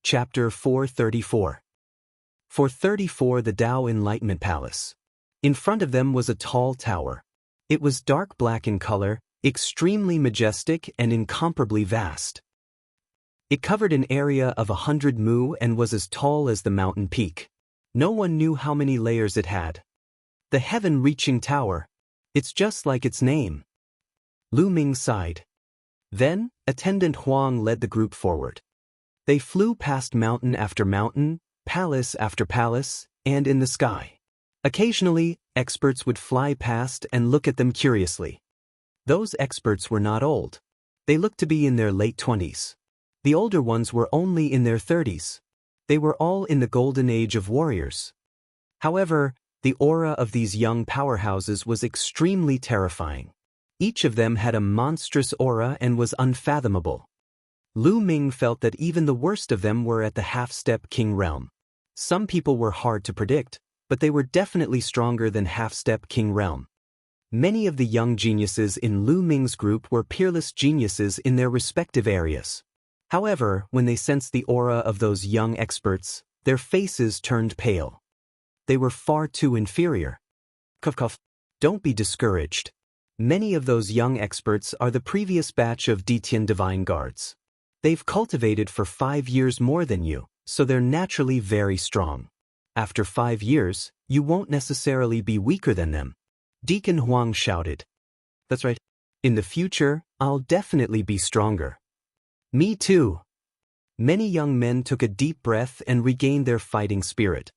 Chapter 434. 434 The Tao Enlightenment Palace. In front of them was a tall tower. It was dark black in color, extremely majestic and incomparably vast. It covered an area of 100 mu and was as tall as the mountain peak. No one knew how many layers it had. The heaven-reaching tower. It's just like its name. Lu Ming sighed. Then, Attendant Huang led the group forward. They flew past mountain after mountain, palace after palace, and in the sky. Occasionally, experts would fly past and look at them curiously. Those experts were not old. They looked to be in their late 20s. The older ones were only in their 30s. They were all in the golden age of warriors. However, the aura of these young powerhouses was extremely terrifying. Each of them had a monstrous aura and was unfathomable. Lu Ming felt that even the worst of them were at the half-step king realm. Some people were hard to predict, but they were definitely stronger than half-step king realm. Many of the young geniuses in Lu Ming's group were peerless geniuses in their respective areas. However, when they sensed the aura of those young experts, their faces turned pale. They were far too inferior. Cough cough. Don't be discouraged. Many of those young experts are the previous batch of Detian Divine Guards. They've cultivated for 5 years more than you, so they're naturally very strong. After 5 years, you won't necessarily be weaker than them. Deacon Huang shouted. That's right. In the future, I'll definitely be stronger. Me too. Many young men took a deep breath and regained their fighting spirit.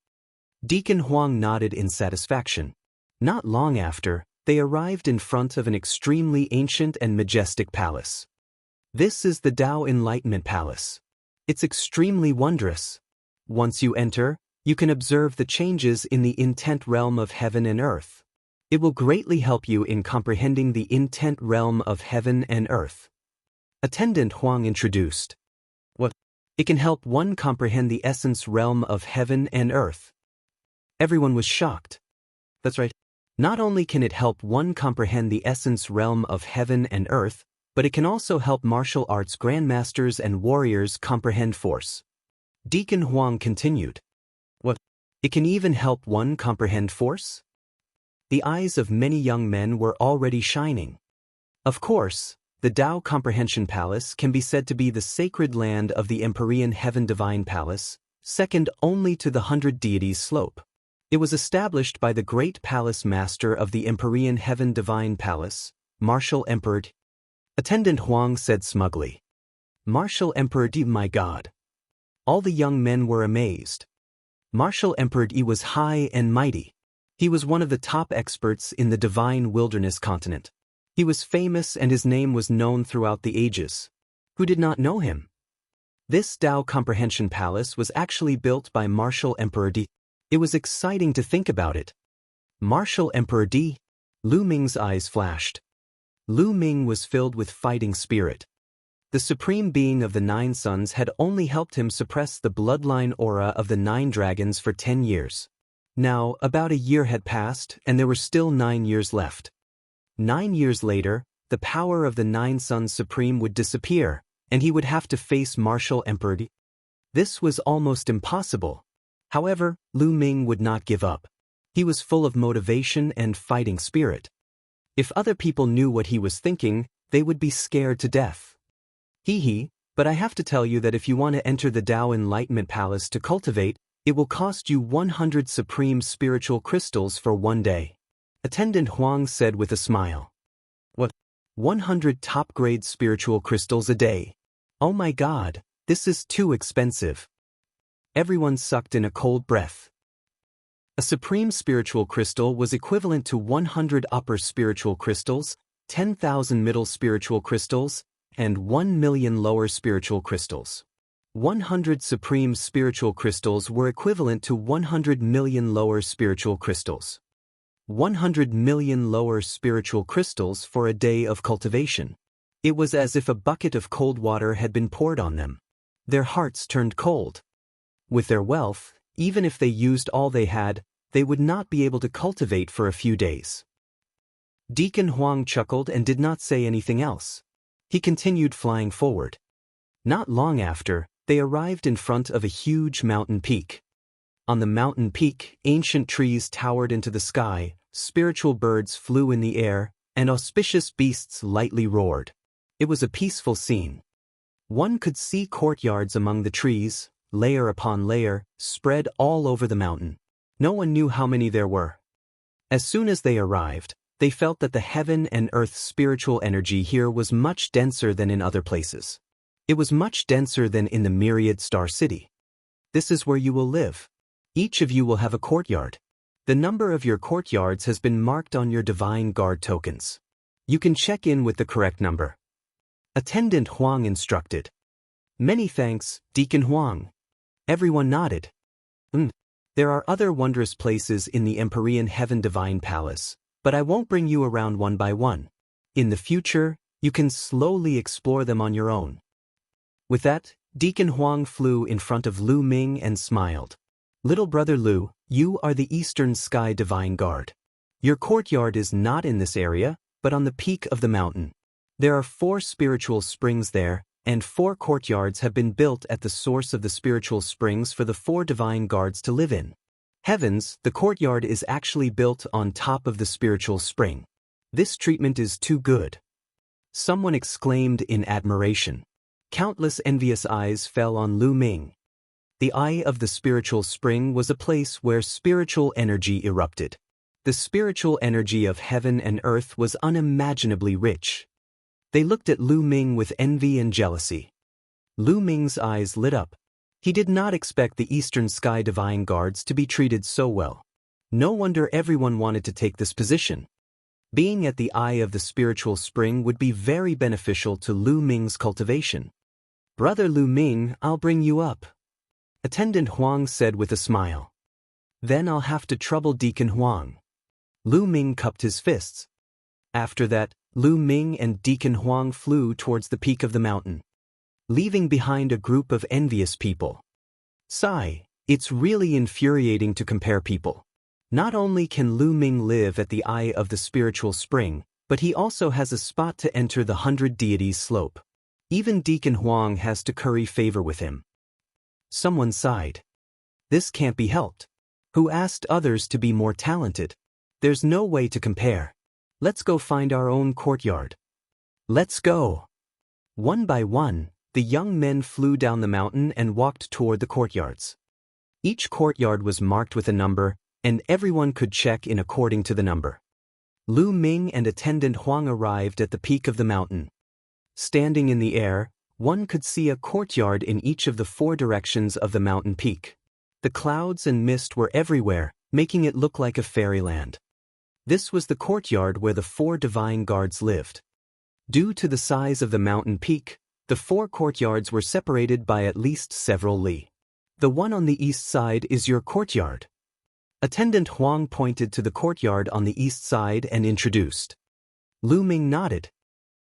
Deacon Huang nodded in satisfaction. Not long after, they arrived in front of an extremely ancient and majestic palace. This is the Tao Enlightenment Palace. It's extremely wondrous. Once you enter, you can observe the changes in the intent realm of heaven and earth. It will greatly help you in comprehending the intent realm of heaven and earth. Attendant Huang introduced. What? It can help one comprehend the essence realm of heaven and earth. Everyone was shocked. That's right. Not only can it help one comprehend the essence realm of heaven and earth, but it can also help martial arts grandmasters and warriors comprehend force. Deacon Huang continued. What? It can even help one comprehend force? The eyes of many young men were already shining. Of course, the Tao Comprehension Palace can be said to be the sacred land of the Empyrean Heaven Divine Palace, second only to the 100 Deities Slope. It was established by the great palace master of the Empyrean Heaven Divine Palace, Martial Emperor D. Attendant Huang said smugly. Martial Emperor D, my God. All the young men were amazed. Martial Emperor D was high and mighty. He was one of the top experts in the divine wilderness continent. He was famous and his name was known throughout the ages. Who did not know him? This Tao Comprehension Palace was actually built by Martial Emperor D. It was exciting to think about it. Martial Emperor D. Lu Ming's eyes flashed. Lu Ming was filled with fighting spirit. The supreme being of the 9 suns had only helped him suppress the bloodline aura of the 9 dragons for 10 years. Now, about a year had passed and there were still 9 years left. 9 years later, the power of the 9 suns supreme would disappear, and he would have to face Martial Emperor D. This was almost impossible. However, Lu Ming would not give up. He was full of motivation and fighting spirit. If other people knew what he was thinking, they would be scared to death. But I have to tell you that if you want to enter the Tao Enlightenment Palace to cultivate, it will cost you 100 supreme spiritual crystals for 1 day. Attendant Huang said with a smile. What? 100 top-grade spiritual crystals a day? Oh my God, this is too expensive. Everyone sucked in a cold breath. A supreme spiritual crystal was equivalent to 100 upper spiritual crystals, 10,000 middle spiritual crystals, and 1 million lower spiritual crystals. 100 supreme spiritual crystals were equivalent to 100 million lower spiritual crystals. 100 million lower spiritual crystals for a day of cultivation. It was as if a bucket of cold water had been poured on them. Their hearts turned cold. With their wealth, even if they used all they had, they would not be able to cultivate for a few days. Deacon Huang chuckled and did not say anything else. He continued flying forward. Not long after, they arrived in front of a huge mountain peak. On the mountain peak, ancient trees towered into the sky, spiritual birds flew in the air, and auspicious beasts lightly roared. It was a peaceful scene. One could see courtyards among the trees, layer upon layer, spread all over the mountain. No one knew how many there were. As soon as they arrived, they felt that the heaven and earth spiritual energy here was much denser than in other places. It was much denser than in the Myriad Star City. This is where you will live. Each of you will have a courtyard. The number of your courtyards has been marked on your divine guard tokens. You can check in with the correct number. Attendant Huang instructed. Many thanks, Deacon Huang. Everyone nodded. There are other wondrous places in the Empyrean Heaven Divine Palace, but I won't bring you around one by one. In the future, you can slowly explore them on your own. With that, Deacon Huang flew in front of Lu Ming and smiled. Little brother Lu, you are the Eastern Sky Divine Guard. Your courtyard is not in this area, but on the peak of the mountain. There are 4 spiritual springs there, and 4 courtyards have been built at the source of the spiritual springs for the 4 divine guards to live in. Heavens, the courtyard is actually built on top of the spiritual spring. This treatment is too good. Someone exclaimed in admiration. Countless envious eyes fell on Lu Ming. The eye of the spiritual spring was a place where spiritual energy erupted. The spiritual energy of heaven and earth was unimaginably rich. They looked at Lu Ming with envy and jealousy. Lu Ming's eyes lit up. He did not expect the Eastern Sky Divine Guards to be treated so well. No wonder everyone wanted to take this position. Being at the eye of the spiritual spring would be very beneficial to Lu Ming's cultivation. Brother Lu Ming, I'll bring you up. Attendant Huang said with a smile. Then I'll have to trouble Deacon Huang. Lu Ming cupped his fists. After that, Lu Ming and Deacon Huang flew towards the peak of the mountain, leaving behind a group of envious people. Sigh, it's really infuriating to compare people. Not only can Lu Ming live at the eye of the spiritual spring, but he also has a spot to enter the 100 deities slope. Even Deacon Huang has to curry favor with him. Someone sighed. This can't be helped. Who asked others to be more talented? There's no way to compare. Let's go find our own courtyard. Let's go. One by one, the young men flew down the mountain and walked toward the courtyards. Each courtyard was marked with a number, and everyone could check in according to the number. Lu Ming and Attendant Huang arrived at the peak of the mountain. Standing in the air, one could see a courtyard in each of the 4 directions of the mountain peak. The clouds and mist were everywhere, making it look like a fairyland. This was the courtyard where the 4 divine guards lived. Due to the size of the mountain peak, the 4 courtyards were separated by at least several li. The one on the east side is your courtyard. Attendant Huang pointed to the courtyard on the east side and introduced. Lu Ming nodded.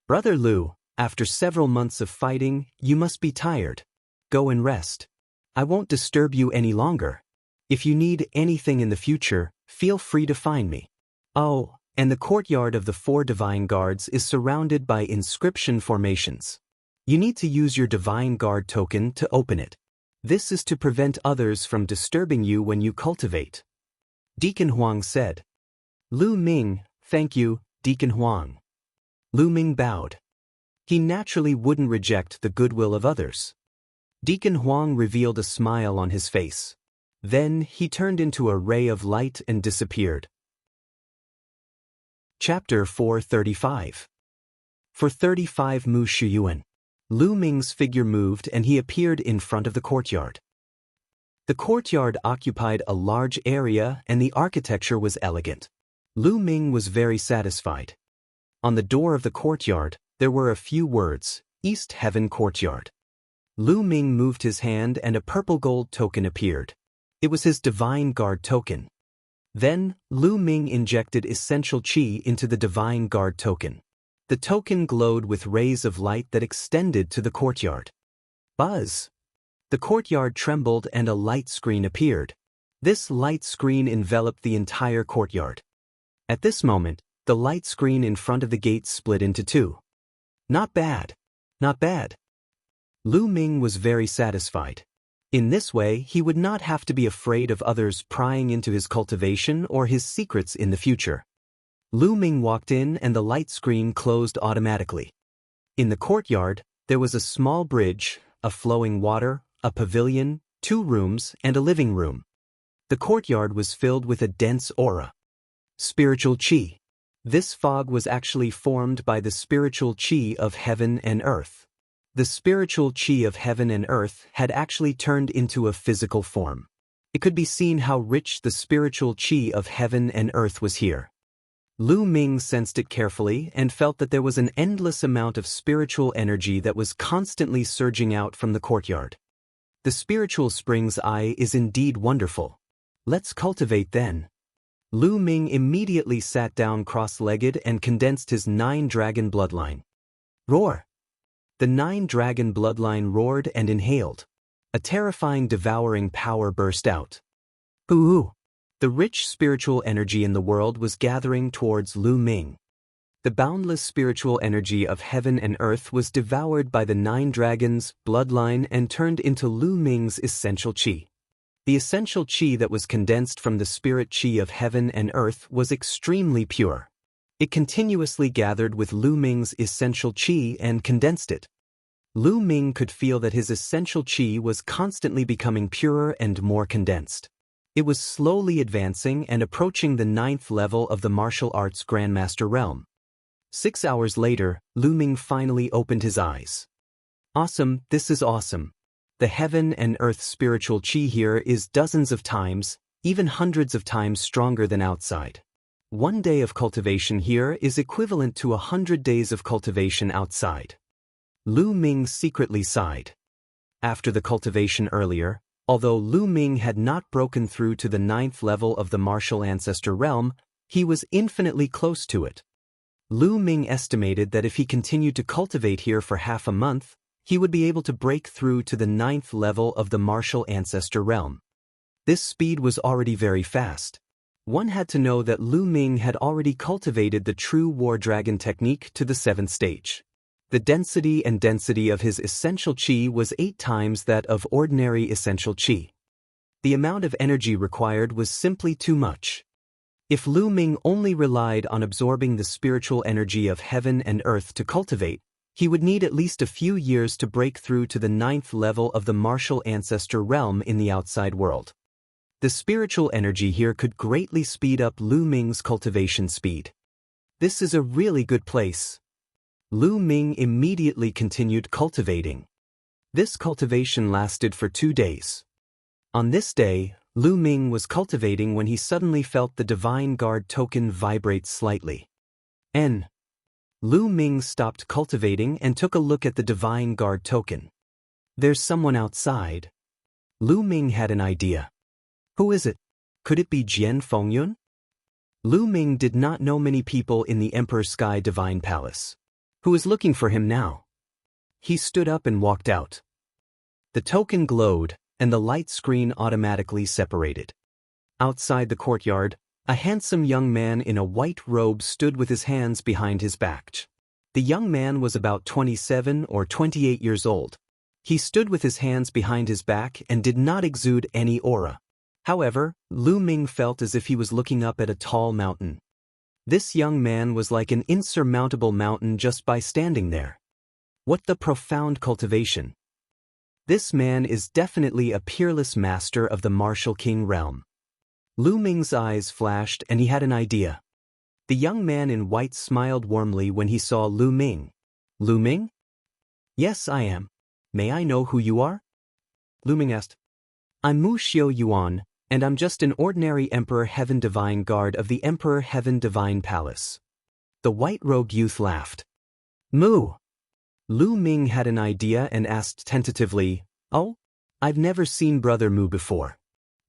Brother Lu, after several months of fighting, you must be tired. Go and rest. I won't disturb you any longer. If you need anything in the future, feel free to find me. Oh, and the courtyard of the 4 divine guards is surrounded by inscription formations. You need to use your divine guard token to open it. This is to prevent others from disturbing you when you cultivate. Deacon Huang said. Lu Ming, thank you, Deacon Huang. Lu Ming bowed. He naturally wouldn't reject the goodwill of others. Deacon Huang revealed a smile on his face. Then he turned into a ray of light and disappeared. Chapter 435. For 35 Mu Shiyuan. Lu Ming's figure moved and he appeared in front of the courtyard. The courtyard occupied a large area and the architecture was elegant. Lu Ming was very satisfied. On the door of the courtyard, there were a few words, East Heaven Courtyard. Lu Ming moved his hand and a purple gold token appeared. It was his divine guard token. Then, Lu Ming injected essential qi into the divine guard token. The token glowed with rays of light that extended to the courtyard. Buzz! The courtyard trembled and a light screen appeared. This light screen enveloped the entire courtyard. At this moment, the light screen in front of the gate split into 2. Not bad. Not bad. Lu Ming was very satisfied. In this way, he would not have to be afraid of others prying into his cultivation or his secrets in the future. Lu Ming walked in and the light screen closed automatically. In the courtyard, there was a small bridge, a flowing water, a pavilion, 2 rooms, and a living room. The courtyard was filled with a dense aura. Spiritual Qi. This fog was actually formed by the spiritual Qi of heaven and earth. The spiritual Qi of heaven and earth had actually turned into a physical form. It could be seen how rich the spiritual Qi of heaven and earth was here. Lu Ming sensed it carefully and felt that there was an endless amount of spiritual energy that was constantly surging out from the courtyard. The spiritual spring's eye is indeed wonderful. Let's cultivate then. Lu Ming immediately sat down cross-legged and condensed his 9-dragon bloodline. Roar! The 9-dragon bloodline roared and inhaled. A terrifying devouring power burst out. Ooh! The rich spiritual energy in the world was gathering towards Lu Ming. The boundless spiritual energy of heaven and earth was devoured by the 9 dragons' bloodline and turned into Lu Ming's essential Qi. The essential Qi that was condensed from the spirit Qi of heaven and earth was extremely pure. It continuously gathered with Lu Ming's essential Qi and condensed it. Lu Ming could feel that his essential Qi was constantly becoming purer and more condensed. It was slowly advancing and approaching the 9th level of the martial arts Grandmaster realm. 6 hours later, Lu Ming finally opened his eyes. Awesome, this is awesome. The heaven and earth spiritual Qi here is dozens of times, even hundreds of times stronger than outside. 1 day of cultivation here is equivalent to 100 days of cultivation outside. Lu Ming secretly sighed. After the cultivation earlier, although Lu Ming had not broken through to the 9th level of the martial ancestor realm, he was infinitely close to it. Lu Ming estimated that if he continued to cultivate here for half a month, he would be able to break through to the 9th level of the martial ancestor realm. This speed was already very fast. One had to know that Lu Ming had already cultivated the true war dragon technique to the 7th stage. The density of his essential Qi was 8 times that of ordinary essential Qi. The amount of energy required was simply too much. If Lu Ming only relied on absorbing the spiritual energy of heaven and earth to cultivate, he would need at least a few years to break through to the 9th level of the martial ancestor realm in the outside world. The spiritual energy here could greatly speed up Lu Ming's cultivation speed. This is a really good place. Lu Ming immediately continued cultivating. This cultivation lasted for 2 days. On this day, Lu Ming was cultivating when he suddenly felt the Divine Guard token vibrate slightly. Lu Ming stopped cultivating and took a look at the Divine Guard token. There's someone outside. Lu Ming had an idea. Who is it? Could it be Jian Fengyun? Lu Ming did not know many people in the Emperor Sky Divine Palace. Who is looking for him now? He stood up and walked out. The token glowed, and the light screen automatically separated. Outside the courtyard, a handsome young man in a white robe stood with his hands behind his back. The young man was about 27 or 28 years old. He stood with his hands behind his back and did not exude any aura. However, Lu Ming felt as if he was looking up at a tall mountain. This young man was like an insurmountable mountain just by standing there. What the profound cultivation! This man is definitely a peerless master of the martial king realm. Lu Ming's eyes flashed and he had an idea. The young man in white smiled warmly when he saw Lu Ming. Lu Ming? Yes, I am. May I know who you are? Lu Ming asked. I'm Mu Xiu Yuan, and I'm just an ordinary Emperor Heaven Divine Guard of the Emperor Heaven Divine Palace. The white-robed youth laughed. Mu! Lu Ming had an idea and asked tentatively, Oh? I've never seen Brother Mu before.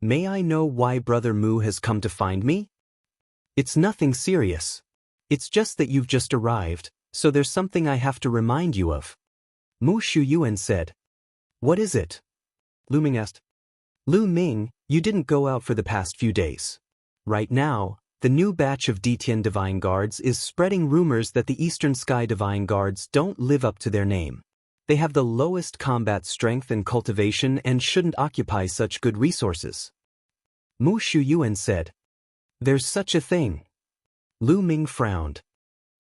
May I know why Brother Mu has come to find me? It's nothing serious. It's just that you've just arrived, so there's something I have to remind you of. Mu Shuyuan said. What is it? Lu Ming asked. Lu Ming, you didn't go out for the past few days. Right now, the new batch of Detian Divine Guards is spreading rumors that the Eastern Sky Divine Guards don't live up to their name. They have the lowest combat strength and cultivation and shouldn't occupy such good resources. Mu Shuyuan said. There's such a thing. Lu Ming frowned.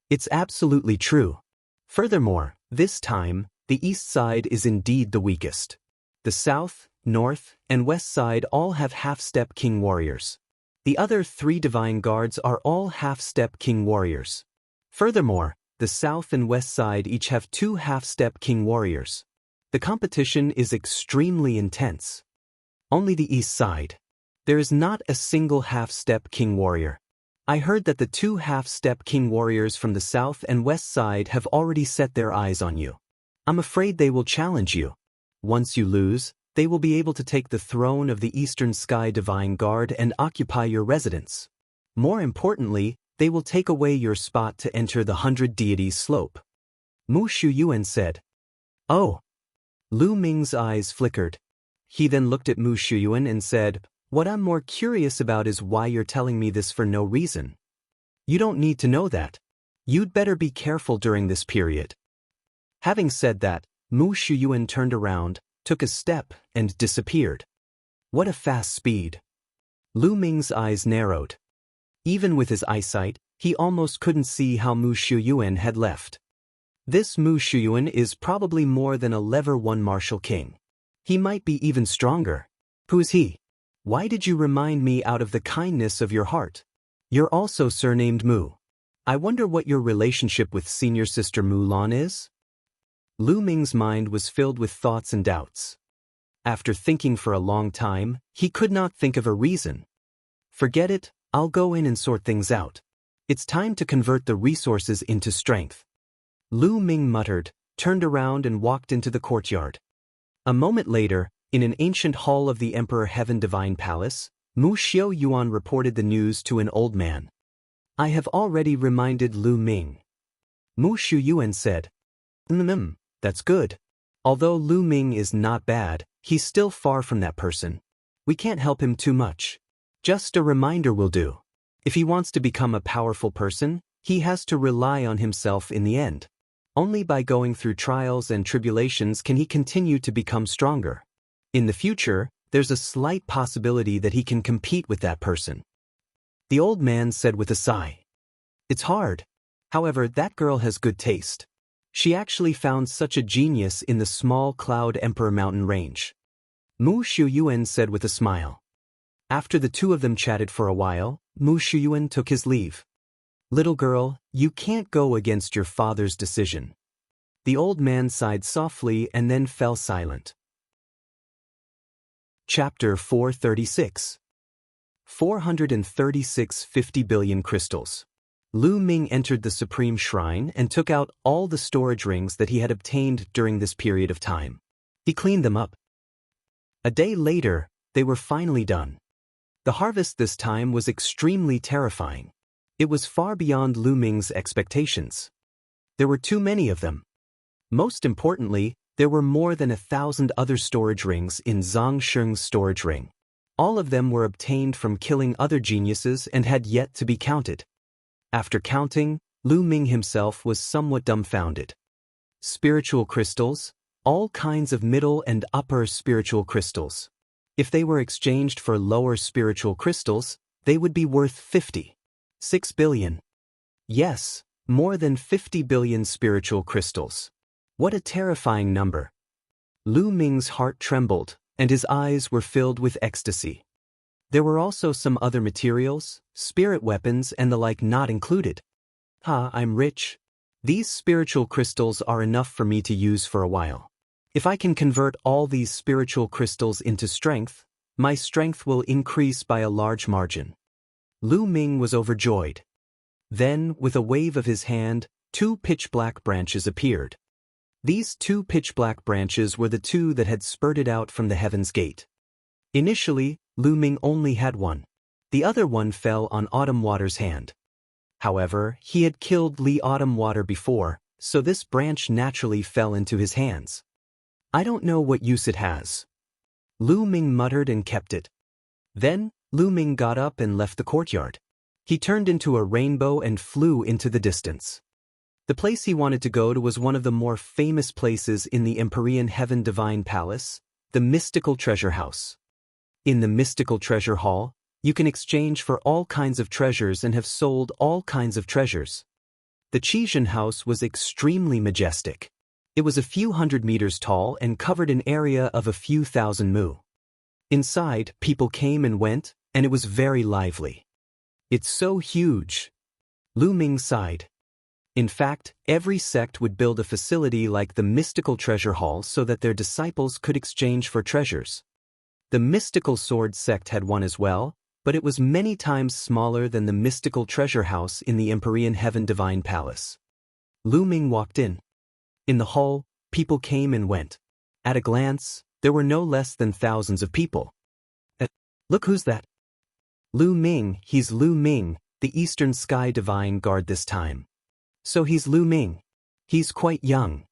It's absolutely true. Furthermore, this time, the east side is indeed the weakest. The south, north, and west side all have half-step king warriors. The other 3 divine guards are all half-step king warriors. Furthermore, the south and west side each have 2 half-step king warriors. The competition is extremely intense. Only the east side. There is not a single half-step king warrior. I heard that the 2 half-step king warriors from the south and west side have already set their eyes on you. I'm afraid they will challenge you. Once you lose, they will be able to take the throne of the Eastern Sky Divine Guard and occupy your residence. More importantly, they will take away your spot to enter the 100 Deities slope. Mu Shuyuan said. Oh. Lu Ming's eyes flickered. He then looked at Mu Shuyuan and said, What I'm more curious about is why you're telling me this for no reason. You don't need to know that. You'd better be careful during this period. Having said that, Mu Shuyuan turned around, took a step, and disappeared. What a fast speed. Lu Ming's eyes narrowed. Even with his eyesight, he almost couldn't see how Mu Shuyuan had left. This Mu Shuyuan is probably more than a level 1 martial king. He might be even stronger. Who is he? Why did you remind me out of the kindness of your heart? You're also surnamed Mu. I wonder what your relationship with senior sister Mulan is? Lu Ming's mind was filled with thoughts and doubts. After thinking for a long time, he could not think of a reason. Forget it, I'll go in and sort things out. It's time to convert the resources into strength. Lu Ming muttered, turned around and walked into the courtyard. A moment later, in an ancient hall of the Emperor Heaven Divine Palace, Mu Xiaoyuan reported the news to an old man. I have already reminded Lu Ming. Mu Shuyuan said. That's good. Although Lu Ming is not bad, he's still far from that person. We can't help him too much. Just a reminder will do. If he wants to become a powerful person, he has to rely on himself in the end. Only by going through trials and tribulations can he continue to become stronger. In the future, there's a slight possibility that he can compete with that person. The old man said with a sigh. It's hard. However, that girl has good taste. She actually found such a genius in the small Cloud Emperor mountain range. Mu Shuyuan said with a smile. After the two of them chatted for a while, Mu Shuyuan took his leave. Little girl, you can't go against your father's decision. The old man sighed softly and then fell silent. Chapter 436. 436 50 billion crystals. Lu Ming entered the Supreme Shrine and took out all the storage rings that he had obtained during this period of time. He cleaned them up. A day later, they were finally done. The harvest this time was extremely terrifying. It was far beyond Lu Ming's expectations. There were too many of them. Most importantly, there were more than 1,000 other storage rings in Zhang Sheng's storage ring. All of them were obtained from killing other geniuses and had yet to be counted. After counting, Lu Ming himself was somewhat dumbfounded. Spiritual crystals, all kinds of middle and upper spiritual crystals. If they were exchanged for lower spiritual crystals, they would be worth 56 billion. Yes, more than 50 billion spiritual crystals. What a terrifying number. Lu Ming's heart trembled, and his eyes were filled with ecstasy. There were also some other materials, spirit weapons and the like not included. I'm rich. These spiritual crystals are enough for me to use for a while. If I can convert all these spiritual crystals into strength, my strength will increase by a large margin. Lu Ming was overjoyed. Then, with a wave of his hand, 2 pitch-black branches appeared. These 2 pitch-black branches were the 2 that had spurted out from the Heaven's Gate. Initially, Lu Ming only had one. The other one fell on Autumn Water's hand. However, he had killed Li Autumn Water before, so this branch naturally fell into his hands. I don't know what use it has. Lu Ming muttered and kept it. Then, Lu Ming got up and left the courtyard. He turned into a rainbow and flew into the distance. The place he wanted to go to was one of the more famous places in the Empyrean Heaven Divine Palace, the Mystical Treasure House. In the Mystical Treasure Hall, you can exchange for all kinds of treasures and have sold all kinds of treasures. The Chesian house was extremely majestic. It was a few hundred meters tall and covered an area of a few thousand mu. Inside, people came and went, and it was very lively. It's so huge. Lu Ming sighed. In fact, every sect would build a facility like the Mystical Treasure Hall so that their disciples could exchange for treasures. The Mystical Sword sect had one as well, but it was many times smaller than the Mystical Treasure House in the Empyrean Heaven Divine Palace. Lu Ming walked in. In the hall, people came and went. At a glance, there were no less than thousands of people. Look who's that? Lu Ming, he's Lu Ming, the Eastern Sky Divine Guard this time. So he's Lu Ming. He's quite young.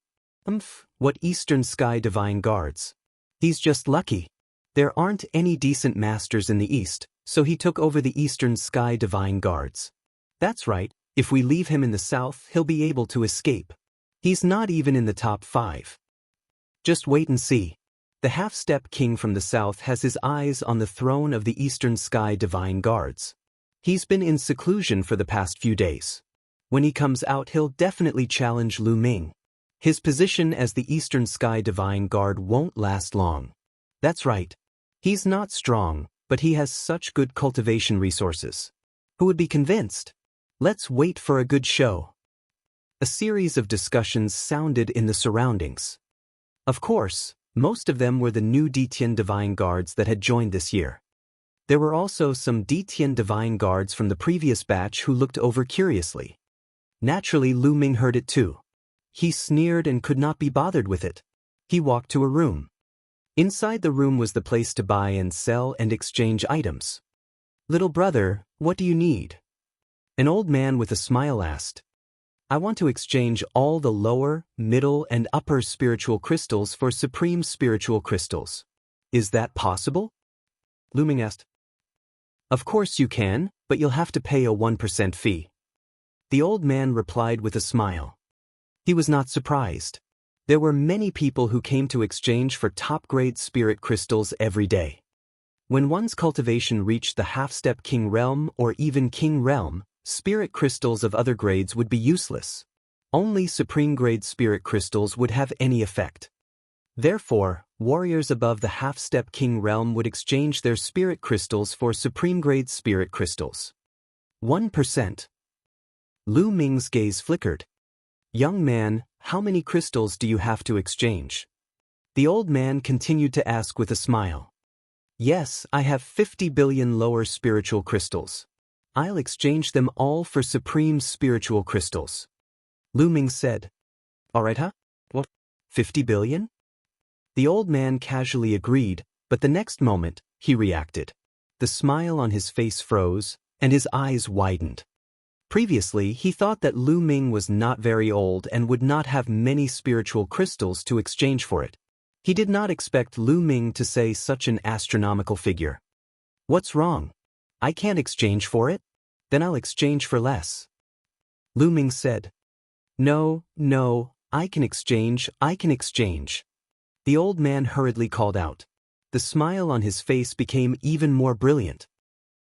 What Eastern Sky Divine Guards? He's just lucky. There aren't any decent masters in the East, so he took over the Eastern Sky Divine Guards. That's right, if we leave him in the South, he'll be able to escape. He's not even in the top 5. Just wait and see. The half-step king from the South has his eyes on the throne of the Eastern Sky Divine Guards. He's been in seclusion for the past few days. When he comes out, he'll definitely challenge Lu Ming. His position as the Eastern Sky Divine Guard won't last long. That's right. He's not strong, but he has such good cultivation resources. Who would be convinced? Let's wait for a good show. A series of discussions sounded in the surroundings. Of course, most of them were the new Detian Divine Guards that had joined this year. There were also some Detian Divine Guards from the previous batch who looked over curiously. Naturally, Lu Ming heard it too. He sneered and could not be bothered with it. He walked to a room. Inside the room was the place to buy and sell and exchange items. Little brother, what do you need? An old man with a smile asked. I want to exchange all the lower, middle, and upper spiritual crystals for supreme spiritual crystals. Is that possible? Lu Ming asked. Of course you can, but you'll have to pay a 1% fee. The old man replied with a smile. He was not surprised. There were many people who came to exchange for top-grade spirit crystals every day. When one's cultivation reached the half-step king realm or even king realm, spirit crystals of other grades would be useless. Only supreme-grade spirit crystals would have any effect. Therefore, warriors above the half-step king realm would exchange their spirit crystals for supreme-grade spirit crystals. 1%. Lu Ming's gaze flickered. Young man, how many crystals do you have to exchange? The old man continued to ask with a smile. Yes, I have 50 billion lower spiritual crystals. I'll exchange them all for supreme spiritual crystals. Lu Ming said. All right, huh? What? 50 billion? The old man casually agreed, but the next moment, he reacted. The smile on his face froze, and his eyes widened. Previously, he thought that Lu Ming was not very old and would not have many spiritual crystals to exchange for it. He did not expect Lu Ming to say such an astronomical figure. What's wrong? I can't exchange for it? Then I'll exchange for less. Lu Ming said. No, I can exchange. The old man hurriedly called out. The smile on his face became even more brilliant.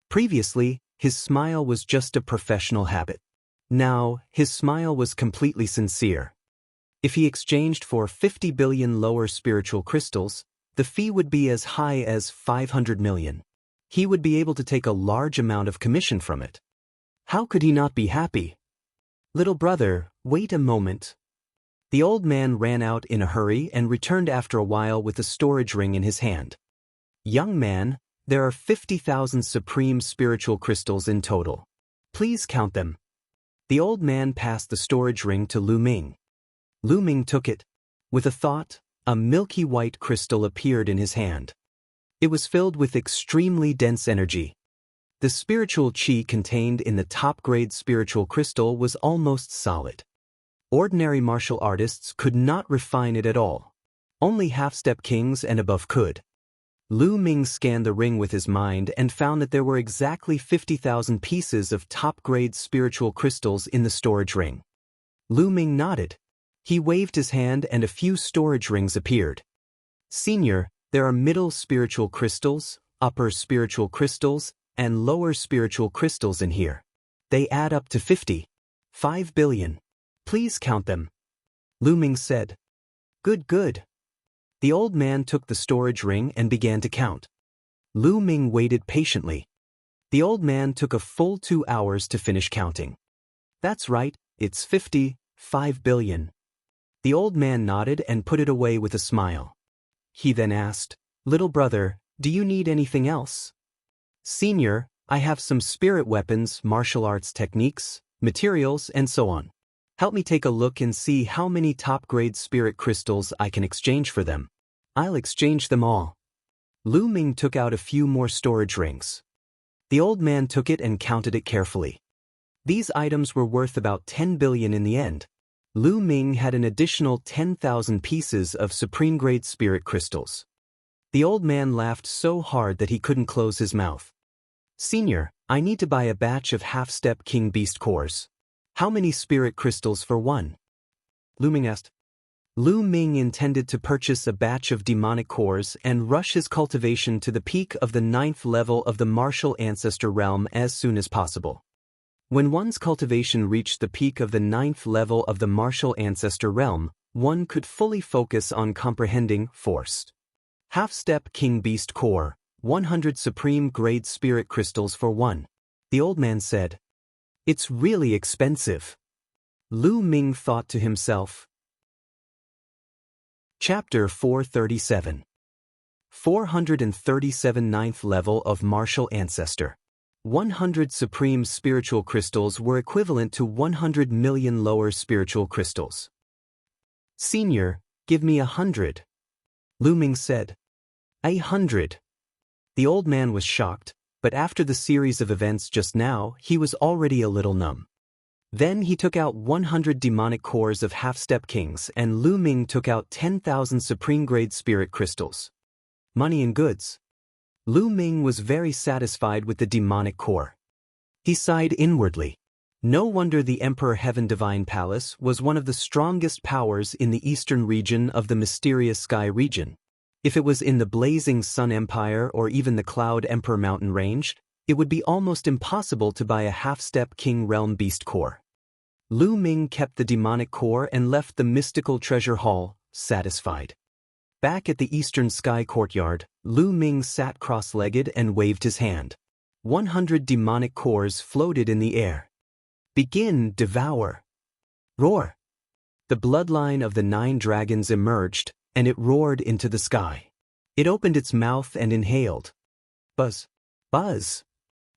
Previously, his smile was just a professional habit. Now, his smile was completely sincere. If he exchanged for 50 billion lower spiritual crystals, the fee would be as high as 500 million. He would be able to take a large amount of commission from it. How could he not be happy? Little brother, wait a moment. The old man ran out in a hurry and returned after a while with a storage ring in his hand. Young man, there are 50,000 supreme spiritual crystals in total. Please count them. The old man passed the storage ring to Lu Ming. Lu Ming took it. With a thought, a milky white crystal appeared in his hand. It was filled with extremely dense energy. The spiritual chi contained in the top-grade spiritual crystal was almost solid. Ordinary martial artists could not refine it at all. Only half-step kings and above could. Lu Ming scanned the ring with his mind and found that there were exactly 50,000 pieces of top-grade spiritual crystals in the storage ring. Lu Ming nodded. He waved his hand and a few storage rings appeared. Senior, there are middle spiritual crystals, upper spiritual crystals, and lower spiritual crystals in here. They add up to 5 billion. Please count them. Lu Ming said. Good, good. The old man took the storage ring and began to count. Lu Ming waited patiently. The old man took a full 2 hours to finish counting. That's right, it's 5 billion. The old man nodded and put it away with a smile. He then asked, Little brother, do you need anything else? Senior, I have some spirit weapons, martial arts techniques, materials, and so on. Help me take a look and see how many top-grade spirit crystals I can exchange for them. I'll exchange them all. Lu Ming took out a few more storage rings. The old man took it and counted it carefully. These items were worth about 10 billion in the end. Lu Ming had an additional 10,000 pieces of supreme-grade spirit crystals. The old man laughed so hard that he couldn't close his mouth. Senior, I need to buy a batch of half-step king beast cores. How many spirit crystals for one? Lu Ming asked. Lu Ming intended to purchase a batch of demonic cores and rush his cultivation to the peak of the 9th level of the martial ancestor realm as soon as possible. When one's cultivation reached the peak of the 9th level of the martial ancestor realm, one could fully focus on comprehending forced. Half-step king beast core, 100 supreme grade spirit crystals for one. The old man said. It's really expensive. Lu Ming thought to himself. Chapter 437. 437 9th level of martial ancestor. 100 supreme spiritual crystals were equivalent to 100 million lower spiritual crystals. Senior, give me 100. Lu Ming said. 100. The old man was shocked, but after the series of events just now, he was already a little numb. Then he took out 100 demonic cores of half-step kings and Lu Ming took out 10,000 supreme-grade spirit crystals. Money and goods. Lu Ming was very satisfied with the demonic core. He sighed inwardly. No wonder the Emperor Heaven Divine Palace was one of the strongest powers in the eastern region of the mysterious Sky region. If it was in the Blazing Sun Empire or even the Cloud Emperor Mountain Range, it would be almost impossible to buy a half-step King Realm Beast core. Lu Ming kept the demonic core and left the mystical treasure hall, satisfied. Back at the Eastern Sky Courtyard, Lu Ming sat cross-legged and waved his hand. 100 demonic cores floated in the air. Begin, devour. Roar. The bloodline of the 9 dragons emerged, and it roared into the sky. It opened its mouth and inhaled. Buzz. Buzz.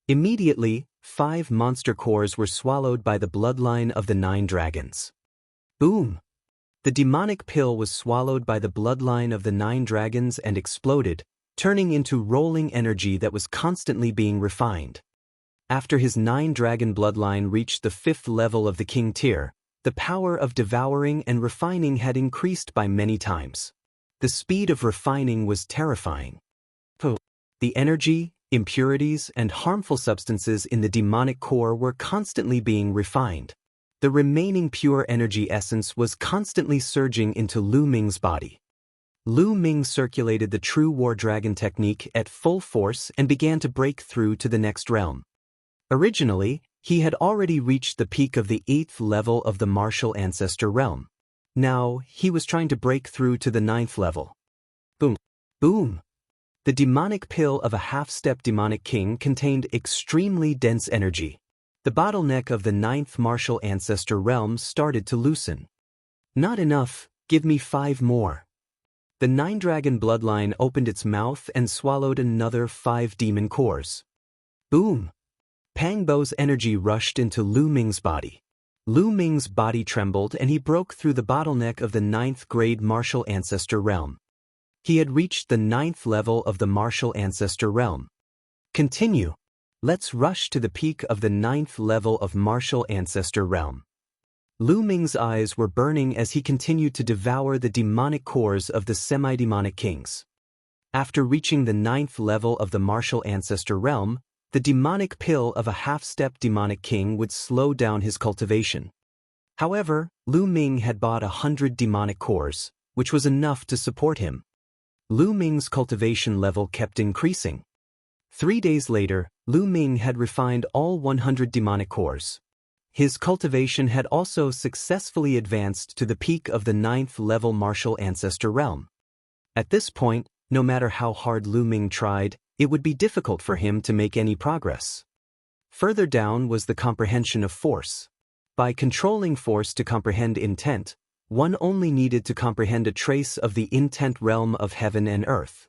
Immediately, 5 monster cores were swallowed by the bloodline of the 9 dragons. Boom. The demonic pill was swallowed by the bloodline of the 9 dragons and exploded, turning into rolling energy that was constantly being refined. After his 9 dragon bloodline reached the 5th level of the king tier, the power of devouring and refining had increased by many times. The speed of refining was terrifying. The energy, impurities, and harmful substances in the demonic core were constantly being refined. The remaining pure energy essence was constantly surging into Lu Ming's body. Lu Ming circulated the true War Dragon technique at full force and began to break through to the next realm. Originally, he had already reached the peak of the 8th level of the martial ancestor realm. Now, he was trying to break through to the 9th level. Boom. Boom. The demonic pill of a half-step demonic king contained extremely dense energy. The bottleneck of the 9th martial ancestor realm started to loosen. Not enough, give me 5 more. The 9-dragon bloodline opened its mouth and swallowed another 5 demon cores. Boom! Pang Bo's energy rushed into Lu Ming's body. Lu Ming's body trembled and he broke through the bottleneck of the 9th grade martial ancestor realm. He had reached the 9th level of the martial ancestor realm. Continue. Let's rush to the peak of the 9th level of martial ancestor realm. Lu Ming's eyes were burning as he continued to devour the demonic cores of the semi-demonic kings. After reaching the 9th level of the martial ancestor realm, the demonic pill of a half-step demonic king would slow down his cultivation. However, Lu Ming had bought 100 demonic cores, which was enough to support him. Lu Ming's cultivation level kept increasing. 3 days later, Lu Ming had refined all 100 demonic cores. His cultivation had also successfully advanced to the peak of the 9th level martial ancestor realm. At this point, no matter how hard Lu Ming tried, it would be difficult for him to make any progress. Further down was the comprehension of force. By controlling force to comprehend intent, one only needed to comprehend a trace of the intent realm of heaven and earth.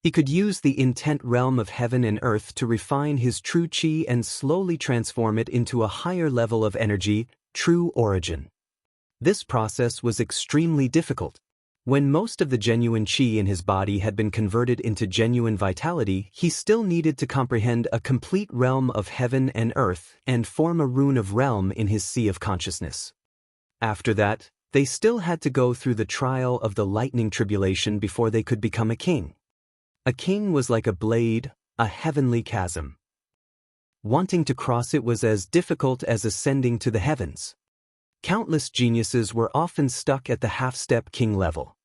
He could use the intent realm of heaven and earth to refine his true chi and slowly transform it into a higher level of energy, true origin. This process was extremely difficult. When most of the genuine chi in his body had been converted into genuine vitality, he still needed to comprehend a complete realm of heaven and earth and form a rune of realm in his sea of consciousness. After that, they still had to go through the trial of the lightning tribulation before they could become a king. A king was like a blade, a heavenly chasm. Wanting to cross it was as difficult as ascending to the heavens. Countless geniuses were often stuck at the half-step king level.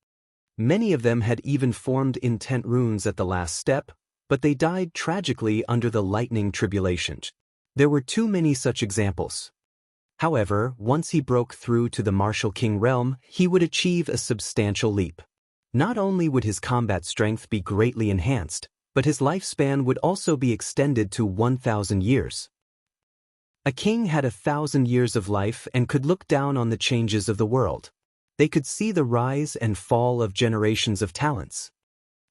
Many of them had even formed intent runes at the last step, but they died tragically under the lightning tribulation. There were too many such examples. However, once he broke through to the martial king realm, he would achieve a substantial leap. Not only would his combat strength be greatly enhanced, but his lifespan would also be extended to 1,000 years. A king had 1,000 years of life and could look down on the changes of the world. They could see the rise and fall of generations of talents.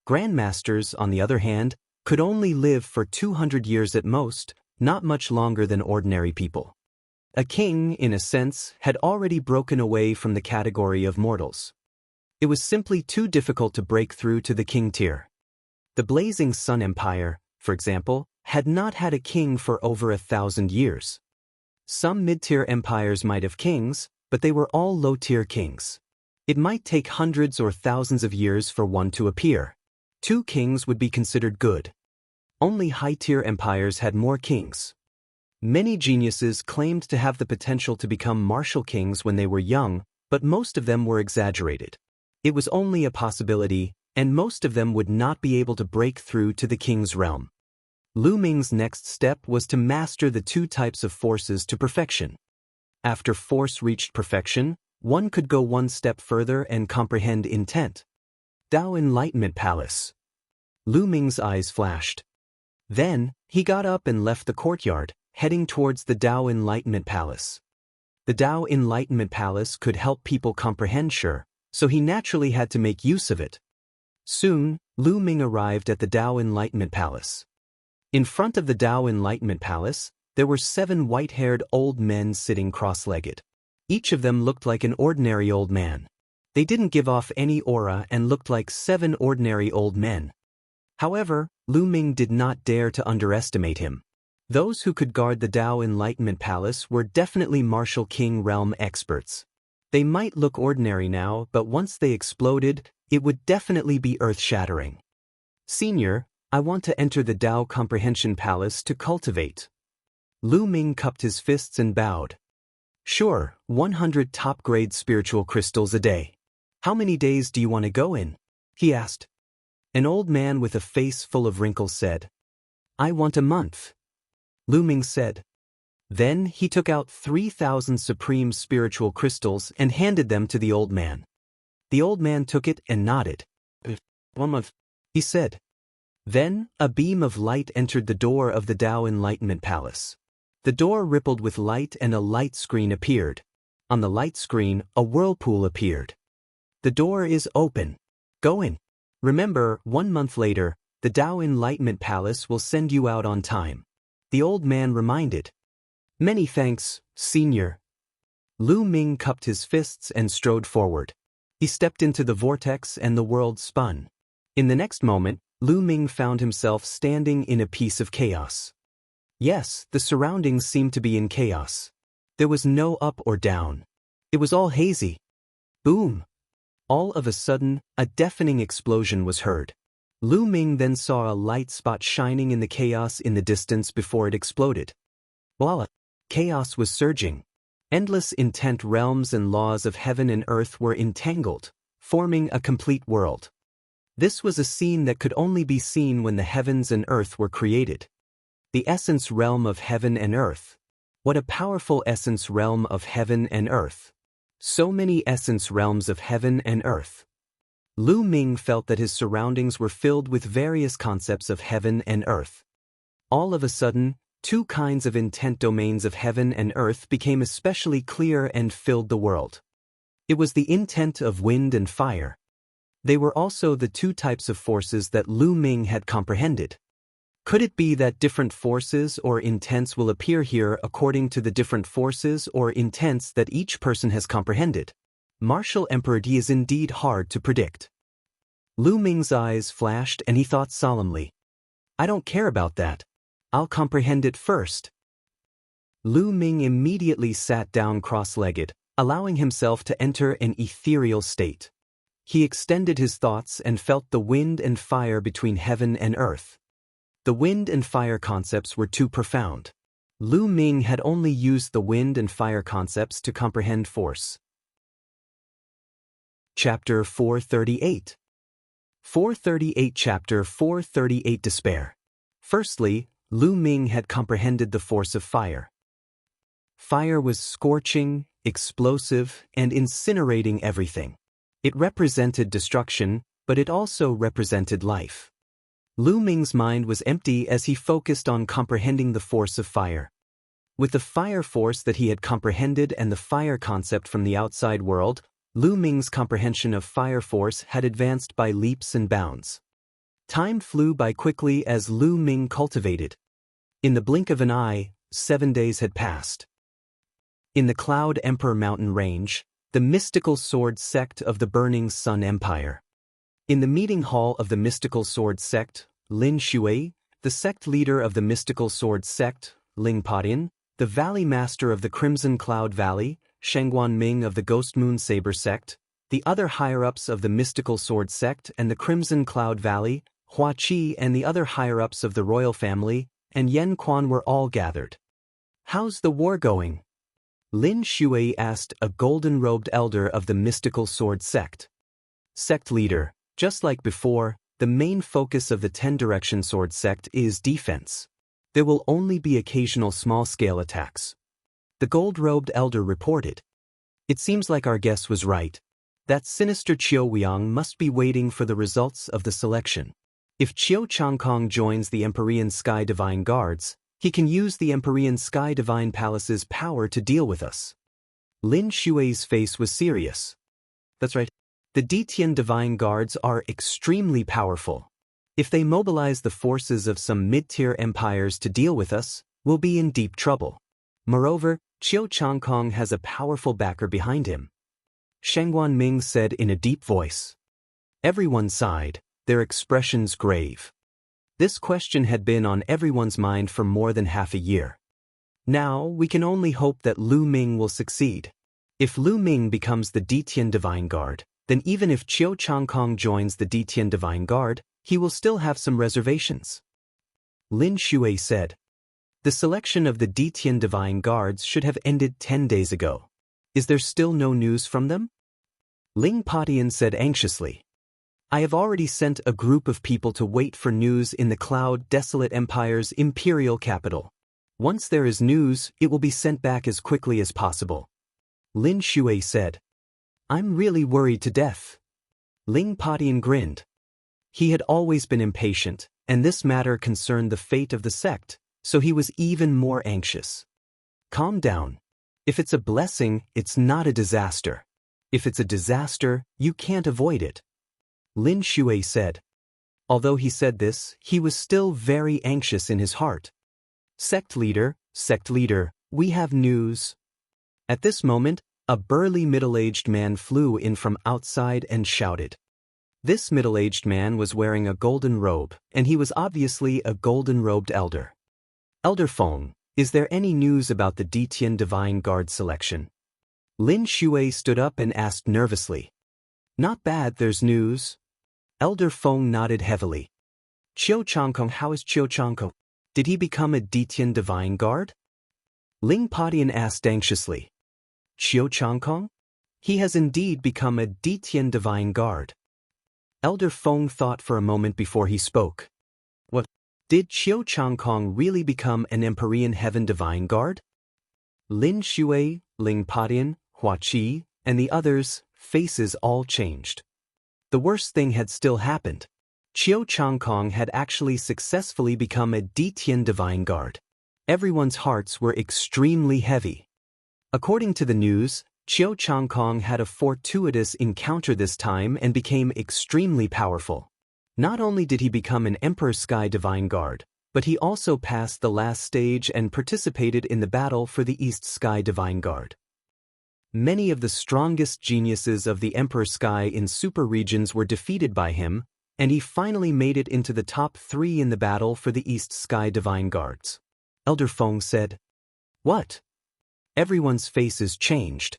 Grandmasters, on the other hand, could only live for 200 years at most, not much longer than ordinary people. A king, in a sense, had already broken away from the category of mortals. It was simply too difficult to break through to the king tier. The Blazing Sun Empire, for example, had not had a king for over 1,000 years. Some mid-tier empires might have kings, but they were all low-tier kings. It might take hundreds or thousands of years for one to appear. 2 kings would be considered good. Only high-tier empires had more kings. Many geniuses claimed to have the potential to become martial kings when they were young, but most of them were exaggerated. It was only a possibility, and most of them would not be able to break through to the king's realm. Lu Ming's next step was to master the 2 types of forces to perfection. After force reached perfection, one could go one step further and comprehend intent. Tao Enlightenment Palace. Lu Ming's eyes flashed. Then, he got up and left the courtyard, heading towards the Tao Enlightenment Palace. The Tao Enlightenment Palace could help people comprehend sure, so he naturally had to make use of it. Soon, Lu Ming arrived at the Tao Enlightenment Palace. In front of the Tao Enlightenment Palace, there were 7 white-haired old men sitting cross-legged. Each of them looked like an ordinary old man. They didn't give off any aura and looked like 7 ordinary old men. However, Lu Ming did not dare to underestimate him. Those who could guard the Tao Enlightenment Palace were definitely martial king realm experts. They might look ordinary now, but once they exploded, it would definitely be earth-shattering. Senior, I want to enter the Tao Comprehension Palace to cultivate. Lu Ming cupped his fists and bowed. Sure, 100 top-grade spiritual crystals a day. How many days do you want to go in? He asked. An old man with a face full of wrinkles said, I want a month. Lu Ming said. Then he took out 3,000 supreme spiritual crystals and handed them to the old man. The old man took it and nodded. 1 month, he said. Then, a beam of light entered the door of the Tao Enlightenment Palace. The door rippled with light and a light screen appeared. On the light screen, a whirlpool appeared. The door is open. Go in. Remember, 1 month later, the Tao Enlightenment Palace will send you out on time. The old man reminded. Many thanks, Senior. Lu Ming cupped his fists and strode forward. He stepped into the vortex and the world spun. In the next moment, Lu Ming found himself standing in a piece of chaos. Yes, the surroundings seemed to be in chaos. There was no up or down. It was all hazy. Boom! All of a sudden, a deafening explosion was heard. Lu Ming then saw a light spot shining in the chaos in the distance before it exploded. Voila! Chaos was surging. Endless intent realms and laws of heaven and earth were entangled, forming a complete world. This was a scene that could only be seen when the heavens and earth were created. The essence realm of heaven and earth. What a powerful essence realm of heaven and earth. So many essence realms of heaven and earth. Lu Ming felt that his surroundings were filled with various concepts of heaven and earth. All of a sudden, two kinds of intent domains of heaven and earth became especially clear and filled the world. It was the intent of wind and fire. They were also the two types of forces that Lu Ming had comprehended. Could it be that different forces or intents will appear here according to the different forces or intents that each person has comprehended? Martial Emperor D is indeed hard to predict. Lu Ming's eyes flashed and he thought solemnly. I don't care about that. I'll comprehend it first. Lu Ming immediately sat down cross-legged, allowing himself to enter an ethereal state. He extended his thoughts and felt the wind and fire between heaven and earth. The wind and fire concepts were too profound. Lu Ming had only used the wind and fire concepts to comprehend force. Chapter 438. 438 Chapter 438 Despair. Firstly, Lu Ming had comprehended the force of fire. Fire was scorching, explosive, and incinerating everything. It represented destruction, but it also represented life. Lu Ming's mind was empty as he focused on comprehending the force of fire. With the fire force that he had comprehended and the fire concept from the outside world, Lu Ming's comprehension of fire force had advanced by leaps and bounds. Time flew by quickly as Lu Ming cultivated. In the blink of an eye, 7 days had passed. In the Cloud Emperor mountain range, the mystical sword sect of the Burning Sun Empire. In the meeting hall of the mystical sword sect, Lin Shui, the sect leader of the mystical sword sect, Ling Padian, the valley master of the Crimson Cloud Valley, Shengguan Ming of the Ghost Moon Saber sect, the other higher-ups of the mystical sword sect and the Crimson Cloud Valley, Hua Qi and the other higher-ups of the royal family, and Yen Quan were all gathered. How's the war going? Lin Shui asked a golden-robed elder of the mystical sword sect. Sect leader, just like before, the main focus of the 10-direction sword sect is defense. There will only be occasional small-scale attacks. The gold-robed elder reported. It seems like our guess was right. That sinister Qiu Weiyang must be waiting for the results of the selection. If Qiu Changkong joins the Empyrean Sky Divine Guards, he can use the Empyrean Sky Divine Palace's power to deal with us. Lin Shui's face was serious. That's right. The Detian Divine Guards are extremely powerful. If they mobilize the forces of some mid-tier empires to deal with us, we'll be in deep trouble. Moreover, Qiu Changkong has a powerful backer behind him. Shengguan Ming said in a deep voice. Everyone sighed, their expressions grave. This question had been on everyone's mind for more than half a year. Now, we can only hope that Lu Ming will succeed. If Lu Ming becomes the Detian Divine Guard, then even if Qiu Changkong joins the Detian Divine Guard, he will still have some reservations. Lin Shui said. The selection of the Detian Divine Guards should have ended 10 days ago. Is there still no news from them? Ling Padian said anxiously. I have already sent a group of people to wait for news in the Cloud Desolate Empire's imperial capital. Once there is news, it will be sent back as quickly as possible. Lin Shui said. I'm really worried to death. Ling Padian grinned. He had always been impatient, and this matter concerned the fate of the sect, so he was even more anxious. Calm down. If it's a blessing, it's not a disaster. If it's a disaster, you can't avoid it. Lin Shui said. Although he said this, he was still very anxious in his heart. Sect leader, we have news. At this moment, a burly middle-aged man flew in from outside and shouted. This middle-aged man was wearing a golden robe, and he was obviously a golden-robed elder. Elder Feng, is there any news about the Detian Divine Guard selection? Lin Shui stood up and asked nervously. Not bad, there's news. Elder Feng nodded heavily. Qiu Changkong, how is Qiu Changkong? Did he become a Detian Divine Guard? Ling Padian asked anxiously. Qiu Changkong? He has indeed become a Ditian Divine Guard. Elder Feng thought for a moment before he spoke. What? Did Qiu Changkong really become an Empyrean Heaven Divine Guard? Lin Shui, Ling Padian, Hua Qi, and the others' faces all changed. The worst thing had still happened. Qiu Changkong had actually successfully become a Ditian Divine Guard. Everyone's hearts were extremely heavy. According to the news, Qiu Changkong had a fortuitous encounter this time and became extremely powerful. Not only did he become an Emperor Sky Divine Guard, but he also passed the last stage and participated in the battle for the East Sky Divine Guard. Many of the strongest geniuses of the Emperor Sky in super regions were defeated by him, and he finally made it into the top 3 in the battle for the East Sky Divine Guards. Elder Feng said, "What?" Everyone's faces changed.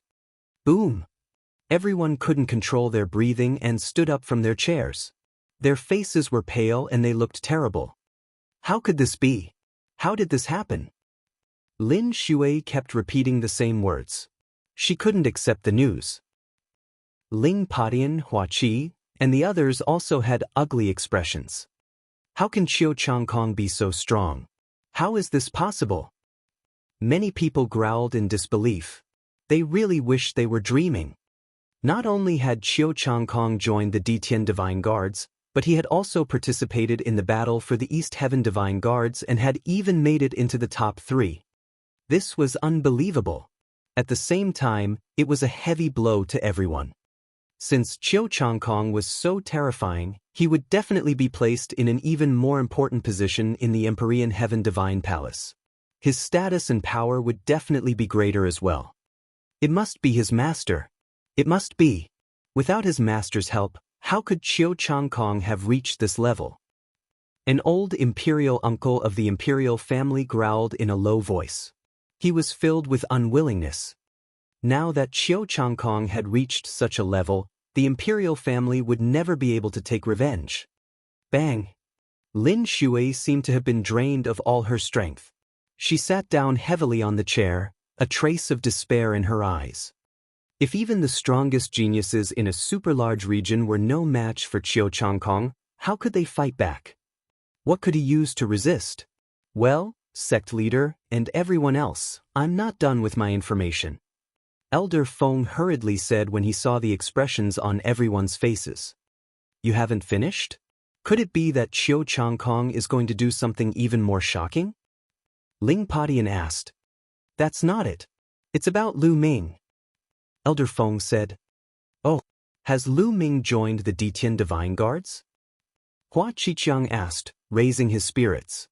Boom! Everyone couldn't control their breathing and stood up from their chairs. Their faces were pale and they looked terrible. How could this be? How did this happen? Lin Shui kept repeating the same words. She couldn't accept the news. Ling Padian, Hua Qi, and the others also had ugly expressions. How can Qiu Changkong be so strong? How is this possible? Many people growled in disbelief. They really wished they were dreaming. Not only had Qiu Changkong joined the Ditian Divine Guards, but he had also participated in the battle for the East Heaven Divine Guards and had even made it into the top 3. This was unbelievable. At the same time, it was a heavy blow to everyone. Since Qiu Changkong was so terrifying, he would definitely be placed in an even more important position in the Empyrean Heaven Divine Palace. His status and power would definitely be greater as well. It must be his master. It must be. Without his master's help, how could Qiu Changkong have reached this level? An old imperial uncle of the imperial family growled in a low voice. He was filled with unwillingness. Now that Qiu Changkong had reached such a level, the imperial family would never be able to take revenge. Bang! Lin Shui seemed to have been drained of all her strength. She sat down heavily on the chair, a trace of despair in her eyes. If even the strongest geniuses in a super-large region were no match for Qiu Changkong, how could they fight back? What could he use to resist? Well, sect leader, and everyone else, I'm not done with my information. Elder Feng hurriedly said when he saw the expressions on everyone's faces. You haven't finished? Could it be that Qiu Changkong is going to do something even more shocking? Ling Padian asked. That's not it. It's about Lu Ming. Elder Feng said. Oh, has Lu Ming joined the Ditian Divine Guards? Hua Qiqiang asked, raising his spirits.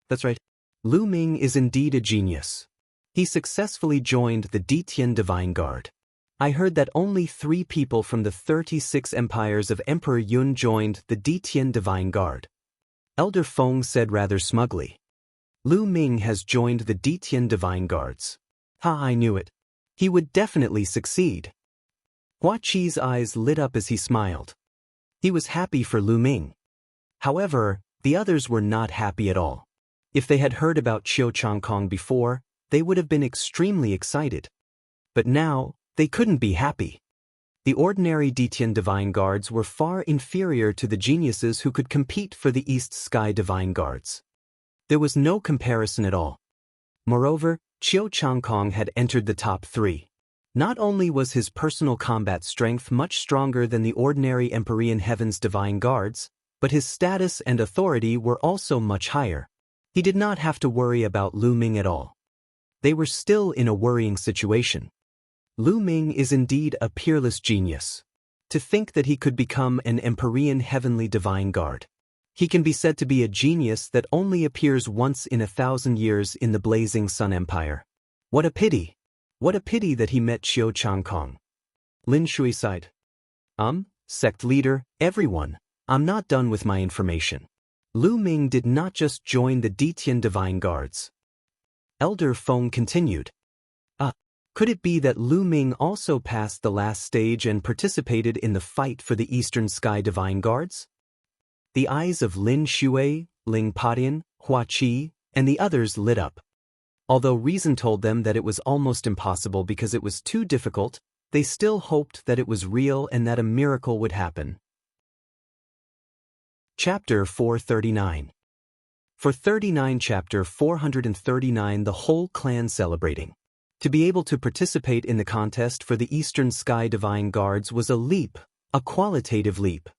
That's right. Lu Ming is indeed a genius. He successfully joined the Ditian Divine Guard. I heard that only 3 people from the 36 empires of Emperor Yun joined the Ditian Divine Guard. Elder Feng said rather smugly. Lu Ming has joined the Ditian Divine Guards. Ha, I knew it. He would definitely succeed. Hua Qi's eyes lit up as he smiled. He was happy for Lu Ming. However, the others were not happy at all. If they had heard about Qiu Changkong before, they would have been extremely excited. But now, they couldn't be happy. The ordinary Ditian Divine Guards were far inferior to the geniuses who could compete for the East Sky Divine Guards. There was no comparison at all. Moreover, Qiu Changkong had entered the top 3. Not only was his personal combat strength much stronger than the ordinary Empyrean Heaven's Divine Guards, but his status and authority were also much higher. He did not have to worry about Lu Ming at all. They were still in a worrying situation. Lu Ming is indeed a peerless genius. To think that he could become an Empyrean Heavenly Divine Guard. He can be said to be a genius that only appears once in 1,000 years in the Blazing Sun Empire. What a pity! What a pity that he met Qiu Changkong. Lin Shui sighed. Sect leader, everyone, I'm not done with my information. Lu Ming did not just join the Ditian Divine Guards. Elder Feng continued. Could it be that Lu Ming also passed the last stage and participated in the fight for the Eastern Sky Divine Guards? The eyes of Lin Shui, Ling Padian, Hua Qi, and the others lit up. Although reason told them that it was almost impossible because it was too difficult, they still hoped that it was real and that a miracle would happen. Chapter 439. For 39 Chapter 439 the whole clan celebrating. To be able to participate in the contest for the Eastern Sky Divine Guards was a leap, a qualitative leap.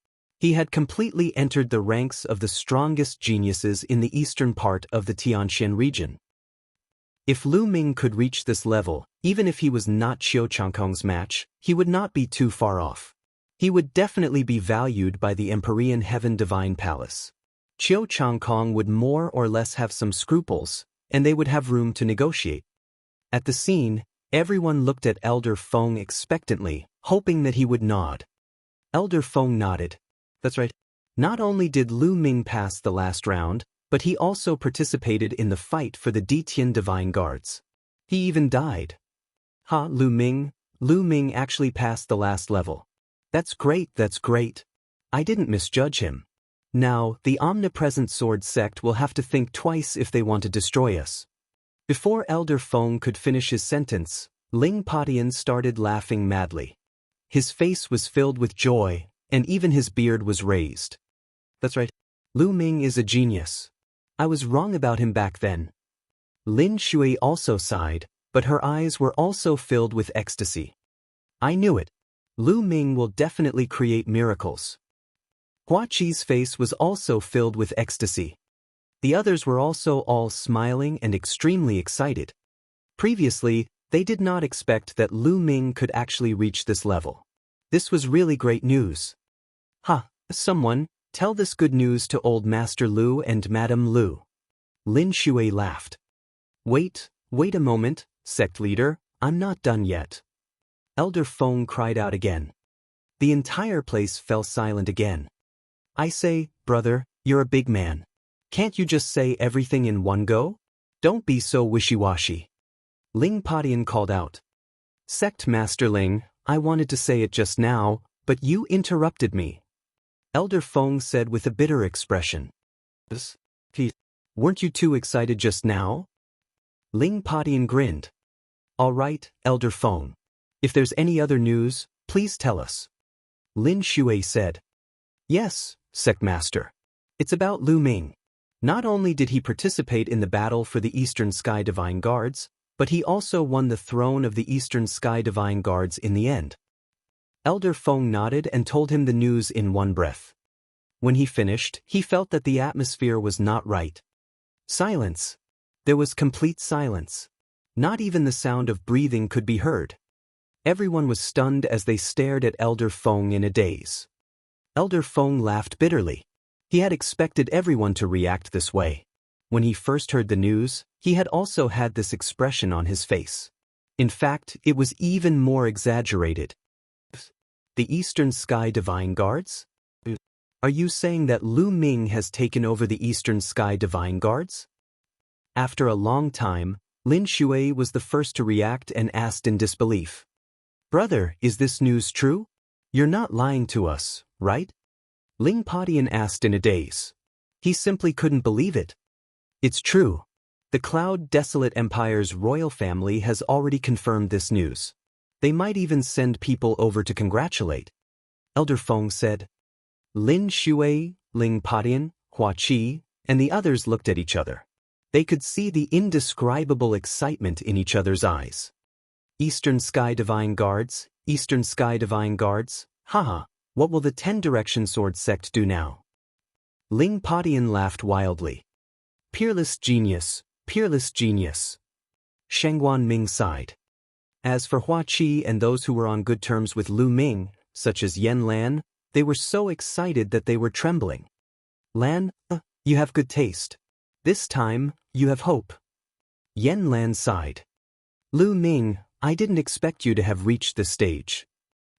He had completely entered the ranks of the strongest geniuses in the eastern part of the Tianxian region. If Lu Ming could reach this level, even if he was not Qiu Changkong's match, he would not be too far off. He would definitely be valued by the Empyrean Heaven Divine Palace. Qiu Changkong would more or less have some scruples, and they would have room to negotiate. At the scene, everyone looked at Elder Feng expectantly, hoping that he would nod. Elder Feng nodded. That's right. Not only did Lu Ming pass the last round, but he also participated in the fight for the Ditian Divine Guards. He even died. Lu Ming? Lu Ming actually passed the last level. That's great, that's great. I didn't misjudge him. Now, the omnipresent sword sect will have to think twice if they want to destroy us. Before Elder Feng could finish his sentence, Ling Patian started laughing madly. His face was filled with joy, and even his beard was raised. That's right. Lu Ming is a genius. I was wrong about him back then. Lin Shui also sighed, but her eyes were also filled with ecstasy. I knew it. Lu Ming will definitely create miracles. Hua Qi's face was also filled with ecstasy. The others were also all smiling and extremely excited. Previously, they did not expect that Lu Ming could actually reach this level. This was really great news. Someone, tell this good news to old Master Lu and Madame Lu. Lin Shui laughed. Wait a moment, sect leader, I'm not done yet. Elder Feng cried out again. The entire place fell silent again. I say, brother, you're a big man. Can't you just say everything in one go? Don't be so wishy-washy. Ling Patian called out. Sect Master Ling, I wanted to say it just now, but you interrupted me. Elder Feng said with a bitter expression. Weren't you too excited just now? Ling Patian grinned. All right, Elder Feng. If there's any other news, please tell us. Lin Shui said. Yes, Sect Master. It's about Lu Ming. Not only did he participate in the battle for the Eastern Sky Divine Guards, but he also won the throne of the Eastern Sky Divine Guards in the end. Elder Feng nodded and told him the news in one breath. When he finished, he felt that the atmosphere was not right. Silence. There was complete silence. Not even the sound of breathing could be heard. Everyone was stunned as they stared at Elder Feng in a daze. Elder Feng laughed bitterly. He had expected everyone to react this way. When he first heard the news, he had also had this expression on his face. In fact, it was even more exaggerated. The Eastern Sky Divine Guards? Are you saying that Lu Ming has taken over the Eastern Sky Divine Guards? After a long time, Lin Shui was the first to react and asked in disbelief. Brother, is this news true? You're not lying to us, right? Ling Patian asked in a daze. He simply couldn't believe it. It's true. The Cloud Desolate Empire's royal family has already confirmed this news. They might even send people over to congratulate. Elder Feng said. Lin Shui, Ling Patian, Hua Qi, and the others looked at each other. They could see the indescribable excitement in each other's eyes. Eastern Sky Divine Guards, Eastern Sky Divine Guards, haha, what will the 10 Direction Sword Sect do now? Ling Patian laughed wildly. Peerless genius, peerless genius. Shengguan Ming sighed. As for Hua Qi and those who were on good terms with Lu Ming, such as Yen Lan, they were so excited that they were trembling. Lan, you have good taste. This time, you have hope. Yen Lan sighed. Lu Ming, I didn't expect you to have reached this stage.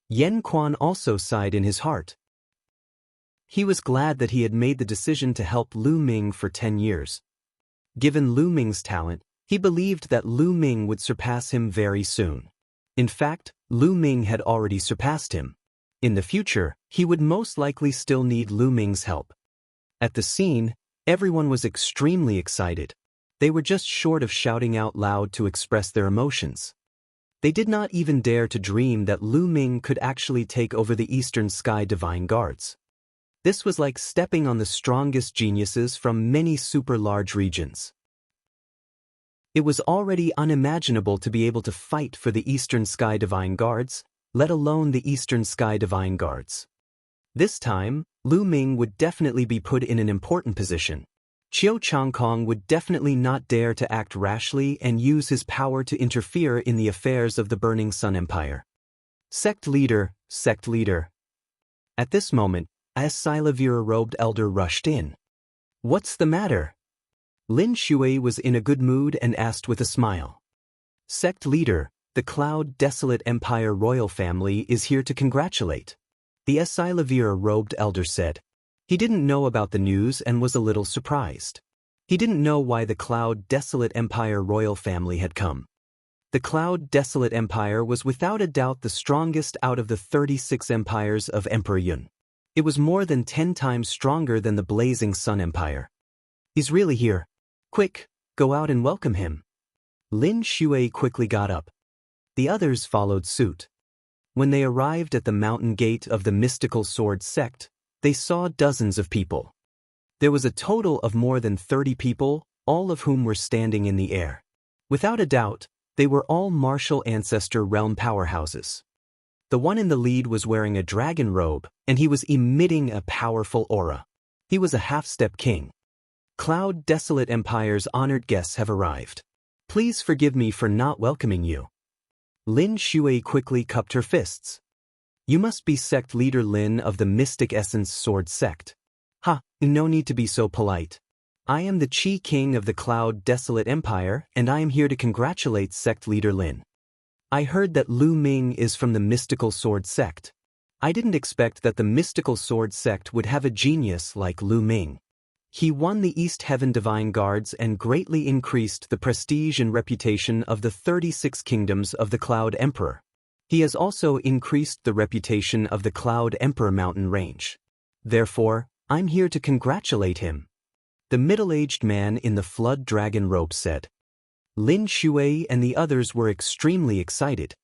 Yen Quan also sighed in his heart. He was glad that he had made the decision to help Lu Ming for 10 years. Given Lu Ming's talent, he believed that Lu Ming would surpass him very soon. In fact, Lu Ming had already surpassed him. In the future, he would most likely still need Lu Ming's help. At the scene, everyone was extremely excited. They were just short of shouting out loud to express their emotions. They did not even dare to dream that Lu Ming could actually take over the Eastern Sky Divine Guards. This was like stepping on the strongest geniuses from many super-large regions. It was already unimaginable to be able to fight for the Eastern Sky Divine Guards, let alone the Eastern Sky Divine Guards. This time, Lu Ming would definitely be put in an important position. Qiu Changkong would definitely not dare to act rashly and use his power to interfere in the affairs of the Burning Sun Empire. Sect leader, sect leader. At this moment, a Silavira-robed elder rushed in. What's the matter? Lin Shui was in a good mood and asked with a smile. Sect leader, the Cloud Desolate Empire royal family is here to congratulate. The Silavira-robed elder said. He didn't know about the news and was a little surprised. He didn't know why the Cloud Desolate Empire royal family had come. The Cloud Desolate Empire was without a doubt the strongest out of the 36 empires of Emperor Yun. It was more than 10 times stronger than the Blazing Sun Empire. He's really here. Quick, go out and welcome him. Lin Shui quickly got up. The others followed suit. When they arrived at the mountain gate of the Mystical Sword Sect, they saw dozens of people. There was a total of more than 30 people, all of whom were standing in the air. Without a doubt, they were all martial ancestor realm powerhouses. The one in the lead was wearing a dragon robe, and he was emitting a powerful aura. He was a half-step king. Cloud Desolate Empire's honored guests have arrived. Please forgive me for not welcoming you. Lin Shui quickly cupped her fists. You must be sect leader Lin of the Mystic Essence Sword Sect. Ha, no need to be so polite. I am the Qi King of the Cloud Desolate Empire, and I am here to congratulate sect leader Lin. I heard that Lu Ming is from the Mystical Sword Sect. I didn't expect that the Mystical Sword Sect would have a genius like Lu Ming. He won the East Heaven Divine Guards and greatly increased the prestige and reputation of the 36 kingdoms of the Cloud Emperor. He has also increased the reputation of the Cloud Emperor mountain range. Therefore, I'm here to congratulate him. The middle-aged man in the Flood Dragon robe said. Lin Shui and the others were extremely excited.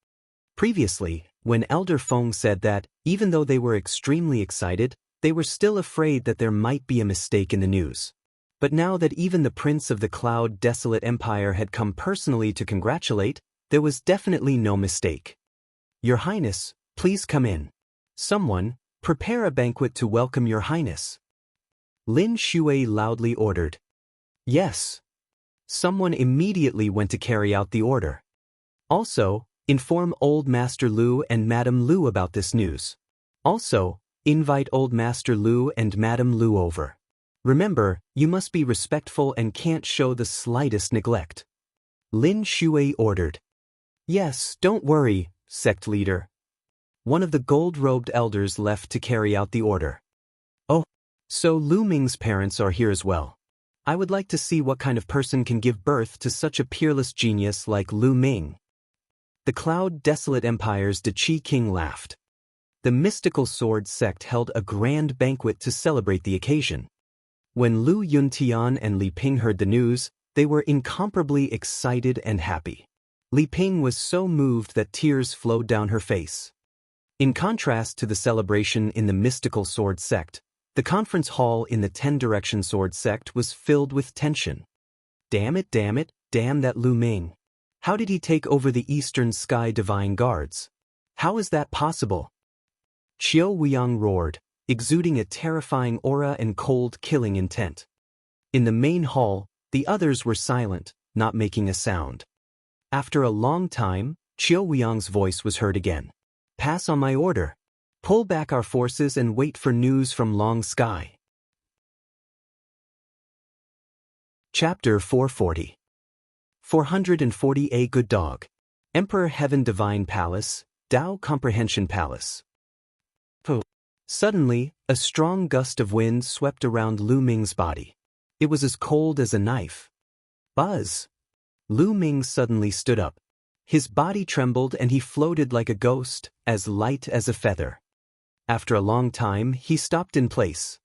Previously, when Elder Feng said that, even though they were extremely excited, they were still afraid that there might be a mistake in the news. But now that even the Prince of the Cloud Desolate Empire had come personally to congratulate, there was definitely no mistake. Your Highness, please come in. Someone, prepare a banquet to welcome Your Highness. Lin Shui loudly ordered. Yes. Someone immediately went to carry out the order. Also, inform Old Master Lu and Madame Lu about this news. Also, invite Old Master Lu and Madame Lu over. Remember, you must be respectful and can't show the slightest neglect. Lin Shui ordered. Yes, don't worry, sect leader. One of the gold-robed elders left to carry out the order. Oh, so Lu Ming's parents are here as well. I would like to see what kind of person can give birth to such a peerless genius like Lu Ming. The Cloud Desolate Empire's De Qi King laughed. The Mystical Sword Sect held a grand banquet to celebrate the occasion. When Lu Yuntian and Li Ping heard the news, they were incomparably excited and happy. Li Ping was so moved that tears flowed down her face. In contrast to the celebration in the Mystical Sword Sect, the conference hall in the 10-Direction Sword Sect was filled with tension. Damn it, damn that Lu Ming. How did he take over the Eastern Sky Divine Guards? How is that possible? Qiu Wuyang roared, exuding a terrifying aura and cold killing intent. In the main hall, the others were silent, not making a sound. After a long time, Qiu Wuyang's voice was heard again. Pass on my order. Pull back our forces and wait for news from Long Sky. Chapter 440. 440 A Good Dog. Emperor Heaven Divine Palace, Tao Comprehension Palace. Suddenly, a strong gust of wind swept around Lu Ming's body. It was as cold as a knife. Buzz! Lu Ming suddenly stood up. His body trembled and he floated like a ghost, as light as a feather. After a long time, he stopped in place.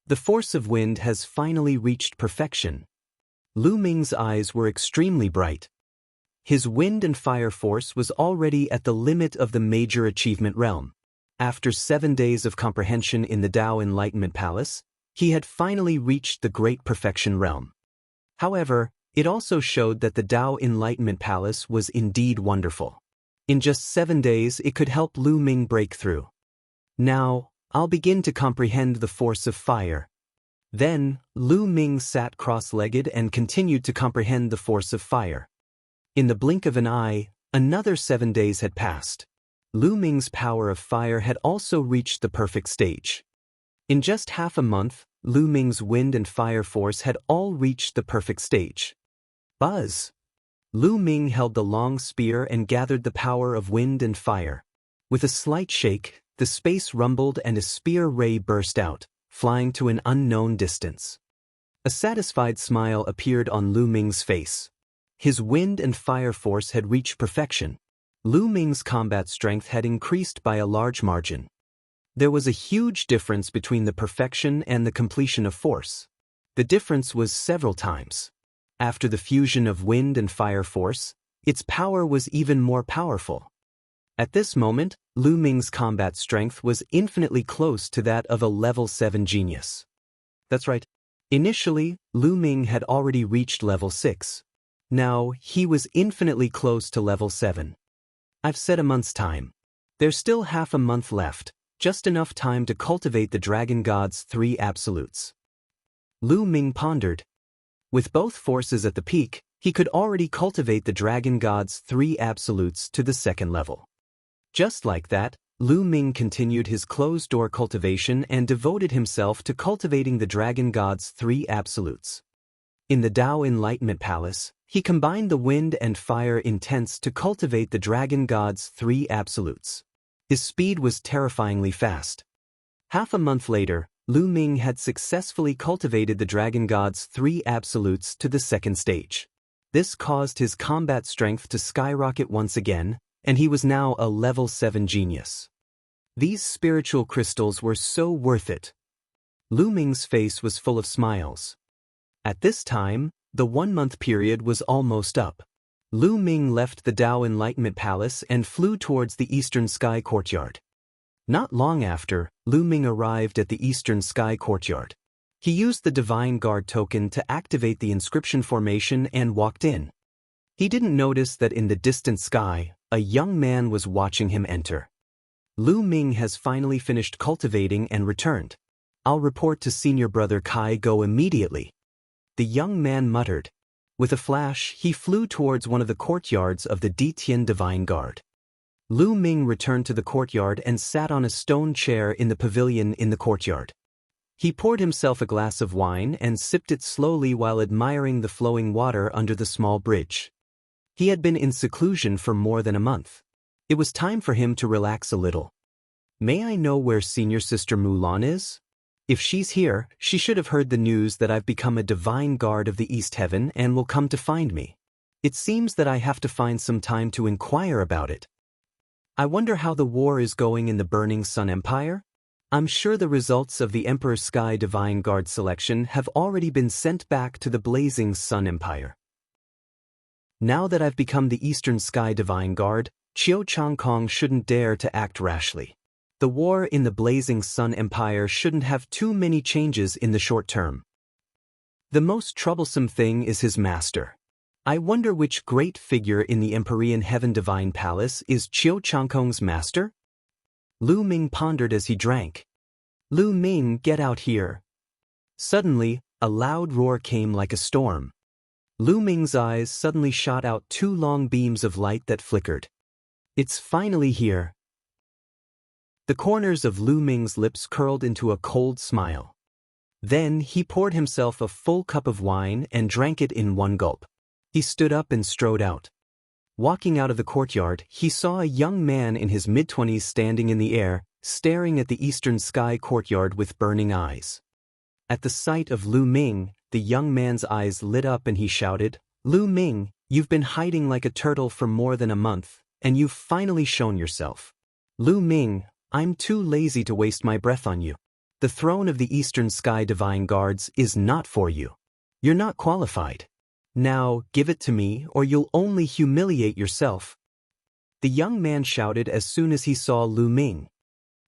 The force of wind has finally reached perfection. Lu Ming's eyes were extremely bright. His wind and fire force was already at the limit of the major achievement realm. After 7 days of comprehension in the Tao Enlightenment Palace, he had finally reached the Great Perfection realm. However, it also showed that the Tao Enlightenment Palace was indeed wonderful. In just 7 days it could help Lu Ming break through. Now, I'll begin to comprehend the force of fire. Then, Lu Ming sat cross-legged and continued to comprehend the force of fire. In the blink of an eye, another 7 days had passed. Lu Ming's power of fire had also reached the perfect stage. In just half a month, Lu Ming's wind and fire force had all reached the perfect stage. Buzz! Lu Ming held the long spear and gathered the power of wind and fire. With a slight shake, the space rumbled and a spear ray burst out, flying to an unknown distance. A satisfied smile appeared on Lu Ming's face. His wind and fire force had reached perfection. Lu Ming's combat strength had increased by a large margin. There was a huge difference between the perfection and the completion of force. The difference was several times. After the fusion of wind and fire force, its power was even more powerful. At this moment, Lu Ming's combat strength was infinitely close to that of a level 7 genius. That's right. Initially, Lu Ming had already reached level 6. Now, he was infinitely close to level 7. I've said a month's time. There's still half a month left, just enough time to cultivate the Dragon God's 3 absolutes. Lu Ming pondered. With both forces at the peak, he could already cultivate the Dragon God's 3 absolutes to the 2nd level. Just like that, Lu Ming continued his closed-door cultivation and devoted himself to cultivating the Dragon God's 3 absolutes. In the Tao Enlightenment Palace, he combined the wind and fire intents to cultivate the Dragon God's 3 absolutes. His speed was terrifyingly fast. Half a month later, Lu Ming had successfully cultivated the Dragon God's 3 absolutes to the 2nd stage. This caused his combat strength to skyrocket once again, and he was now a level 7 genius. These spiritual crystals were so worth it. Lu Ming's face was full of smiles. At this time, the 1-month period was almost up. Lu Ming left the Tao Enlightenment Palace and flew towards the Eastern Sky Courtyard. Not long after, Lu Ming arrived at the Eastern Sky Courtyard. He used the Divine Guard token to activate the inscription formation and walked in. He didn't notice that in the distant sky, a young man was watching him enter. Lu Ming has finally finished cultivating and returned. I'll report to Senior Brother Kai Go immediately. The young man muttered. With a flash, he flew towards one of the courtyards of the Ditian Divine Guard. Lu Ming returned to the courtyard and sat on a stone chair in the pavilion in the courtyard. He poured himself a glass of wine and sipped it slowly while admiring the flowing water under the small bridge. He had been in seclusion for more than a month. It was time for him to relax a little. May I know where Senior Sister Mulan is? If she's here, she should have heard the news that I've become a Divine Guard of the East Heaven and will come to find me. It seems that I have to find some time to inquire about it. I wonder how the war is going in the Burning Sun Empire? I'm sure the results of the Emperor Sky Divine Guard selection have already been sent back to the Blazing Sun Empire. Now that I've become the Eastern Sky Divine Guard, Qiu Changkong shouldn't dare to act rashly. The war in the Blazing Sun Empire shouldn't have too many changes in the short term. The most troublesome thing is his master. I wonder which great figure in the Empyrean Heaven Divine Palace is Qiu Changkong's master? Lu Ming pondered as he drank. Lu Ming, get out here. Suddenly, a loud roar came like a storm. Lu Ming's eyes suddenly shot out 2 long beams of light that flickered. It's finally here. The corners of Lu Ming's lips curled into a cold smile. Then he poured himself a full cup of wine and drank it in one gulp. He stood up and strode out. Walking out of the courtyard, he saw a young man in his mid-20s standing in the air, staring at the Eastern Sky Courtyard with burning eyes. At the sight of Lu Ming, the young man's eyes lit up and he shouted, Lu Ming, you've been hiding like a turtle for more than a month, and you've finally shown yourself. Lu Ming, I'm too lazy to waste my breath on you. The throne of the Eastern Sky Divine Guards is not for you. You're not qualified. Now, give it to me or you'll only humiliate yourself. The young man shouted as soon as he saw Lu Ming.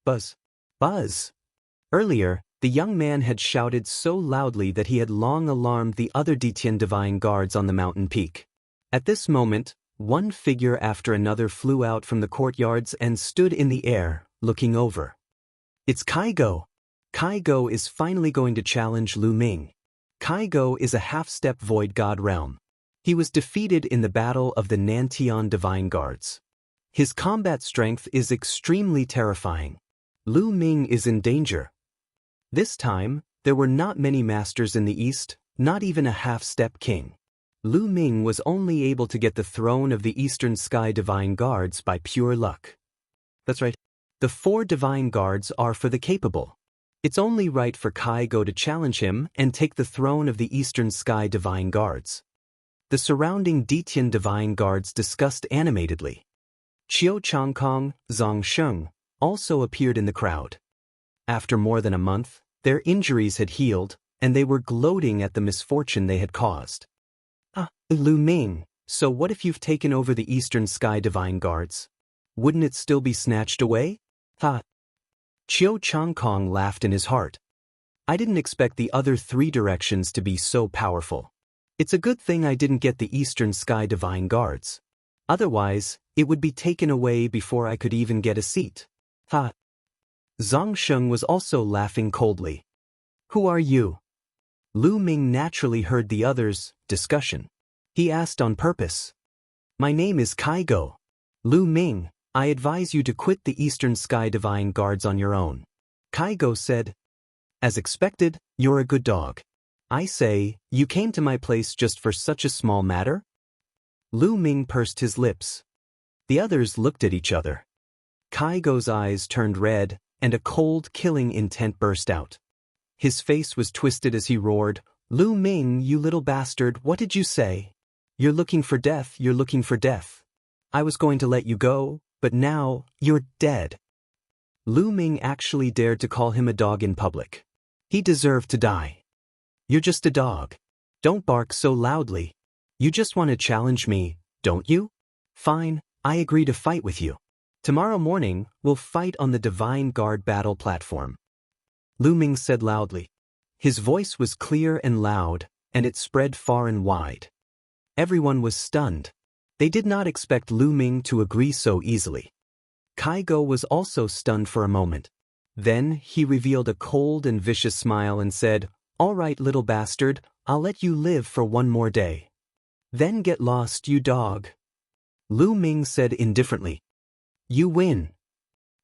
Buzz! Buzz! Earlier, the young man had shouted so loudly that he had long alarmed the other Ditian divine guards on the mountain peak. At this moment, one figure after another flew out from the courtyards and stood in the air, looking over. It's Kaigo! Kaigo is finally going to challenge Lu Ming. Kaigo is a half-step void god realm. He was defeated in the battle of the Nantian divine guards. His combat strength is extremely terrifying. Lu Ming is in danger. This time, there were not many masters in the east, not even a half-step king. Lu Ming was only able to get the throne of the Eastern Sky Divine Guards by pure luck. That's right. The 4 divine guards are for the capable. It's only right for Kaigo to challenge him and take the throne of the Eastern Sky Divine Guards. The surrounding Ditian divine guards discussed animatedly. Qiu Changkong, Zhang Sheng also appeared in the crowd. After more than a month, their injuries had healed, and they were gloating at the misfortune they had caused. Lu Ming, so what if you've taken over the Eastern Sky Divine Guards? Wouldn't it still be snatched away? Ha! Qiu Changkong laughed in his heart. I didn't expect the other 3 directions to be so powerful. It's a good thing I didn't get the Eastern Sky Divine Guards. Otherwise, it would be taken away before I could even get a seat. Ha! Zhang Sheng was also laughing coldly. Who are you? Lu Ming naturally heard the others' discussion. He asked on purpose. My name is Kaigo. Lu Ming, I advise you to quit the Eastern Sky Divine Guards on your own. Kaigo said. As expected, you're a good dog. I say, you came to my place just for such a small matter? Lu Ming pursed his lips. The others looked at each other. Kaigo's eyes turned red, and a cold, killing intent burst out. His face was twisted as he roared, Lu Ming, you little bastard, what did you say? You're looking for death, you're looking for death. I was going to let you go, but now, you're dead. Lu Ming actually dared to call him a dog in public. He deserved to die. You're just a dog. Don't bark so loudly. You just want to challenge me, don't you? Fine, I agree to fight with you. Tomorrow morning, we'll fight on the Divine Guard battle platform. Lu Ming said loudly. His voice was clear and loud, and it spread far and wide. Everyone was stunned. They did not expect Lu Ming to agree so easily. Kaigo was also stunned for a moment. Then he revealed a cold and vicious smile and said, All right, little bastard, I'll let you live for one more day. Then get lost, you dog. Lu Ming said indifferently. You win.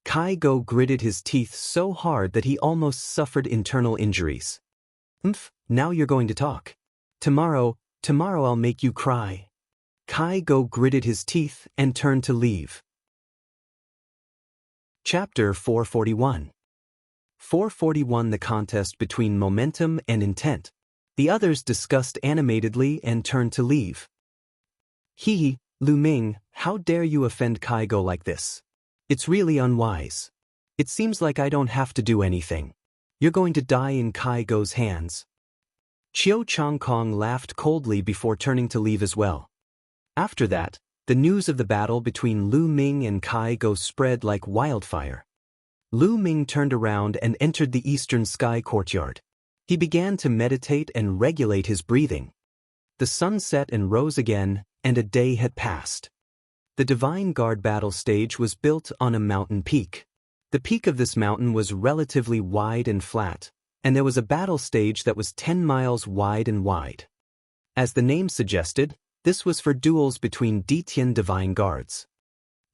Kaigo gritted his teeth so hard that he almost suffered internal injuries. Now you're going to talk. Tomorrow I'll make you cry. Kaigo gritted his teeth and turned to leave. Chapter 441. 441 The contest between momentum and intent. The others discussed animatedly and turned to leave. Lu Ming, how dare you offend Kaigo like this? It's really unwise. It seems like I don't have to do anything. You're going to die in Kaigo's hands. Qiu Changkong laughed coldly before turning to leave as well. After that, the news of the battle between Lu Ming and Kaigo spread like wildfire. Lu Ming turned around and entered the Eastern Sky courtyard. He began to meditate and regulate his breathing. The sun set and rose again, and a day had passed. The Divine Guard battle stage was built on a mountain peak. The peak of this mountain was relatively wide and flat, and there was a battle stage that was 10 miles wide and wide. As the name suggested, this was for duels between Ditian Divine Guards.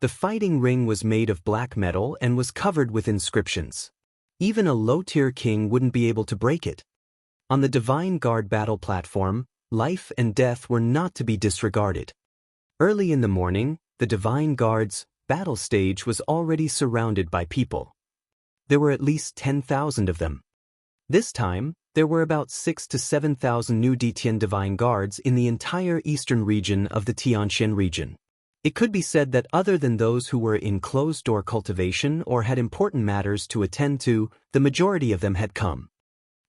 The fighting ring was made of black metal and was covered with inscriptions. Even a low-tier king wouldn't be able to break it. On the Divine Guard battle platform, life and death were not to be disregarded. Early in the morning, the Divine Guard's battle stage was already surrounded by people. There were at least 10,000 of them. This time, there were about 6,000 to 7,000 new Ditian Divine Guards in the entire eastern region of the Tianxian region. It could be said that other than those who were in closed-door cultivation or had important matters to attend to, the majority of them had come.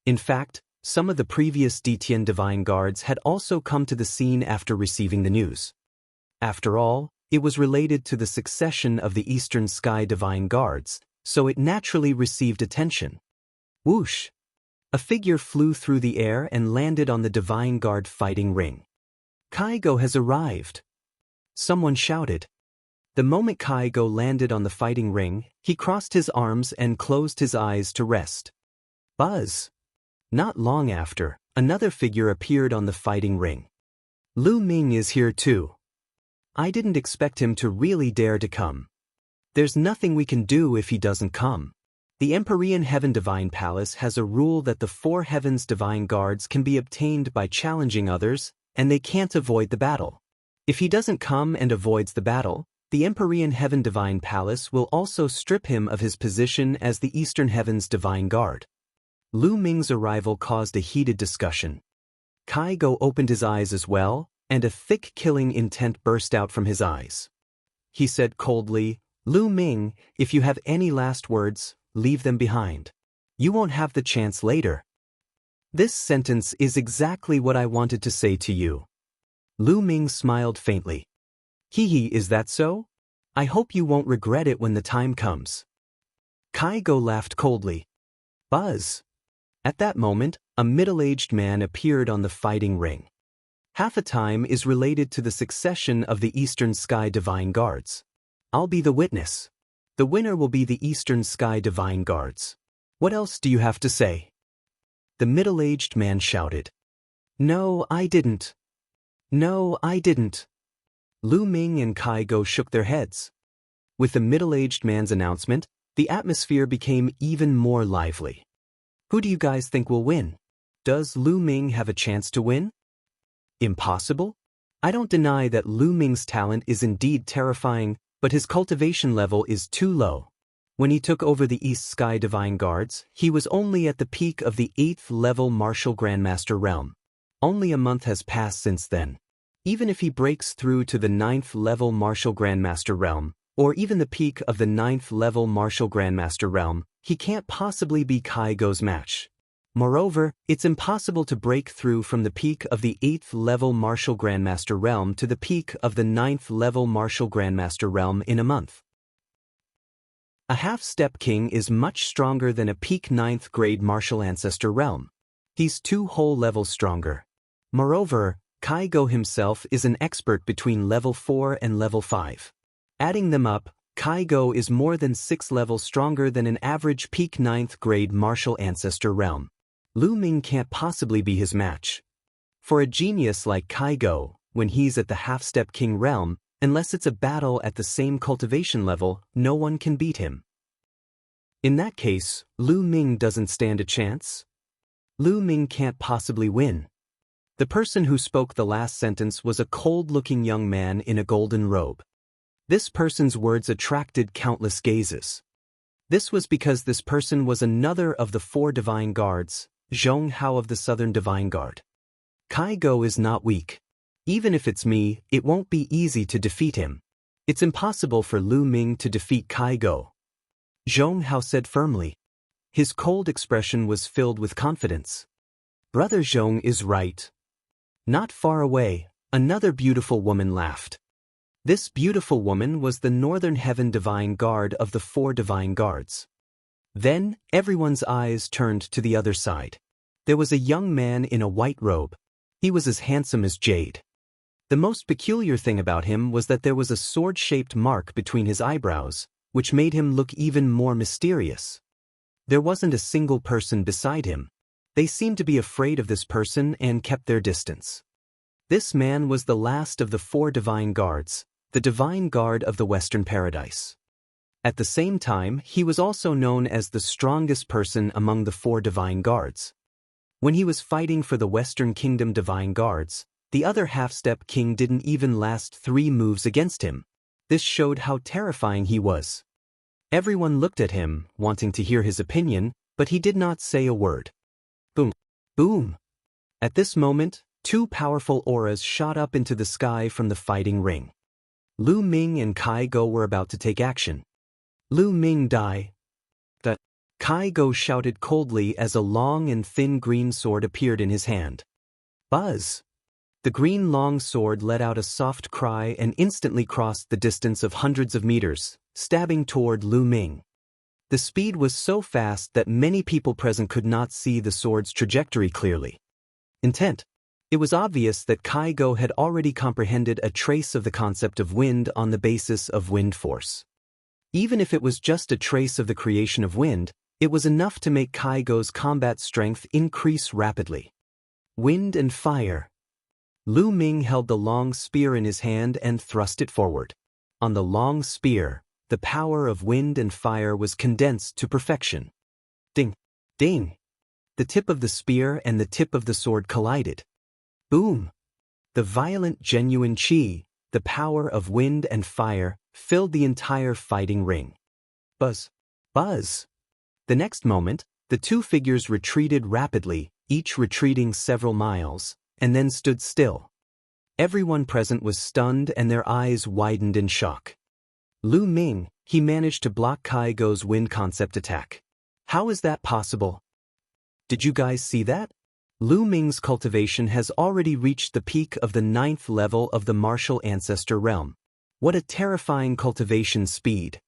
In fact, Some of the previous Detian divine guards had also come to the scene after receiving the news. After all, it was related to the succession of the Eastern Sky divine guards, so it naturally received attention. Whoosh! A figure flew through the air and landed on the divine guard fighting ring. Kaigo has arrived! Someone shouted. The moment Kaigo landed on the fighting ring, he crossed his arms and closed his eyes to rest. Buzz! Not long after, another figure appeared on the fighting ring. Lu Ming is here too. I didn't expect him to really dare to come. There's nothing we can do if he doesn't come. The Empyrean Heaven Divine Palace has a rule that the four heavens divine guards can be obtained by challenging others, and they can't avoid the battle. If he doesn't come and avoids the battle, the Empyrean Heaven Divine Palace will also strip him of his position as the Eastern Heavens Divine Guard. Lu Ming's arrival caused a heated discussion. Kaigo opened his eyes as well, and a thick killing intent burst out from his eyes. He said coldly, Lu Ming, if you have any last words, leave them behind. You won't have the chance later. This sentence is exactly what I wanted to say to you. Lu Ming smiled faintly. Hee hee, is that so? I hope you won't regret it when the time comes. Kaigo laughed coldly. Buzz! At that moment, a middle-aged man appeared on the fighting ring. Half a time is related to the succession of the Eastern Sky Divine Guards. I'll be the witness. The winner will be the Eastern Sky Divine Guards. What else do you have to say? The middle-aged man shouted. No, I didn't. No, I didn't. Lu Ming and Kaigo shook their heads. With the middle-aged man's announcement, the atmosphere became even more lively. Who do you guys think will win? Does Lu Ming have a chance to win? Impossible? I don't deny that Lu Ming's talent is indeed terrifying, but his cultivation level is too low. When he took over the East Sky Divine Guards, he was only at the peak of the 8th level Martial Grandmaster realm. Only a month has passed since then. Even if he breaks through to the 9th level Martial Grandmaster realm, or even the peak of the 9th level Martial Grandmaster realm, he can't possibly be Kaigo's match. Moreover, it's impossible to break through from the peak of the 8th level Martial Grandmaster realm to the peak of the 9th level Martial Grandmaster realm in a month. A half-step king is much stronger than a peak 9th grade Martial Ancestor realm. He's 2 whole levels stronger. Moreover, Kaigo himself is an expert between level 4 and level 5. Adding them up, Kaigo is more than 6 levels stronger than an average peak 9th grade Martial Ancestor realm. Lu Ming can't possibly be his match. For a genius like Kaigo, when he's at the half-step king realm, unless it's a battle at the same cultivation level, no one can beat him. In that case, Lu Ming doesn't stand a chance? Lu Ming can't possibly win. The person who spoke the last sentence was a cold-looking young man in a golden robe. This person's words attracted countless gazes. This was because this person was another of the 4 divine guards, Zhong Hao of the Southern Divine Guard. Kaigo is not weak. Even if it's me, it won't be easy to defeat him. It's impossible for Lu Ming to defeat Kaigo. Zhong Hao said firmly. His cold expression was filled with confidence. Brother Zhong is right. Not far away, another beautiful woman laughed. This beautiful woman was the Northern Heaven Divine Guard of the 4 Divine Guards. Then, everyone's eyes turned to the other side. There was a young man in a white robe. He was as handsome as jade. The most peculiar thing about him was that there was a sword-shaped mark between his eyebrows, which made him look even more mysterious. There wasn't a single person beside him. They seemed to be afraid of this person and kept their distance. This man was the last of the 4 Divine Guards, the Divine Guard of the Western Paradise. At the same time, he was also known as the strongest person among the 4 Divine Guards. When he was fighting for the Western Kingdom Divine Guards, the other half-step king didn't even last 3 moves against him. This showed how terrifying he was. Everyone looked at him, wanting to hear his opinion, but he did not say a word. Boom! Boom! At this moment, 2 powerful auras shot up into the sky from the fighting ring. Lu Ming and Kaigo were about to take action. Lu Ming die. Kai-Go shouted coldly as a long and thin green sword appeared in his hand. Buzz! The green long sword let out a soft cry and instantly crossed the distance of hundreds of meters, stabbing toward Lu Ming. The speed was so fast that many people present could not see the sword's trajectory clearly. Intent. It was obvious that Kai-Go had already comprehended a trace of the concept of wind on the basis of wind force. Even if it was just a trace of the creation of wind, it was enough to make Kai-Go's combat strength increase rapidly. Wind and fire. Lu Ming held the long spear in his hand and thrust it forward. On the long spear, the power of wind and fire was condensed to perfection. Ding! Ding! The tip of the spear and the tip of the sword collided. Boom! The violent genuine qi, the power of wind and fire, filled the entire fighting ring. Buzz! Buzz! The next moment, the two figures retreated rapidly, each retreating several miles, and then stood still. Everyone present was stunned and their eyes widened in shock. Lu Ming, he managed to block Kai-Go's wind concept attack. How is that possible? Did you guys see that? Lu Ming's cultivation has already reached the peak of the 9th level of the martial ancestor realm. What a terrifying cultivation speed.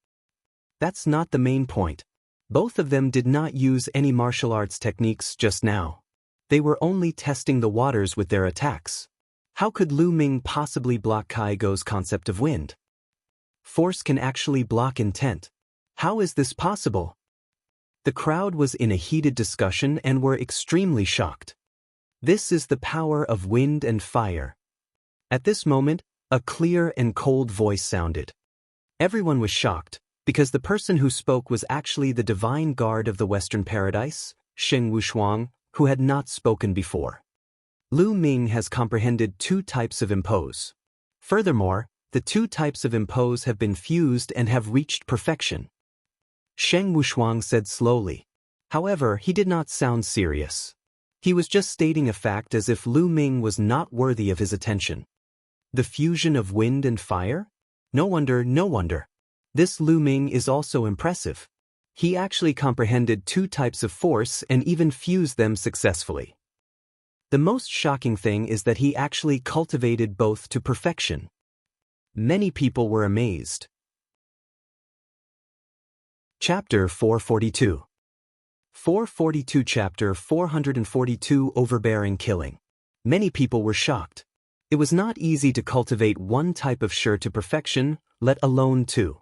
That's not the main point. Both of them did not use any martial arts techniques just now. They were only testing the waters with their attacks. How could Lu Ming possibly block Kai-Go's concept of wind? Force can actually block intent. How is this possible? The crowd was in a heated discussion and were extremely shocked. This is the power of wind and fire. At this moment, a clear and cold voice sounded. Everyone was shocked, because the person who spoke was actually the divine guard of the Western Paradise, Sheng Wushuang, who had not spoken before. Lu Ming has comprehended two types of impose. Furthermore, the two types of impose have been fused and have reached perfection. Sheng Wushuang said slowly. However, he did not sound serious. He was just stating a fact as if Lu Ming was not worthy of his attention. The fusion of wind and fire? No wonder, no wonder. This Lu Ming is also impressive. He actually comprehended two types of force and even fused them successfully. The most shocking thing is that he actually cultivated both to perfection. Many people were amazed. Chapter 442. 442 Chapter 442 Overbearing Killing. Many people were shocked. It was not easy to cultivate one type of shi to perfection, let alone two.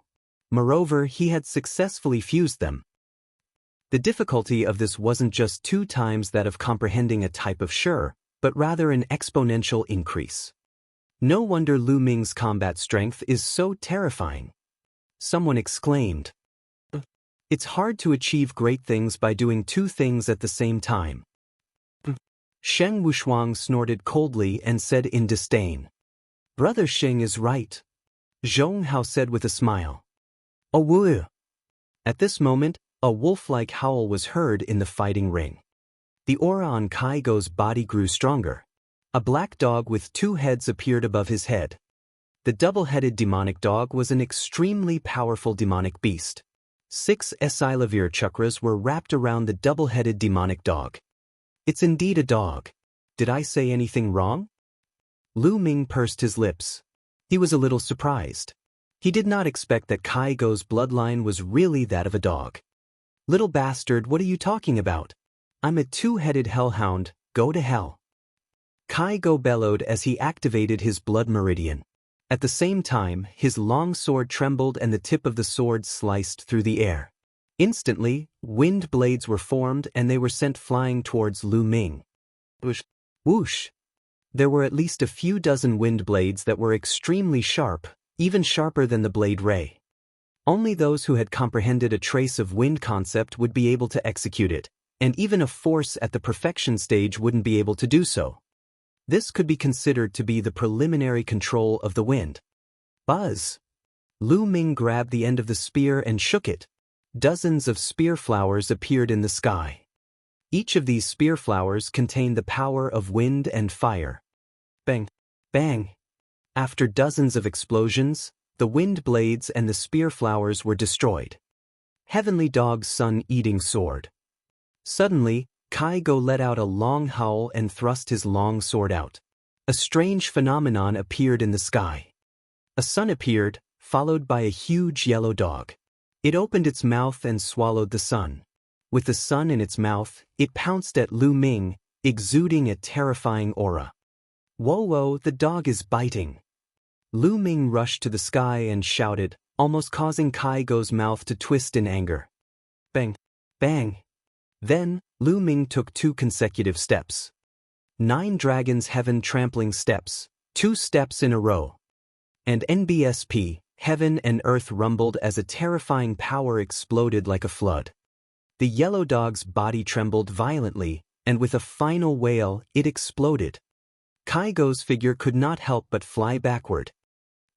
Moreover, he had successfully fused them. The difficulty of this wasn't just 2 times that of comprehending a type of shi, but rather an exponential increase. No wonder Lu Ming's combat strength is so terrifying. Someone exclaimed. It's hard to achieve great things by doing 2 things at the same time. Sheng Wushuang snorted coldly and said in disdain. Brother Sheng is right. Zhong Hao said with a smile. Oh woo! At this moment, a wolf-like howl was heard in the fighting ring. The aura on Kai-Go's body grew stronger. A black dog with 2 heads appeared above his head. The double-headed demonic dog was an extremely powerful demonic beast. 6 Esilavir chakras were wrapped around the double-headed demonic dog. It's indeed a dog. Did I say anything wrong? Lu Ming pursed his lips. He was a little surprised. He did not expect that Kai-Go's bloodline was really that of a dog. Little bastard, what are you talking about? I'm a 2-headed hellhound, go to hell. Kai-Go bellowed as he activated his blood meridian. At the same time, his long sword trembled and the tip of the sword sliced through the air. Instantly, wind blades were formed and they were sent flying towards Lu Ming. Whoosh! Whoosh! There were at least a few dozen wind blades that were extremely sharp, even sharper than the blade ray. Only those who had comprehended a trace of wind concept would be able to execute it, and even a force at the perfection stage wouldn't be able to do so. This could be considered to be the preliminary control of the wind. Buzz! Lu Ming grabbed the end of the spear and shook it. Dozens of spear flowers appeared in the sky. Each of these spear flowers contained the power of wind and fire. Bang! Bang! After dozens of explosions, the wind blades and the spear flowers were destroyed. Heavenly Dog's sun-eating sword. Suddenly, Kaigo let out a long howl and thrust his long sword out. A strange phenomenon appeared in the sky. A sun appeared, followed by a huge yellow dog. It opened its mouth and swallowed the sun. With the sun in its mouth, it pounced at Lu Ming, exuding a terrifying aura. "Whoa, whoa, the dog is biting." Lu Ming rushed to the sky and shouted, almost causing Kaigo's mouth to twist in anger. Bang! Bang! Then, Lu Ming took 2 consecutive steps. 9 dragons heaven trampling steps, 2 steps in a row. And NBSP, heaven and earth rumbled as a terrifying power exploded like a flood. The yellow dog's body trembled violently, and with a final wail, it exploded. Kaigo's figure could not help but fly backward.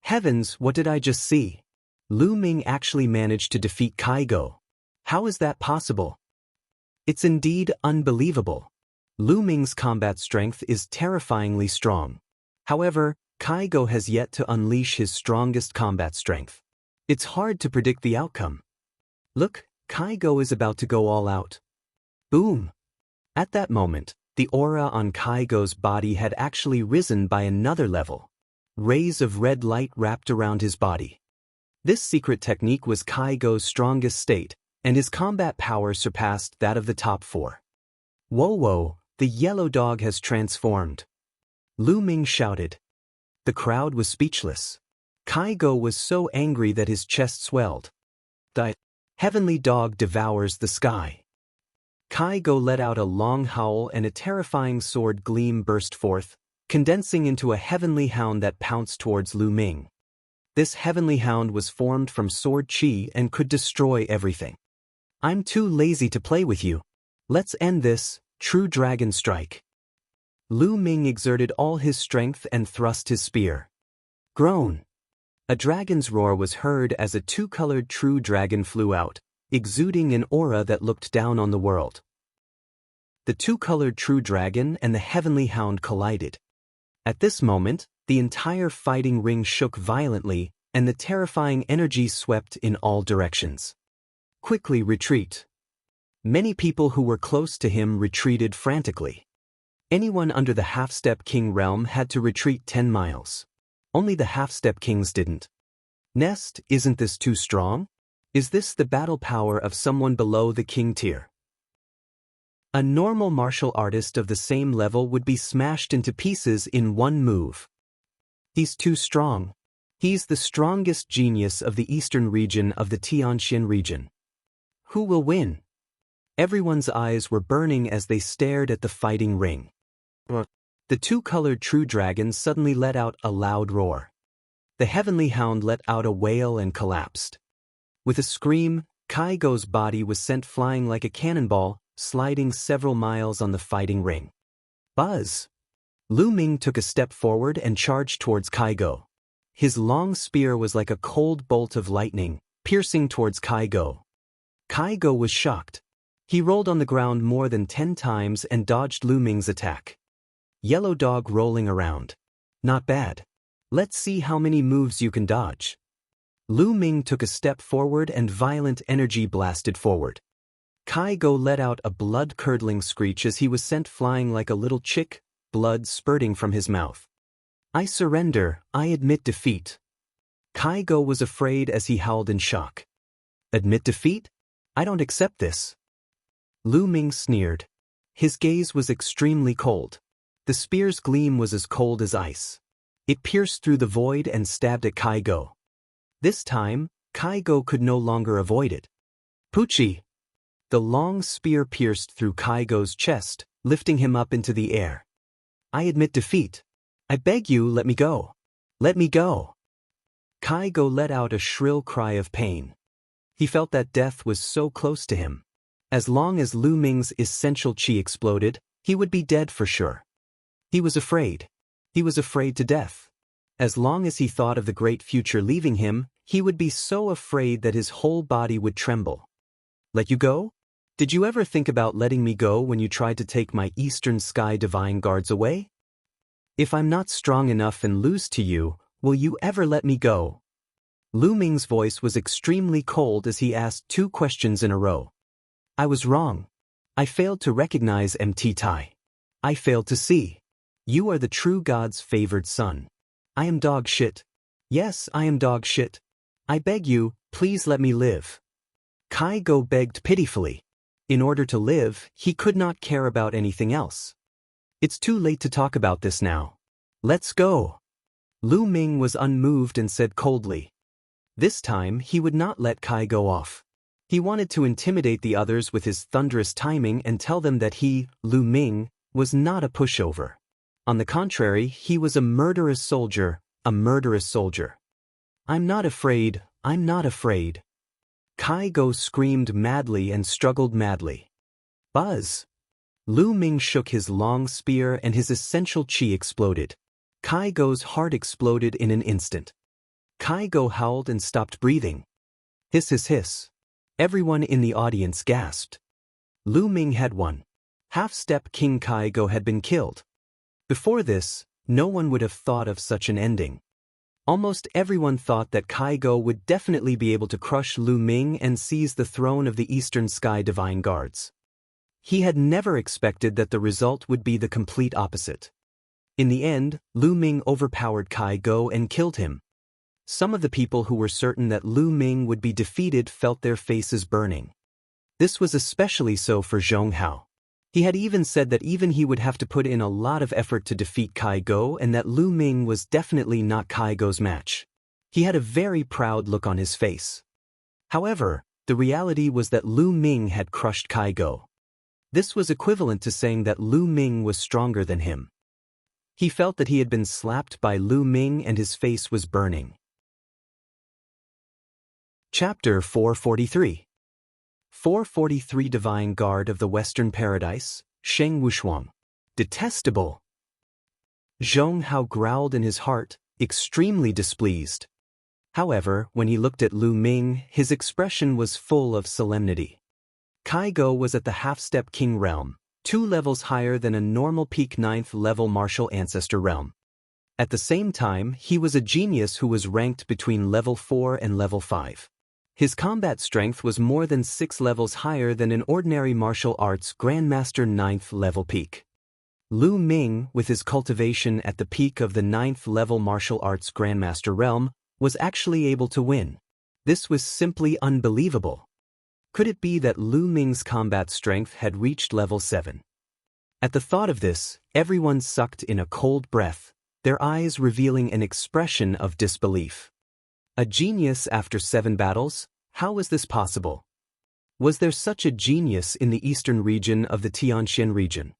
Heavens, what did I just see? Lu Ming actually managed to defeat Kaigo. How is that possible? It's indeed unbelievable. Lu Ming's combat strength is terrifyingly strong. However, Kaigo has yet to unleash his strongest combat strength. It's hard to predict the outcome. Look, Kaigo is about to go all out. Boom! At that moment, the aura on Kaigo's body had actually risen by another level. Rays of red light wrapped around his body. This secret technique was Kaigo's strongest state, and his combat power surpassed that of the top 4. "Whoa, whoa, the yellow dog has transformed," Lu Ming shouted. The crowd was speechless. Kaigo was so angry that his chest swelled. The heavenly dog devours the sky. Kaigo let out a long howl and a terrifying sword gleam burst forth, condensing into a heavenly hound that pounced towards Lu Ming. This heavenly hound was formed from sword chi and could destroy everything. "I'm too lazy to play with you. Let's end this, true dragon strike." Lu Ming exerted all his strength and thrust his spear. Groan! A dragon's roar was heard as a 2-colored true dragon flew out, exuding an aura that looked down on the world. The 2-colored true dragon and the heavenly hound collided. At this moment, the entire fighting ring shook violently, and the terrifying energy swept in all directions. "Quickly retreat." Many people who were close to him retreated frantically. Anyone under the Half-Step King realm had to retreat 10 miles. Only the Half-Step Kings didn't. Nest, isn't this too strong? Is this the battle power of someone below the king tier? A normal martial artist of the same level would be smashed into pieces in one move. He's too strong. He's the strongest genius of the eastern region of the Tianxian region. Who will win? Everyone's eyes were burning as they stared at the fighting ring. The 2-colored true dragon suddenly let out a loud roar. The heavenly hound let out a wail and collapsed. With a scream, Kaigo's body was sent flying like a cannonball, sliding several miles on the fighting ring. Buzz! Lu Ming took a step forward and charged towards Kaigo. His long spear was like a cold bolt of lightning, piercing towards Kaigo. Kaigo was shocked. He rolled on the ground more than 10 times and dodged Lu Ming's attack. Yellow dog rolling around. Not bad. Let's see how many moves you can dodge. Lu Ming took a step forward and violent energy blasted forward. Kaigo let out a blood-curdling screech as he was sent flying like a little chick, blood spurting from his mouth. "I surrender, I admit defeat." Kaigo was afraid as he howled in shock. "Admit defeat? I don't accept this." Lu Ming sneered. His gaze was extremely cold. The spear's gleam was as cold as ice. It pierced through the void and stabbed at Kaigo. This time, Kaigo could no longer avoid it. "Pucci!" The long spear pierced through Kaigo's chest, lifting him up into the air. "I admit defeat. I beg you, let me go. Let me go." Kaigo let out a shrill cry of pain. He felt that death was so close to him. As long as Lu Ming's essential chi exploded, he would be dead for sure. He was afraid. He was afraid to death. As long as he thought of the great future leaving him, he would be so afraid that his whole body would tremble. "Let you go? Did you ever think about letting me go when you tried to take my Eastern Sky Divine Guards away? If I'm not strong enough and lose to you, will you ever let me go?" Lu Ming's voice was extremely cold as he asked 2 questions in a row. I was wrong. I failed to recognize MT Tai. I failed to see. You are the true God's favored son. I am dog shit. Yes, I am dog shit. I beg you, please let me live. Kai Go begged pitifully. In order to live, he could not care about anything else. It's too late to talk about this now. Let's go. Lu Ming was unmoved and said coldly. This time, he would not let Kai go off. He wanted to intimidate the others with his thunderous timing and tell them that he, Lu Ming, was not a pushover. On the contrary, he was a murderous soldier, a murderous soldier. I'm not afraid, I'm not afraid. Kai Go screamed madly and struggled madly. Buzz! Lu Ming shook his long spear and his essential chi exploded. Kai Go's heart exploded in an instant. Kai Go howled and stopped breathing. Hiss hiss hiss. Everyone in the audience gasped. Lu Ming had won. Half-step King Kai Go had been killed. Before this, no one would have thought of such an ending. Almost everyone thought that Kai Go would definitely be able to crush Lu Ming and seize the throne of the Eastern Sky Divine Guards. He had never expected that the result would be the complete opposite. In the end, Lu Ming overpowered Kai Go and killed him. Some of the people who were certain that Lu Ming would be defeated felt their faces burning. This was especially so for Zhong Hao. He had even said that even he would have to put in a lot of effort to defeat Kai Go and that Lu Ming was definitely not Kai Go's match. He had a very proud look on his face. However, the reality was that Lu Ming had crushed Kai Go. This was equivalent to saying that Lu Ming was stronger than him. He felt that he had been slapped by Lu Ming and his face was burning. Chapter 443. 443 Divine Guard of the Western Paradise, Sheng Wushuang. Detestable. Zhong Hao growled in his heart, extremely displeased. However, when he looked at Lu Ming, his expression was full of solemnity. Kai Go was at the half-step king realm, 2 levels higher than a normal peak 9th level martial ancestor realm. At the same time, he was a genius who was ranked between level 4 and level 5. His combat strength was more than 6 levels higher than an ordinary martial arts Grandmaster 9th level peak. Lu Ming, with his cultivation at the peak of the 9th level martial arts Grandmaster realm, was actually able to win. This was simply unbelievable. Could it be that Lu Ming's combat strength had reached level 7? At the thought of this, everyone sucked in a cold breath, their eyes revealing an expression of disbelief. A genius after 7 battles? How was this possible? Was there such a genius in the eastern region of the Tianxian region?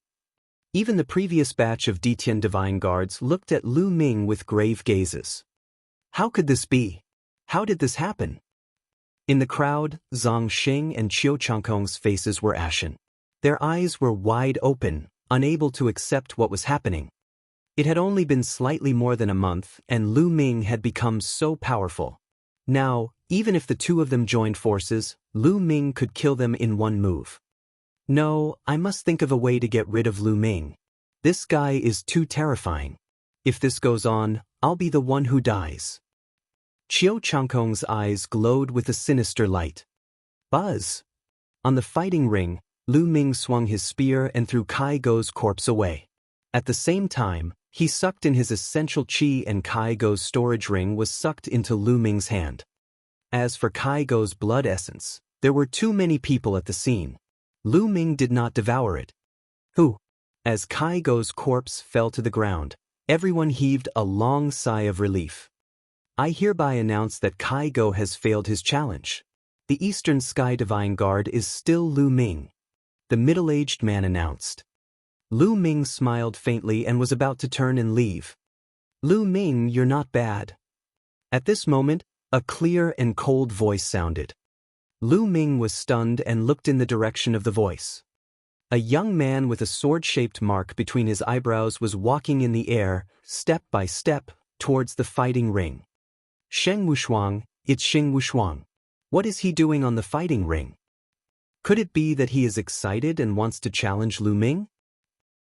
Even the previous batch of Detian Divine Guards looked at Lu Ming with grave gazes. How could this be? How did this happen? In the crowd, Zhang Xing and Qiu Changkong's faces were ashen. Their eyes were wide open, unable to accept what was happening. It had only been slightly more than a month, and Lu Ming had become so powerful. Now, even if the 2 of them joined forces, Lu Ming could kill them in one move. No, I must think of a way to get rid of Lu Ming. This guy is too terrifying. If this goes on, I'll be the one who dies. Qiu Changkong's eyes glowed with a sinister light. Buzz! On the fighting ring, Lu Ming swung his spear and threw Kai Go's corpse away. At the same time, he sucked in his essential chi and Kai Go's storage ring was sucked into Lu Ming's hand. As for Kai Go's blood essence, there were too many people at the scene. Lu Ming did not devour it. Who? As Kai Go's corpse fell to the ground, everyone heaved a long sigh of relief. I hereby announce that Kai Go has failed his challenge. The Eastern Sky Divine Guard is still Lu Ming. The middle-aged man announced. Lu Ming smiled faintly and was about to turn and leave. Lu Ming, you're not bad. At this moment, a clear and cold voice sounded. Lu Ming was stunned and looked in the direction of the voice. A young man with a sword-shaped mark between his eyebrows was walking in the air, step by step, towards the fighting ring. Sheng Wushuang, it's Sheng Wushuang. What is he doing on the fighting ring? Could it be that he is excited and wants to challenge Lu Ming?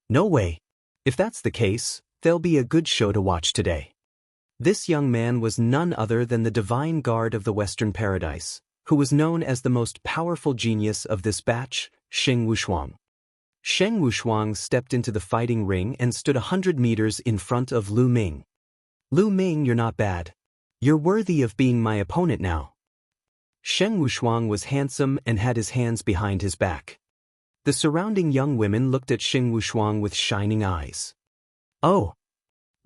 No way. If that's the case, there'll be a good show to watch today. This young man was none other than the divine guard of the Western Paradise, who was known as the most powerful genius of this batch, Sheng Wushuang. Sheng Wushuang stepped into the fighting ring and stood 100 meters in front of Lu Ming. Lu Ming, you're not bad. You're worthy of being my opponent now. Sheng Wushuang was handsome and had his hands behind his back. The surrounding young women looked at Sheng Wushuang with shining eyes. Oh.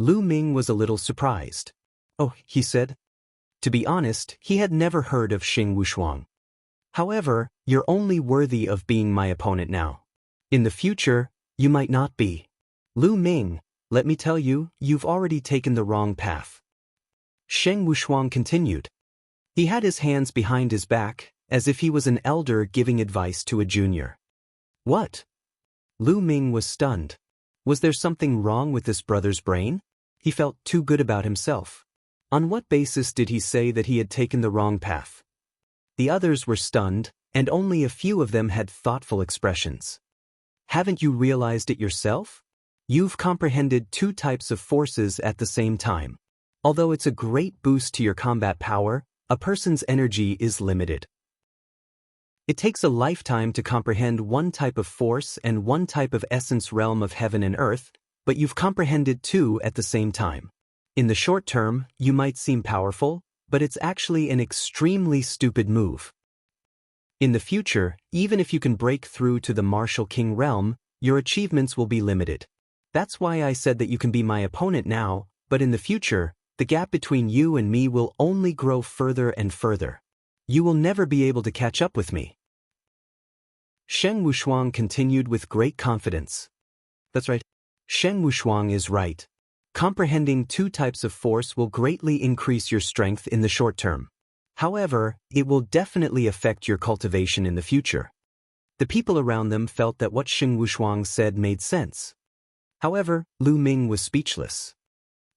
Lu Ming was a little surprised. Oh, he said. To be honest, he had never heard of Sheng Wushuang. However, you're only worthy of being my opponent now. In the future, you might not be. Lu Ming, let me tell you, you've already taken the wrong path. Sheng Wushuang continued. He had his hands behind his back, as if he was an elder giving advice to a junior. What? Lu Ming was stunned. Was there something wrong with this brother's brain? He felt too good about himself. On what basis did he say that he had taken the wrong path? The others were stunned, and only a few of them had thoughtful expressions. Haven't you realized it yourself? You've comprehended 2 types of forces at the same time. Although it's a great boost to your combat power, a person's energy is limited. It takes a lifetime to comprehend 1 type of force and 1 type of essence realm of heaven and earth, but you've comprehended 2 at the same time. In the short term, you might seem powerful, but it's actually an extremely stupid move. In the future, even if you can break through to the Martial King realm, your achievements will be limited. That's why I said that you can be my opponent now, but in the future, the gap between you and me will only grow further and further. You will never be able to catch up with me. Sheng Wushuang continued with great confidence. That's right. Sheng Wushuang is right. Comprehending 2 types of force will greatly increase your strength in the short term. However, it will definitely affect your cultivation in the future. The people around them felt that what Sheng Wushuang said made sense. However, Lu Ming was speechless.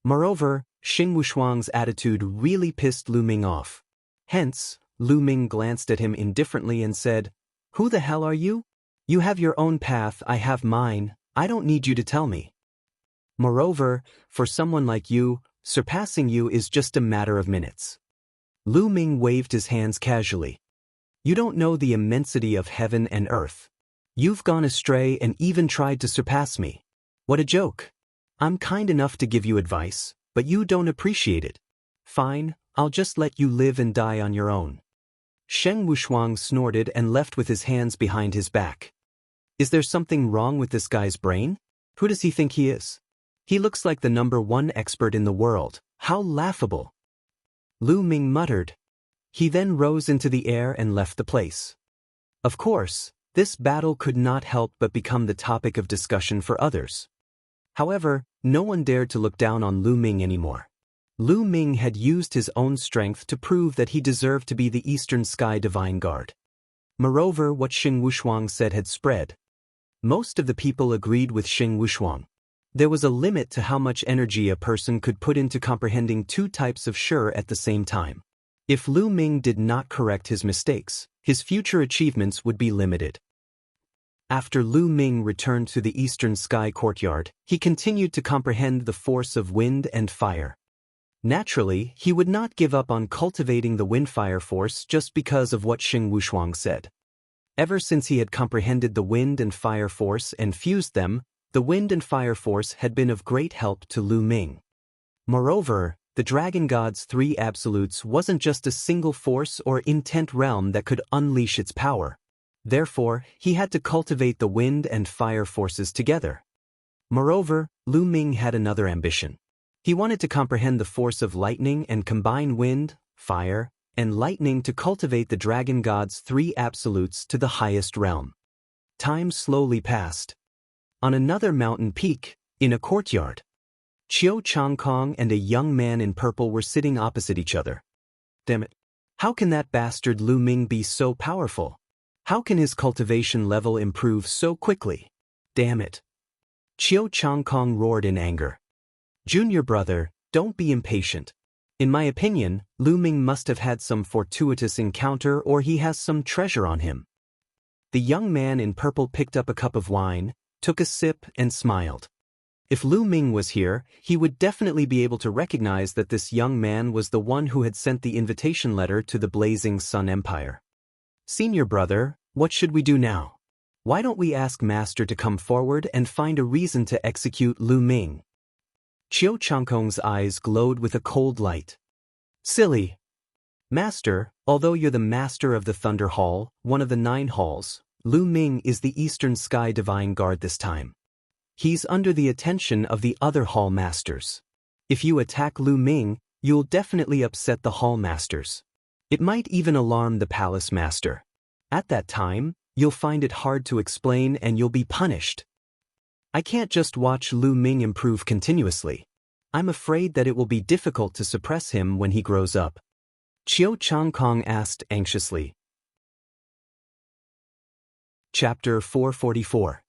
Moreover, Sheng Wushuang's attitude really pissed Lu Ming off. Hence, Lu Ming glanced at him indifferently and said, "Who the hell are you? You have your own path, I have mine, I don't need you to tell me. Moreover, for someone like you, surpassing you is just a matter of minutes." Lu Ming waved his hands casually. "You don't know the immensity of heaven and earth. You've gone astray and even tried to surpass me. What a joke. I'm kind enough to give you advice, but you don't appreciate it. Fine, I'll just let you live and die on your own." Sheng Wushuang snorted and left with his hands behind his back. Is there something wrong with this guy's brain? Who does he think he is? He looks like the #1 expert in the world. How laughable. Lu Ming muttered. He then rose into the air and left the place. Of course, this battle could not help but become the topic of discussion for others. However, no one dared to look down on Lu Ming anymore. Lu Ming had used his own strength to prove that he deserved to be the Eastern Sky Divine Guard. Moreover, what Sheng Wushuang said had spread. Most of the people agreed with Sheng Wushuang. There was a limit to how much energy a person could put into comprehending 2 types of Shi at the same time. If Lu Ming did not correct his mistakes, his future achievements would be limited. After Lu Ming returned to the Eastern Sky Courtyard, he continued to comprehend the force of wind and fire. Naturally, he would not give up on cultivating the wind-fire force just because of what Sheng Wushuang said. Ever since he had comprehended the wind and fire force and fused them, the wind and fire force had been of great help to Lu Ming. Moreover, the Dragon God's 3 absolutes wasn't just a single force or intent realm that could unleash its power. Therefore, he had to cultivate the wind and fire forces together. Moreover, Lu Ming had another ambition. He wanted to comprehend the force of lightning and combine wind, fire, and lightning to cultivate the Dragon God's 3 absolutes to the highest realm. Time slowly passed. On another mountain peak, in a courtyard, Qiu Changkong and a young man in purple were sitting opposite each other. Damn it. How can that bastard Lu Ming be so powerful? How can his cultivation level improve so quickly? Damn it. Qiu Changkong roared in anger. Junior brother, don't be impatient. In my opinion, Lu Ming must have had some fortuitous encounter or he has some treasure on him. The young man in purple picked up a cup of wine, took a sip and smiled. If Lu Ming was here, he would definitely be able to recognize that this young man was the one who had sent the invitation letter to the Blazing Sun Empire. Senior brother, what should we do now? Why don't we ask Master to come forward and find a reason to execute Lu Ming? Qiu Changkong's eyes glowed with a cold light. Silly. Master, although you're the master of the Thunder Hall, one of the 9 halls, Lu Ming is the Eastern Sky Divine Guard this time. He's under the attention of the other hall masters. If you attack Lu Ming, you'll definitely upset the hall masters. It might even alarm the palace master. At that time, you'll find it hard to explain and you'll be punished. I can't just watch Lu Ming improve continuously. I'm afraid that it will be difficult to suppress him when he grows up. Qiu Changkong asked anxiously. Chapter 444.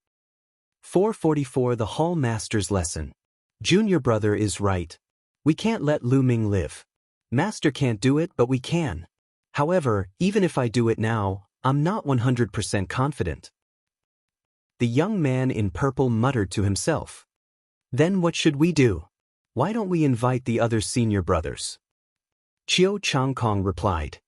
444 The Hall Master's Lesson. Junior brother is right. We can't let Lu Ming live. Master can't do it, but we can. However, even if I do it now, I'm not 100% confident. The young man in purple muttered to himself. Then what should we do? Why don't we invite the other senior brothers? Qiu Changkong replied.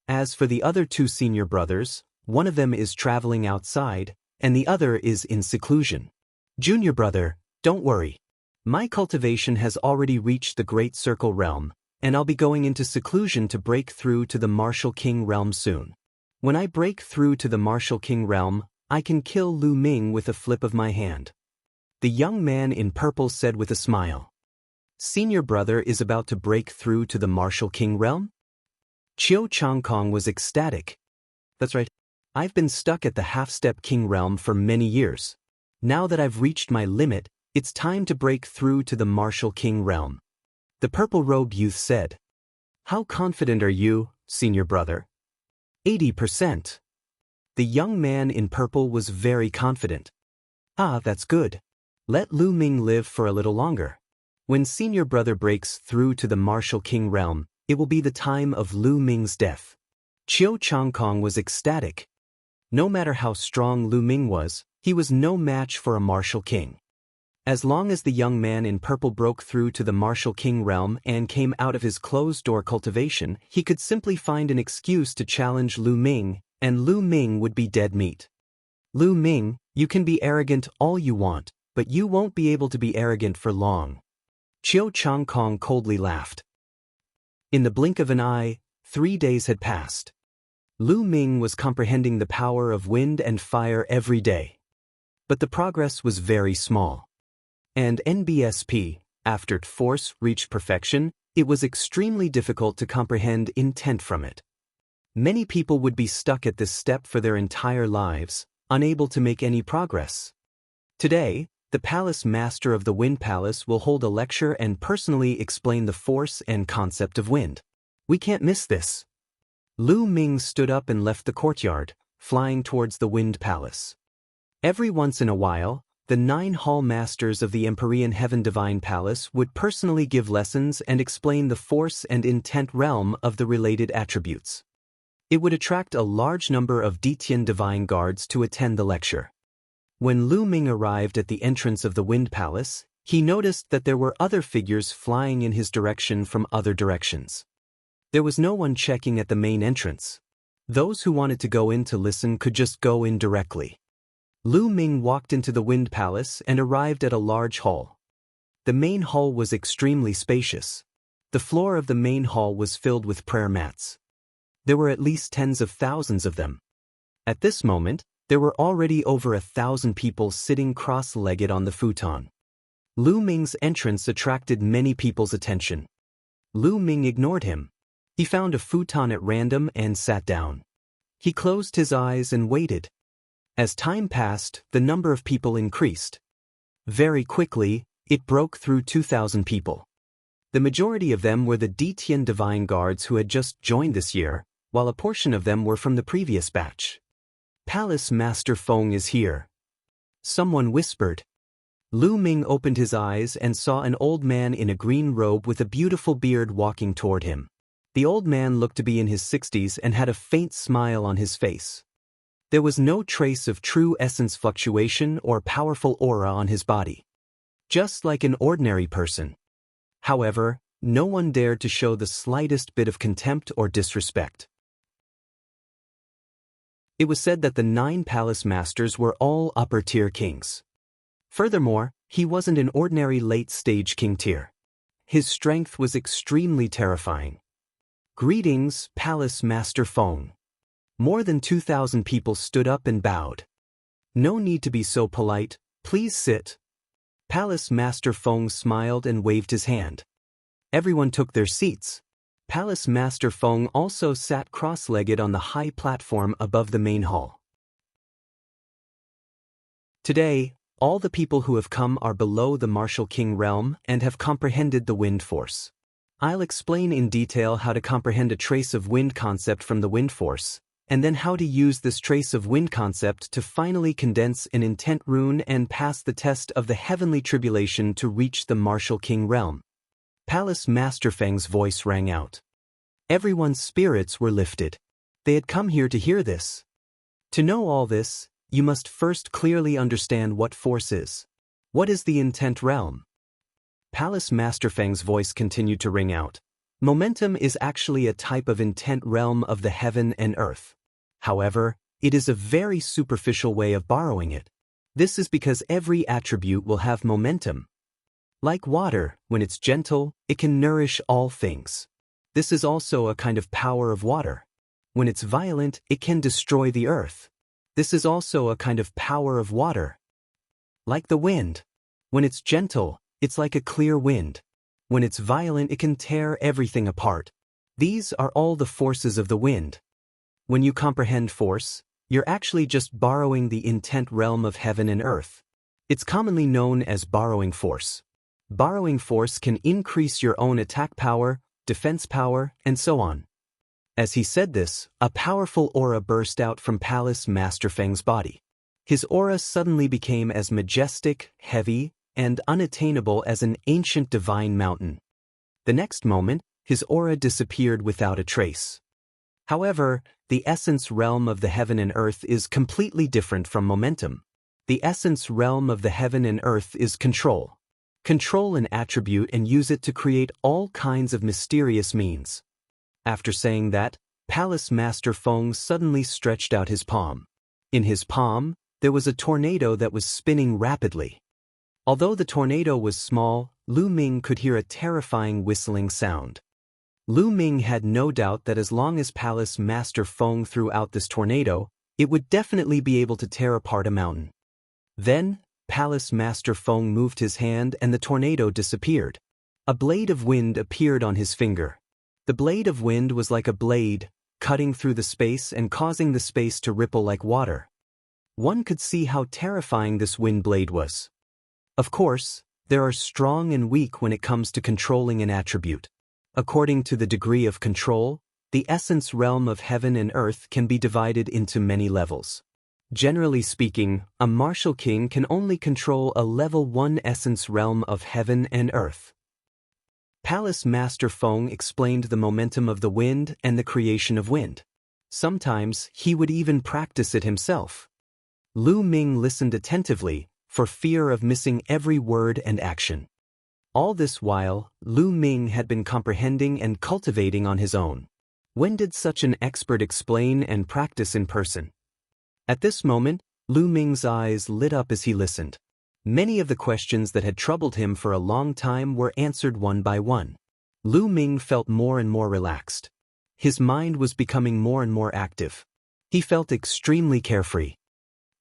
As for the other 2 senior brothers, one of them is traveling outside, and the other is in seclusion. Junior brother, don't worry. My cultivation has already reached the Great Circle realm, and I'll be going into seclusion to break through to the Martial King realm soon. When I break through to the Martial King realm, I can kill Lu Ming with a flip of my hand. The young man in purple said with a smile. Senior brother is about to break through to the Martial King realm? Qiu Changkong was ecstatic. That's right. I've been stuck at the half-step king realm for many years. Now that I've reached my limit, it's time to break through to the Martial King realm. The purple-robed youth said. How confident are you, senior brother? 80%. The young man in purple was very confident. Ah, that's good. Let Lu Ming live for a little longer. When senior brother breaks through to the Martial King realm, it will be the time of Lu Ming's death. Qiu Changkong was ecstatic. No matter how strong Lu Ming was, he was no match for a Martial King. As long as the young man in purple broke through to the Martial King realm and came out of his closed-door cultivation, he could simply find an excuse to challenge Lu Ming, and Lu Ming would be dead meat. Lu Ming, you can be arrogant all you want, but you won't be able to be arrogant for long. Qiu Changkong coldly laughed. In the blink of an eye, 3 days had passed. Lu Ming was comprehending the power of wind and fire every day. But the progress was very small. And NBSP, after force reached perfection, it was extremely difficult to comprehend intent from it. Many people would be stuck at this step for their entire lives, unable to make any progress. Today, the Palace Master of the Wind Palace will hold a lecture and personally explain the force and concept of wind. We can't miss this. Lu Ming stood up and left the courtyard, flying towards the Wind Palace. Every once in a while, the 9 hall masters of the Empyrean Heaven Divine Palace would personally give lessons and explain the force and intent realm of the related attributes. It would attract a large number of Detian Divine Guards to attend the lecture. When Lu Ming arrived at the entrance of the Wind Palace, he noticed that there were other figures flying in his direction from other directions. There was no one checking at the main entrance. Those who wanted to go in to listen could just go in directly. Lu Ming walked into the Wind Palace and arrived at a large hall. The main hall was extremely spacious. The floor of the main hall was filled with prayer mats. There were at least tens of thousands of them. At this moment, there were already over 1,000 people sitting cross-legged on the futon. Lu Ming's entrance attracted many people's attention. Lu Ming ignored him. He found a futon at random and sat down. He closed his eyes and waited. As time passed, the number of people increased. Very quickly, it broke through 2,000 people. The majority of them were the Detian Divine Guards who had just joined this year, while a portion of them were from the previous batch. Palace Master Feng is here. Someone whispered. Lu Ming opened his eyes and saw an old man in a green robe with a beautiful beard walking toward him. The old man looked to be in his 60s and had a faint smile on his face. There was no trace of true essence fluctuation or powerful aura on his body. just like an ordinary person. However, no one dared to show the slightest bit of contempt or disrespect. It was said that the 9 palace masters were all upper-tier kings. Furthermore, he wasn't an ordinary late-stage king tier. His strength was extremely terrifying. Greetings, Palace Master Feng. More than 2,000 people stood up and bowed. No need to be so polite, please sit. Palace Master Feng smiled and waved his hand. Everyone took their seats. Palace Master Feng also sat cross-legged on the high platform above the main hall. Today, all the people who have come are below the Martial King realm and have comprehended the wind force. I'll explain in detail how to comprehend a trace of wind concept from the wind force, and then how to use this trace of wind concept to finally condense an intent rune and pass the test of the heavenly tribulation to reach the Martial King realm. Palace Master Feng's voice rang out. Everyone's spirits were lifted. They had come here to hear this. To know all this, you must first clearly understand what force is. What is the intent realm? Palace Master Feng's voice continued to ring out. Momentum is actually a type of intent realm of the heaven and earth. However, it is a very superficial way of borrowing it. This is because every attribute will have momentum. Like water, when it's gentle, it can nourish all things. This is also a kind of power of water. When it's violent, it can destroy the earth. This is also a kind of power of water. Like the wind. When it's gentle, it's like a clear wind. When it's violent, it can tear everything apart. These are all the forces of the wind. When you comprehend force, you're actually just borrowing the intent realm of heaven and earth. It's commonly known as borrowing force. Borrowing force can increase your own attack power, defense power, and so on. As he said this, a powerful aura burst out from Palace Master Feng's body. His aura suddenly became as majestic, heavy, and unattainable as an ancient divine mountain. The next moment, his aura disappeared without a trace. However, the essence realm of the heaven and earth is completely different from momentum. The essence realm of the heaven and earth is control. Control an attribute and use it to create all kinds of mysterious means. After saying that, Palace Master Feng suddenly stretched out his palm. In his palm, there was a tornado that was spinning rapidly. Although the tornado was small, Lu Ming could hear a terrifying whistling sound. Lu Ming had no doubt that as long as Palace Master Feng threw out this tornado, it would definitely be able to tear apart a mountain. Then, Palace Master Feng moved his hand and the tornado disappeared. A blade of wind appeared on his finger. The blade of wind was like a blade, cutting through the space and causing the space to ripple like water. One could see how terrifying this wind blade was. Of course, there are strong and weak when it comes to controlling an attribute. According to the degree of control, the essence realm of heaven and earth can be divided into many levels. Generally speaking, a martial king can only control a level 1 essence realm of heaven and earth. Palace Master Feng explained the momentum of the wind and the creation of wind. Sometimes he would even practice it himself. Lu Ming listened attentively, for fear of missing every word and action. All this while, Lu Ming had been comprehending and cultivating on his own. When did such an expert explain and practice in person? At this moment, Lu Ming's eyes lit up as he listened. Many of the questions that had troubled him for a long time were answered one by one. Lu Ming felt more and more relaxed. His mind was becoming more and more active. He felt extremely carefree.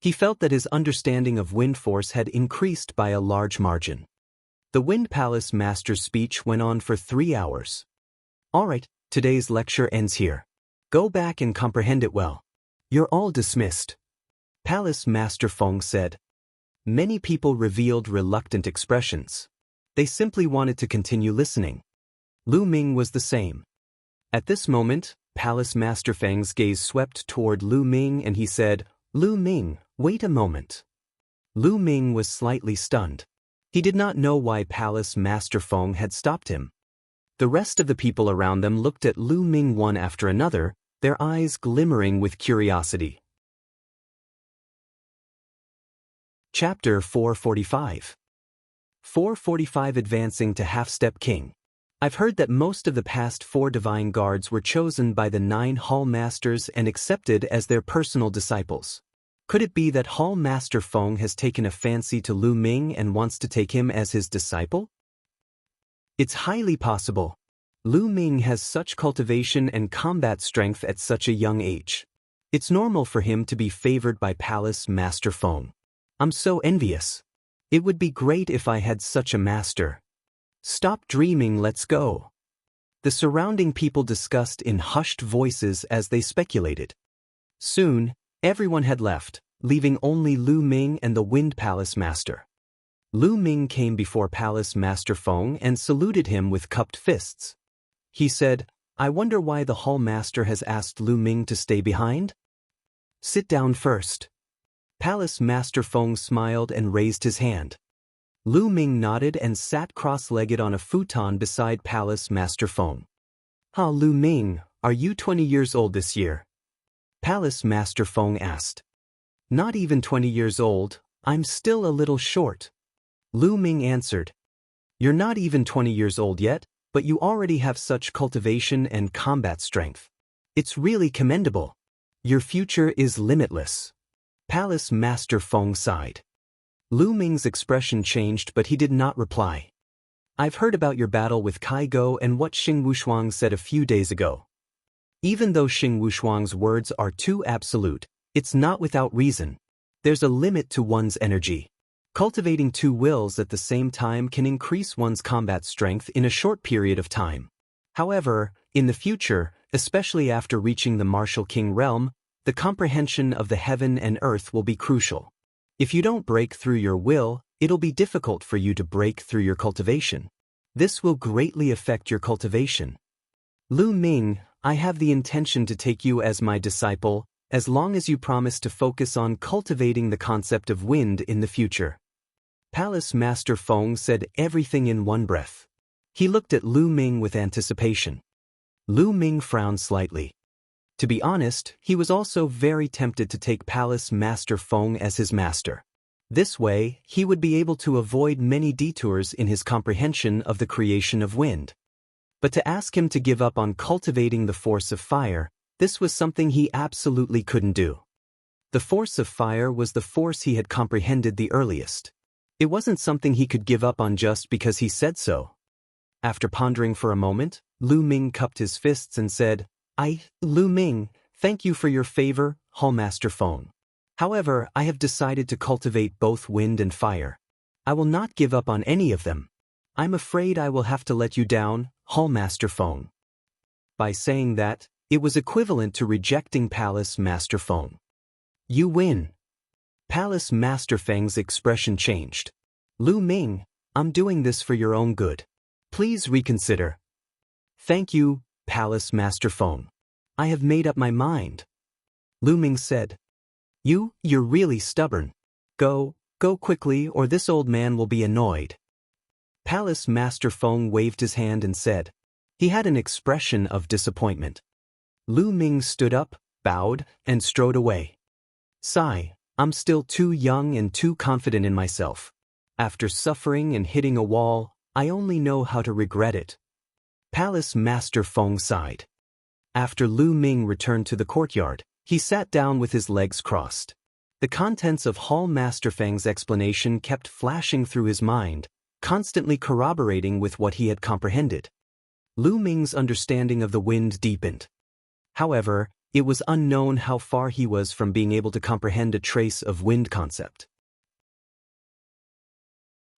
He felt that his understanding of wind force had increased by a large margin. The Wind Palace Master's speech went on for 3 hours. All right, today's lecture ends here. Go back and comprehend it well. You're all dismissed. Palace Master Feng said. Many people revealed reluctant expressions. They simply wanted to continue listening. Lu Ming was the same. At this moment, Palace Master Feng's gaze swept toward Lu Ming and he said, Lu Ming, wait a moment. Lu Ming was slightly stunned. He did not know why Palace Master Feng had stopped him. The rest of the people around them looked at Lu Ming one after another, their eyes glimmering with curiosity. Chapter 445. 445 Advancing to Half-Step King. I've heard that most of the past 4 divine guards were chosen by the 9 Hall Masters and accepted as their personal disciples. Could it be that Hall Master Feng has taken a fancy to Lu Ming and wants to take him as his disciple? It's highly possible. Lu Ming has such cultivation and combat strength at such a young age. It's normal for him to be favored by Palace Master Feng. I'm so envious. It would be great if I had such a master. Stop dreaming, let's go. The surrounding people discussed in hushed voices as they speculated. Soon, everyone had left, leaving only Lu Ming and the Wind Palace Master. Lu Ming came before Palace Master Feng and saluted him with cupped fists. He said, "I wonder why the Hall Master has asked Lu Ming to stay behind? Sit down first." Palace Master Feng smiled and raised his hand. Lu Ming nodded and sat cross-legged on a futon beside Palace Master Feng. Lu Ming, are you 20 years old this year?" Palace Master Feng asked. "Not even 20 years old, I'm still a little short." Lu Ming answered. "You're not even 20 years old yet, but you already have such cultivation and combat strength. It's really commendable. Your future is limitless." Palace Master Feng sighed. Lu Ming's expression changed, but he did not reply. "I've heard about your battle with Kai Go and what Xing Wushuang said a few days ago. Even though Xing Wushuang's words are too absolute, it's not without reason. There's a limit to one's energy. Cultivating 2 wills at the same time can increase one's combat strength in a short period of time. However, in the future, especially after reaching the Martial King realm, the comprehension of the heaven and earth will be crucial. If you don't break through your will, it'll be difficult for you to break through your cultivation. This will greatly affect your cultivation. Lu Ming, I have the intention to take you as my disciple, as long as you promise to focus on cultivating the concept of wind in the future." Palace Master Feng said everything in one breath. He looked at Lu Ming with anticipation. Lu Ming frowned slightly. To be honest, he was also very tempted to take Palace Master Feng as his master. This way, he would be able to avoid many detours in his comprehension of the creation of wind. But to ask him to give up on cultivating the force of fire, this was something he absolutely couldn't do. The force of fire was the force he had comprehended the earliest. It wasn't something he could give up on just because he said so. After pondering for a moment, Lu Ming cupped his fists and said, Lu Ming, thank you for your favor, Hall Master Feng. However, I have decided to cultivate both wind and fire. I will not give up on any of them. I'm afraid I will have to let you down, Hall Master Feng." By saying that, it was equivalent to rejecting Palace Master Feng. "You win." Palace Master Feng's expression changed. "Lu Ming, I'm doing this for your own good. Please reconsider." "Thank you, Palace Master Feng. I have made up my mind." Lu Ming said. You're really stubborn. Go quickly or this old man will be annoyed." Palace Master Feng waved his hand and said. He had an expression of disappointment. Lu Ming stood up, bowed, and strode away. "Sigh, I'm still too young and too confident in myself. After suffering and hitting a wall, I only know how to regret it." Palace Master Feng sighed. After Lu Ming returned to the courtyard, he sat down with his legs crossed. The contents of Hall Master Feng's explanation kept flashing through his mind, constantly corroborating with what he had comprehended. Lu Ming's understanding of the wind deepened. However, it was unknown how far he was from being able to comprehend a trace of wind concept.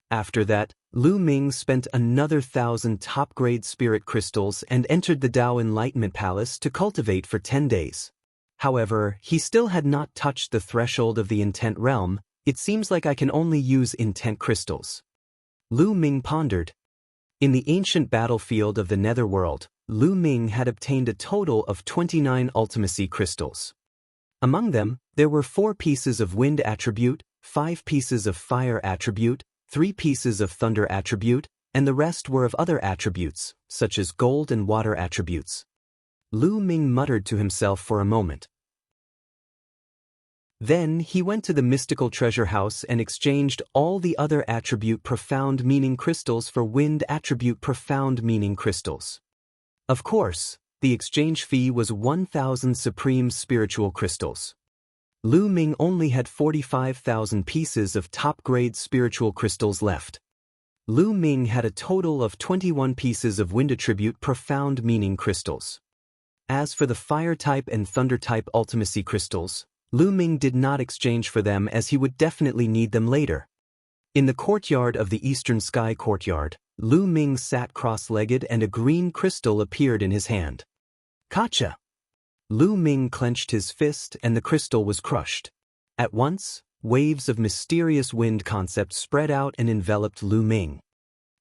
After that, Lu Ming spent another 1,000 top-grade spirit crystals and entered the Tao Enlightenment Palace to cultivate for 10 days. However, he still had not touched the threshold of the intent realm. It seems like I can only use intent crystals. Lu Ming pondered. In the ancient battlefield of the Netherworld, Lu Ming had obtained a total of 29 ultimacy crystals. Among them, there were 4 pieces of wind attribute, 5 pieces of fire attribute, 3 pieces of thunder attribute, and the rest were of other attributes, such as gold and water attributes. Lu Ming muttered to himself for a moment. Then he went to the mystical treasure house and exchanged all the other attribute profound meaning crystals for wind attribute profound meaning crystals. Of course, the exchange fee was 1,000 supreme spiritual crystals. Lu Ming only had 45,000 pieces of top-grade spiritual crystals left. Lu Ming had a total of 21 pieces of wind attribute profound meaning crystals. As for the fire type and thunder type ultimacy crystals, Lu Ming did not exchange for them as he would definitely need them later. In the courtyard of the Eastern Sky Courtyard, Lu Ming sat cross-legged and a green crystal appeared in his hand. Gotcha! Lu Ming clenched his fist and the crystal was crushed. At once, waves of mysterious wind concept spread out and enveloped Lu Ming.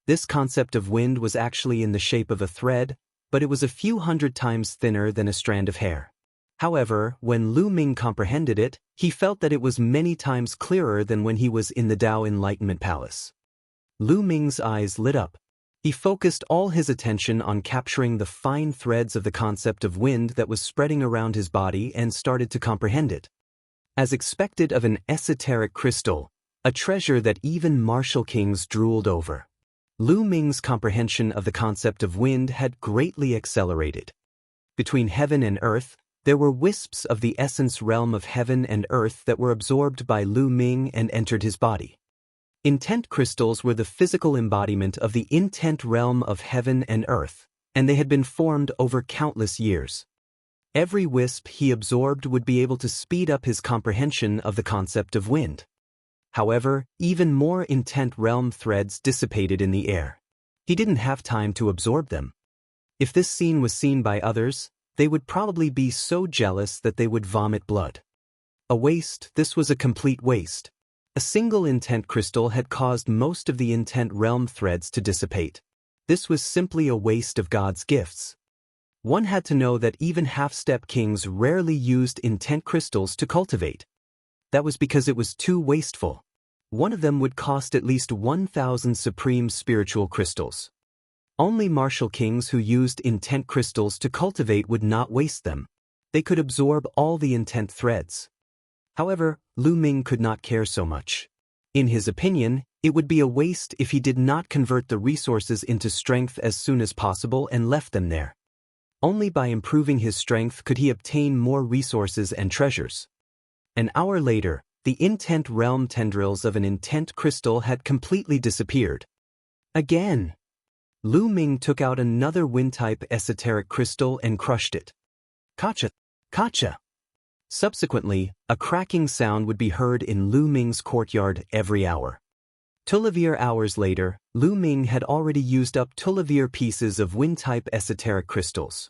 This concept of wind was actually in the shape of a thread, but it was a few hundred times thinner than a strand of hair. However, when Lu Ming comprehended it, he felt that it was many times clearer than when he was in the Tao Enlightenment Palace. Lu Ming's eyes lit up. He focused all his attention on capturing the fine threads of the concept of wind that was spreading around his body and started to comprehend it. As expected of an esoteric crystal, a treasure that even martial kings drooled over, Lu Ming's comprehension of the concept of wind had greatly accelerated. Between heaven and earth, there were wisps of the essence realm of heaven and earth that were absorbed by Lu Ming and entered his body. Intent crystals were the physical embodiment of the intent realm of heaven and earth, and they had been formed over countless years. Every wisp he absorbed would be able to speed up his comprehension of the concept of wind. However, even more intent realm threads dissipated in the air. He didn't have time to absorb them. If this scene was seen by others, they would probably be so jealous that they would vomit blood. A waste, this was a complete waste. A single intent crystal had caused most of the intent realm threads to dissipate. This was simply a waste of God's gifts. One had to know that even half-step kings rarely used intent crystals to cultivate. That was because it was too wasteful. One of them would cost at least 1,000 supreme spiritual crystals. Only martial kings who used intent crystals to cultivate would not waste them. They could absorb all the intent threads. However, Lu Ming could not care so much. In his opinion, it would be a waste if he did not convert the resources into strength as soon as possible and left them there. Only by improving his strength could he obtain more resources and treasures. An hour later, the intent realm tendrils of an intent crystal had completely disappeared. Again! Lu Ming took out another wind-type esoteric crystal and crushed it. Gotcha! Gotcha! Subsequently, a cracking sound would be heard in Lu Ming's courtyard every hour. Tulivir hours later, Lu Ming had already used up Tulivir pieces of wind-type esoteric crystals.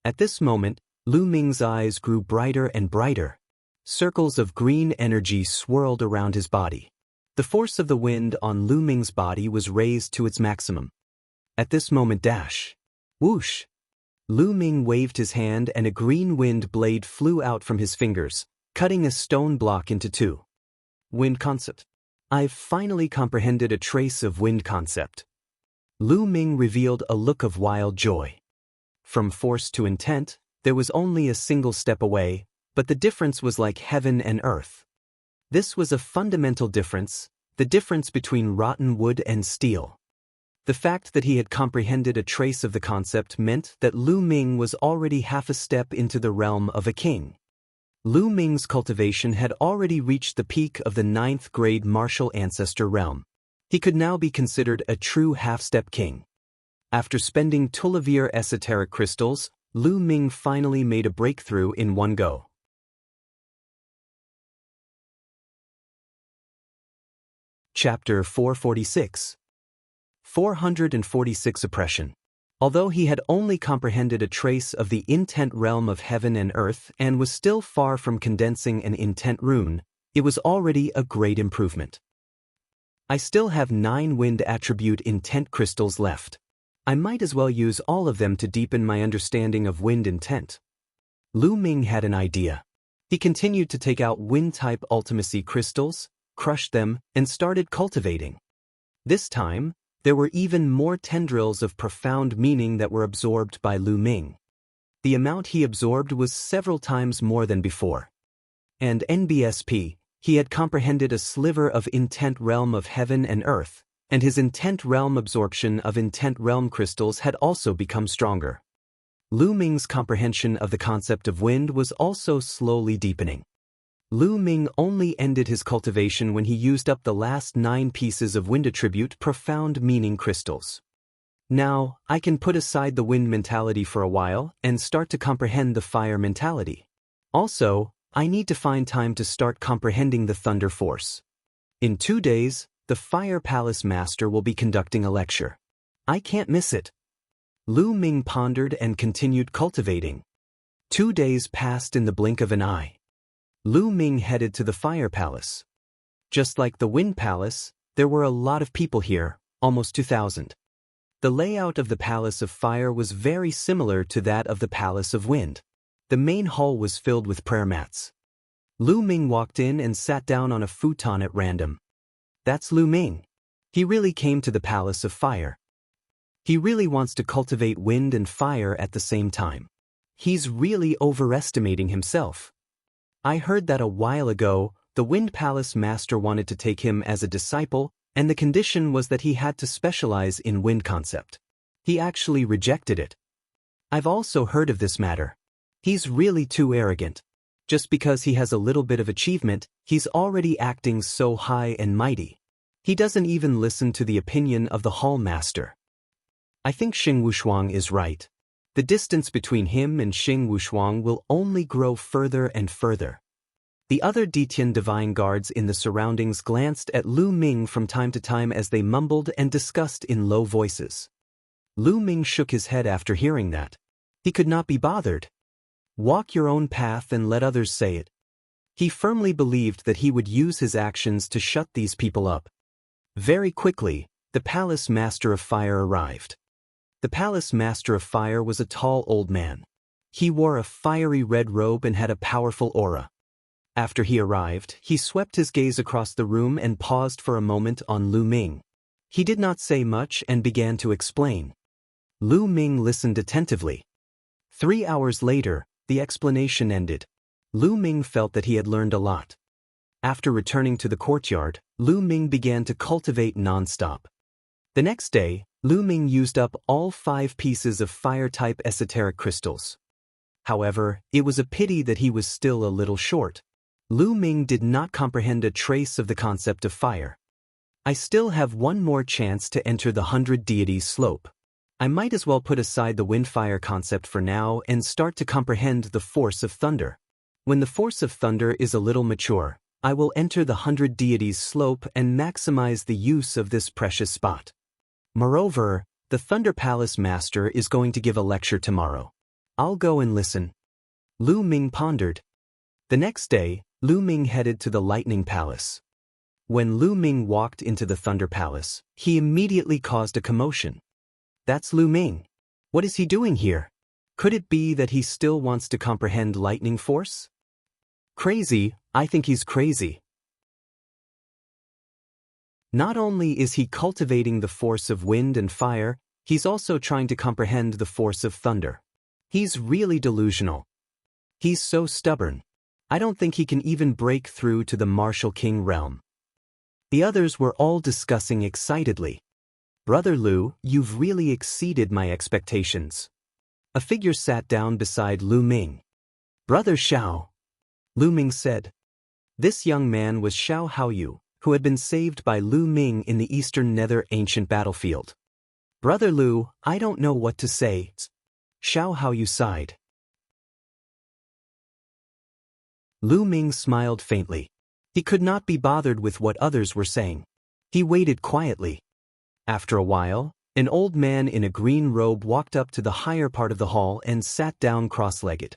At this moment, Lu Ming's eyes grew brighter and brighter. Circles of green energy swirled around his body. The force of the wind on Lu Ming's body was raised to its maximum. At this moment, whoosh! Lu Ming waved his hand and a green wind blade flew out from his fingers, cutting a stone block into two. Wind concept. I've finally comprehended a trace of wind concept. Lu Ming revealed a look of wild joy. From force to intent, there was only a single step away, but the difference was like heaven and earth. This was a fundamental difference, the difference between rotten wood and steel. The fact that he had comprehended a trace of the concept meant that Lu Ming was already half a step into the realm of a king. Lu Ming's cultivation had already reached the peak of the 9th grade martial ancestor realm. He could now be considered a true half-step king. After spending Tulivir esoteric crystals, Lu Ming finally made a breakthrough in one go. Chapter 446. 446 Oppression. Although he had only comprehended a trace of the intent realm of heaven and earth and was still far from condensing an intent rune, it was already a great improvement. I still have 9 wind attribute intent crystals left. I might as well use all of them to deepen my understanding of wind intent. Lu Ming had an idea. He continued to take out wind-type ultimacy crystals, crushed them, and started cultivating. This time, there were even more tendrils of profound meaning that were absorbed by Lu Ming. The amount he absorbed was several times more than before. and NBSP, he had comprehended a sliver of intent realm of heaven and earth, and his intent realm absorption of intent realm crystals had also become stronger. Lu Ming's comprehension of the concept of wind was also slowly deepening. Lu Ming only ended his cultivation when he used up the last 9 pieces of wind attribute profound meaning crystals. Now, I can put aside the wind mentality for a while and start to comprehend the fire mentality. Also, I need to find time to start comprehending the thunder force. In 2 days, the Fire Palace Master will be conducting a lecture. I can't miss it. Lu Ming pondered and continued cultivating. 2 days passed in the blink of an eye. Lu Ming headed to the Fire Palace. Just like the Wind Palace, there were a lot of people here, almost 2,000. The layout of the Palace of Fire was very similar to that of the Palace of Wind. The main hall was filled with prayer mats. Lu Ming walked in and sat down on a futon at random. That's Lu Ming. He really came to the Palace of Fire. He really wants to cultivate wind and fire at the same time. He's really overestimating himself. I heard that a while ago, the Wind Palace Master wanted to take him as a disciple, and the condition was that he had to specialize in wind concept. He actually rejected it. I've also heard of this matter. He's really too arrogant. Just because he has a little bit of achievement, he's already acting so high and mighty. He doesn't even listen to the opinion of the Hall Master. I think Xing Wushuang is right. The distance between him and Xing Wushuang will only grow further and further. The other Ditian divine guards in the surroundings glanced at Lu Ming from time to time as they mumbled and discussed in low voices. Lu Ming shook his head after hearing that. He could not be bothered. Walk your own path and let others say it. He firmly believed that he would use his actions to shut these people up. Very quickly, the Palace Master of Fire arrived. The Palace Master of Fire was a tall old man. He wore a fiery red robe and had a powerful aura. After he arrived, he swept his gaze across the room and paused for a moment on Lu Ming. He did not say much and began to explain. Lu Ming listened attentively. 3 hours later, the explanation ended. Lu Ming felt that he had learned a lot. After returning to the courtyard, Lu Ming began to cultivate non-stop. The next day, Lu Ming used up all 5 pieces of fire-type esoteric crystals. However, it was a pity that he was still a little short. Lu Ming did not comprehend a trace of the concept of fire. I still have one more chance to enter the 100 deities slope. I might as well put aside the wind-fire concept for now and start to comprehend the force of thunder. When the force of thunder is a little mature, I will enter the 100 deities slope and maximize the use of this precious spot. Moreover, the Thunder Palace Master is going to give a lecture tomorrow. I'll go and listen. Lu Ming pondered. The next day, Lu Ming headed to the Lightning Palace. When Lu Ming walked into the Thunder Palace, he immediately caused a commotion. That's Lu Ming. What is he doing here? Could it be that he still wants to comprehend lightning force? Crazy, I think he's crazy. Not only is he cultivating the force of wind and fire, he's also trying to comprehend the force of thunder. He's really delusional. He's so stubborn. I don't think he can even break through to the Martial King realm. The others were all discussing excitedly. Brother Lu, you've really exceeded my expectations. A figure sat down beside Lu Ming. Brother Xiao. Lu Ming said. This young man was Xiao Haoyu, who had been saved by Lu Ming in the Eastern Nether ancient battlefield. Brother Lu, I don't know what to say. Xiao Haoyu sighed. Lu Ming smiled faintly. He could not be bothered with what others were saying. He waited quietly. After a while, an old man in a green robe walked up to the higher part of the hall and sat down cross-legged.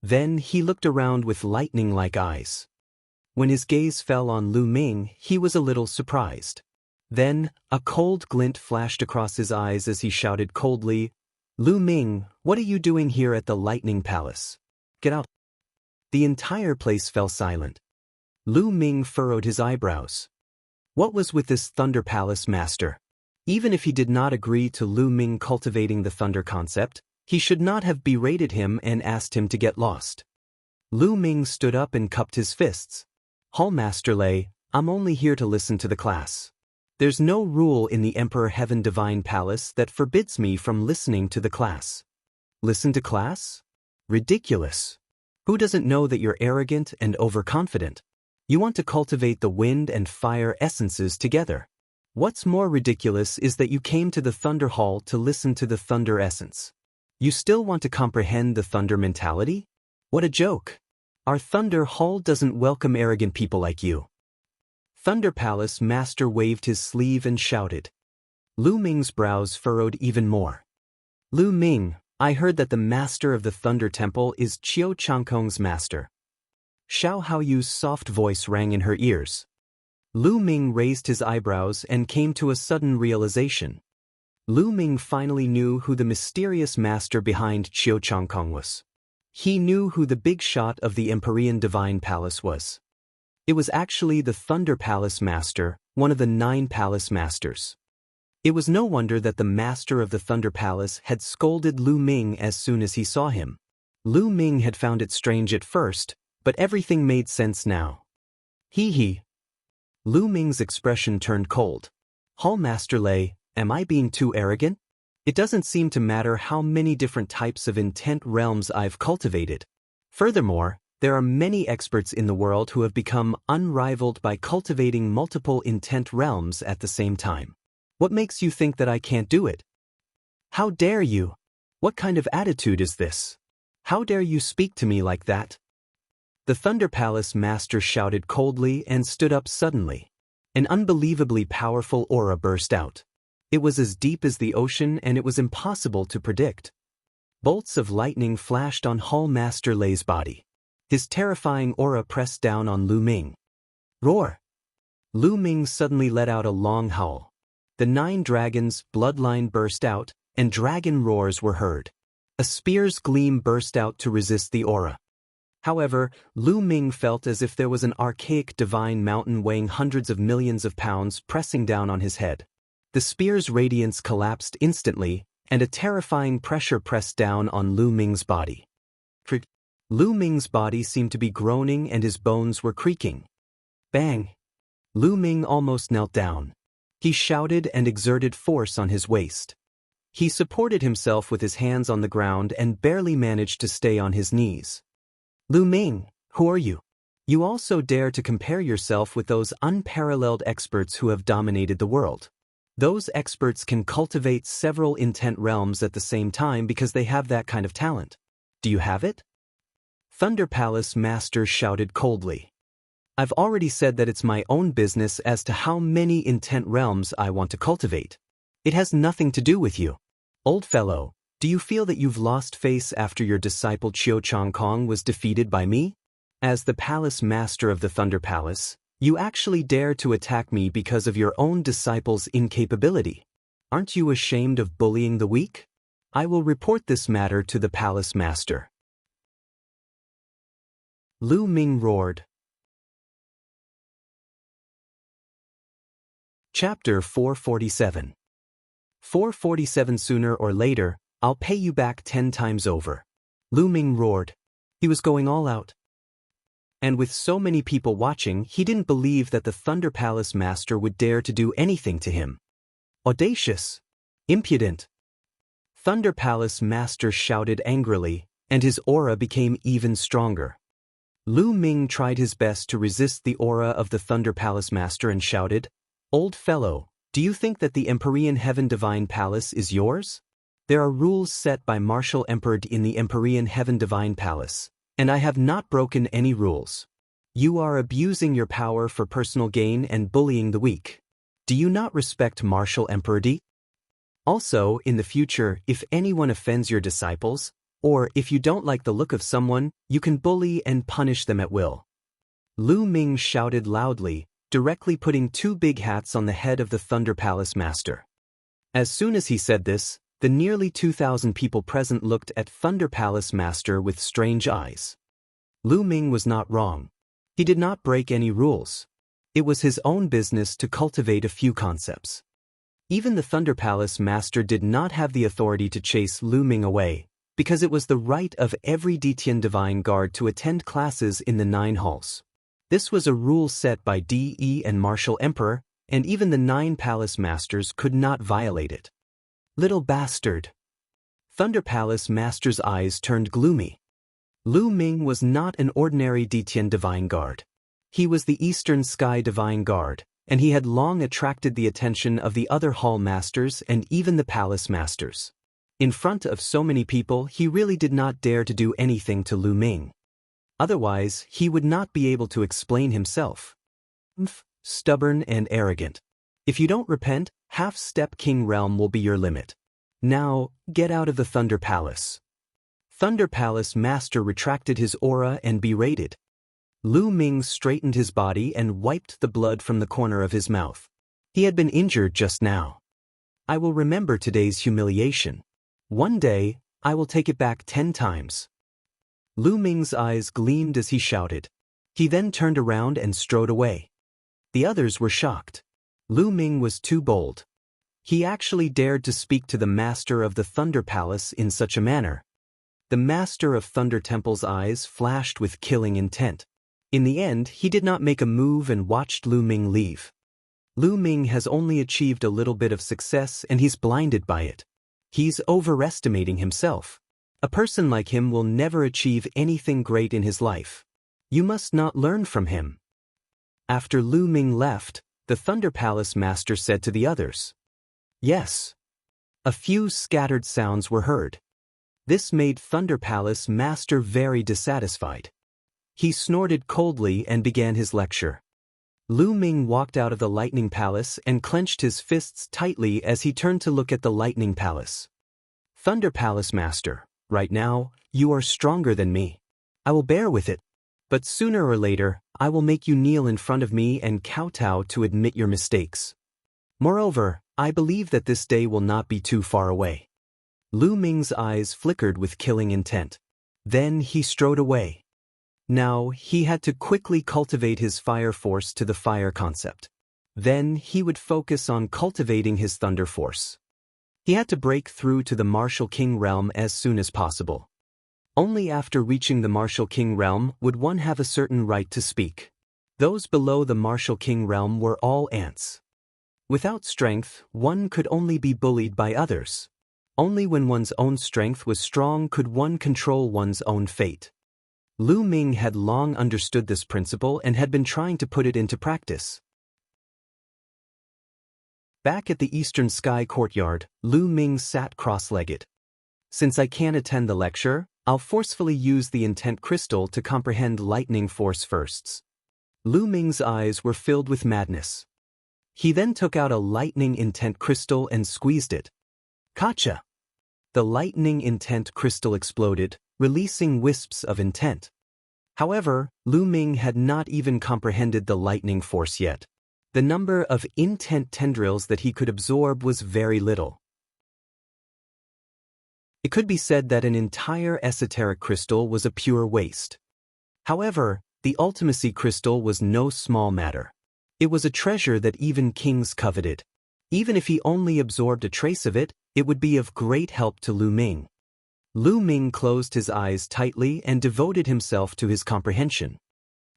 Then he looked around with lightning-like eyes. When his gaze fell on Lu Ming, he was a little surprised. Then, a cold glint flashed across his eyes as he shouted coldly, Lu Ming, what are you doing here at the Lightning Palace? Get out. The entire place fell silent. Lu Ming furrowed his eyebrows. What was with this Thunder Palace Master? Even if he did not agree to Lu Ming cultivating the thunder concept, he should not have berated him and asked him to get lost. Lu Ming stood up and cupped his fists. Hallmaster Lei, I'm only here to listen to the class. There's no rule in the Emperor Heaven Divine Palace that forbids me from listening to the class. Listen to class? Ridiculous. Who doesn't know that you're arrogant and overconfident? You want to cultivate the wind and fire essences together. What's more ridiculous is that you came to the Thunder Hall to listen to the Thunder Essence. You still want to comprehend the Thunder mentality? What a joke. Our Thunder Hall doesn't welcome arrogant people like you. Thunder Palace Master waved his sleeve and shouted. Lu Ming's brows furrowed even more. Lu Ming, I heard that the master of the Thunder Temple is Qiu Changkong's master. Xiao Haoyu's soft voice rang in her ears. Lu Ming raised his eyebrows and came to a sudden realization. Lu Ming finally knew who the mysterious master behind Qiu Changkong was. He knew who the big shot of the Empyrean Divine Palace was. It was actually the Thunder Palace Master, one of the 9 Palace Masters. It was no wonder that the master of the Thunder Palace had scolded Lu Ming as soon as he saw him. Lu Ming had found it strange at first, but everything made sense now. Hee. Lu Ming's expression turned cold. Hallmaster Lei, am I being too arrogant? It doesn't seem to matter how many different types of intent realms I've cultivated. Furthermore, there are many experts in the world who have become unrivaled by cultivating multiple intent realms at the same time. What makes you think that I can't do it? How dare you? What kind of attitude is this? How dare you speak to me like that? The Thunder Palace Master shouted coldly and stood up suddenly. An unbelievably powerful aura burst out. It was as deep as the ocean and it was impossible to predict. Bolts of lightning flashed on Hallmaster Lei's body. His terrifying aura pressed down on Lu Ming. Roar! Lu Ming suddenly let out a long howl. The 9 dragons' bloodline burst out, and dragon roars were heard. A spear's gleam burst out to resist the aura. However, Lu Ming felt as if there was an archaic divine mountain weighing hundreds of millions of pounds pressing down on his head. The spear's radiance collapsed instantly, and a terrifying pressure pressed down on Lu Ming's body. Lu Ming's body seemed to be groaning and his bones were creaking. Bang! Lu Ming almost knelt down. He shouted and exerted force on his waist. He supported himself with his hands on the ground and barely managed to stay on his knees. Lu Ming, who are you? You also dare to compare yourself with those unparalleled experts who have dominated the world. Those experts can cultivate several intent realms at the same time because they have that kind of talent. Do you have it? Thunder Palace Master shouted coldly. I've already said that it's my own business as to how many intent realms I want to cultivate. It has nothing to do with you. Old fellow, do you feel that you've lost face after your disciple Qiu Changkong was defeated by me? As the Palace Master of the Thunder Palace, you actually dare to attack me because of your own disciple's incapability. Aren't you ashamed of bullying the weak? I will report this matter to the Palace Master. Lu Ming roared. Chapter 447. 447 Sooner or later, I'll pay you back 10 times over. Lu Ming roared. He was going all out. And with so many people watching, he didn't believe that the Thunder Palace Master would dare to do anything to him. Audacious. Impudent. Thunder Palace Master shouted angrily, and his aura became even stronger. Lu Ming tried his best to resist the aura of the Thunder Palace Master and shouted, Old fellow, do you think that the Empyrean Heaven Divine Palace is yours? There are rules set by Martial Emperor in the Empyrean Heaven Divine Palace, and I have not broken any rules. You are abusing your power for personal gain and bullying the weak. Do you not respect Martial Emperor D? Also, in the future, if anyone offends your disciples, or if you don't like the look of someone, you can bully and punish them at will. Lu Ming shouted loudly, directly putting 2 big hats on the head of the Thunder Palace Master. As soon as he said this, the nearly 2,000 people present looked at Thunder Palace Master with strange eyes. Lu Ming was not wrong. He did not break any rules. It was his own business to cultivate a few concepts. Even the Thunder Palace Master did not have the authority to chase Lu Ming away, because it was the right of every Detian Divine Guard to attend classes in the 9 halls. This was a rule set by De and Martial Emperor, and even the 9 palace masters could not violate it. Little bastard. Thunder Palace Master's eyes turned gloomy. Lu Ming was not an ordinary Detian Divine Guard. He was the Eastern Sky Divine Guard, and he had long attracted the attention of the other hall masters and even the palace masters. In front of so many people, he really did not dare to do anything to Lu Ming. Otherwise, he would not be able to explain himself. Stubborn and arrogant. If you don't repent, half-step King Realm will be your limit. Now, get out of the Thunder Palace. Thunder Palace Master retracted his aura and berated. Lu Ming straightened his body and wiped the blood from the corner of his mouth. He had been injured just now. I will remember today's humiliation. One day, I will take it back 10 times. Lu Ming's eyes gleamed as he shouted. He then turned around and strode away. The others were shocked. Lu Ming was too bold. He actually dared to speak to the master of the Thunder Palace in such a manner. The master of Thunder Temple's eyes flashed with killing intent. In the end, he did not make a move and watched Lu Ming leave. Lu Ming has only achieved a little bit of success and he's blinded by it. He's overestimating himself. A person like him will never achieve anything great in his life. You must not learn from him. After Lu Ming left, the Thunder Palace Master said to the others. Yes. A few scattered sounds were heard. This made Thunder Palace Master very dissatisfied. He snorted coldly and began his lecture. Lu Ming walked out of the Lightning Palace and clenched his fists tightly as he turned to look at the Lightning Palace. Thunder Palace Master, right now, you are stronger than me. I will bear with it. But sooner or later, I will make you kneel in front of me and kowtow to admit your mistakes. Moreover, I believe that this day will not be too far away. Lu Ming's eyes flickered with killing intent. Then he strode away. Now, he had to quickly cultivate his fire force to the fire concept. Then, he would focus on cultivating his thunder force. He had to break through to the Martial King Realm as soon as possible. Only after reaching the Martial King Realm would one have a certain right to speak. Those below the Martial King Realm were all ants. Without strength, one could only be bullied by others. Only when one's own strength was strong could one control one's own fate. Lu Ming had long understood this principle and had been trying to put it into practice. Back at the Eastern Sky Courtyard, Lu Ming sat cross-legged. Since I can't attend the lecture, I'll forcefully use the intent crystal to comprehend lightning force firsts. Lu Ming's eyes were filled with madness. He then took out a lightning intent crystal and squeezed it. Gotcha! The lightning intent crystal exploded, releasing wisps of intent. However, Lu Ming had not even comprehended the lightning force yet. The number of intent tendrils that he could absorb was very little. It could be said that an entire esoteric crystal was a pure waste. However, the ultimacy crystal was no small matter. It was a treasure that even kings coveted. Even if he only absorbed a trace of it, it would be of great help to Lu Ming. Lu Ming closed his eyes tightly and devoted himself to his comprehension.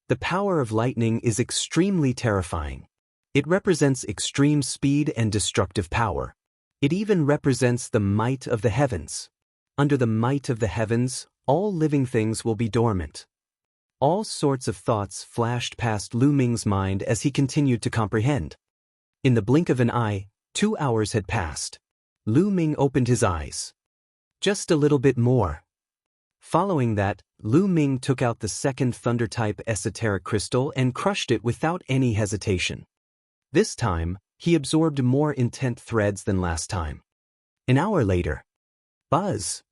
The power of lightning is extremely terrifying. It represents extreme speed and destructive power. It even represents the might of the heavens. Under the might of the heavens, all living things will be dormant. All sorts of thoughts flashed past Lu Ming's mind as he continued to comprehend. In the blink of an eye, 2 hours had passed. Lu Ming opened his eyes. Just a little bit more. Following that, Lu Ming took out the second Thunder-type esoteric crystal and crushed it without any hesitation. This time, he absorbed more intent threads than last time. An hour later. Buzz!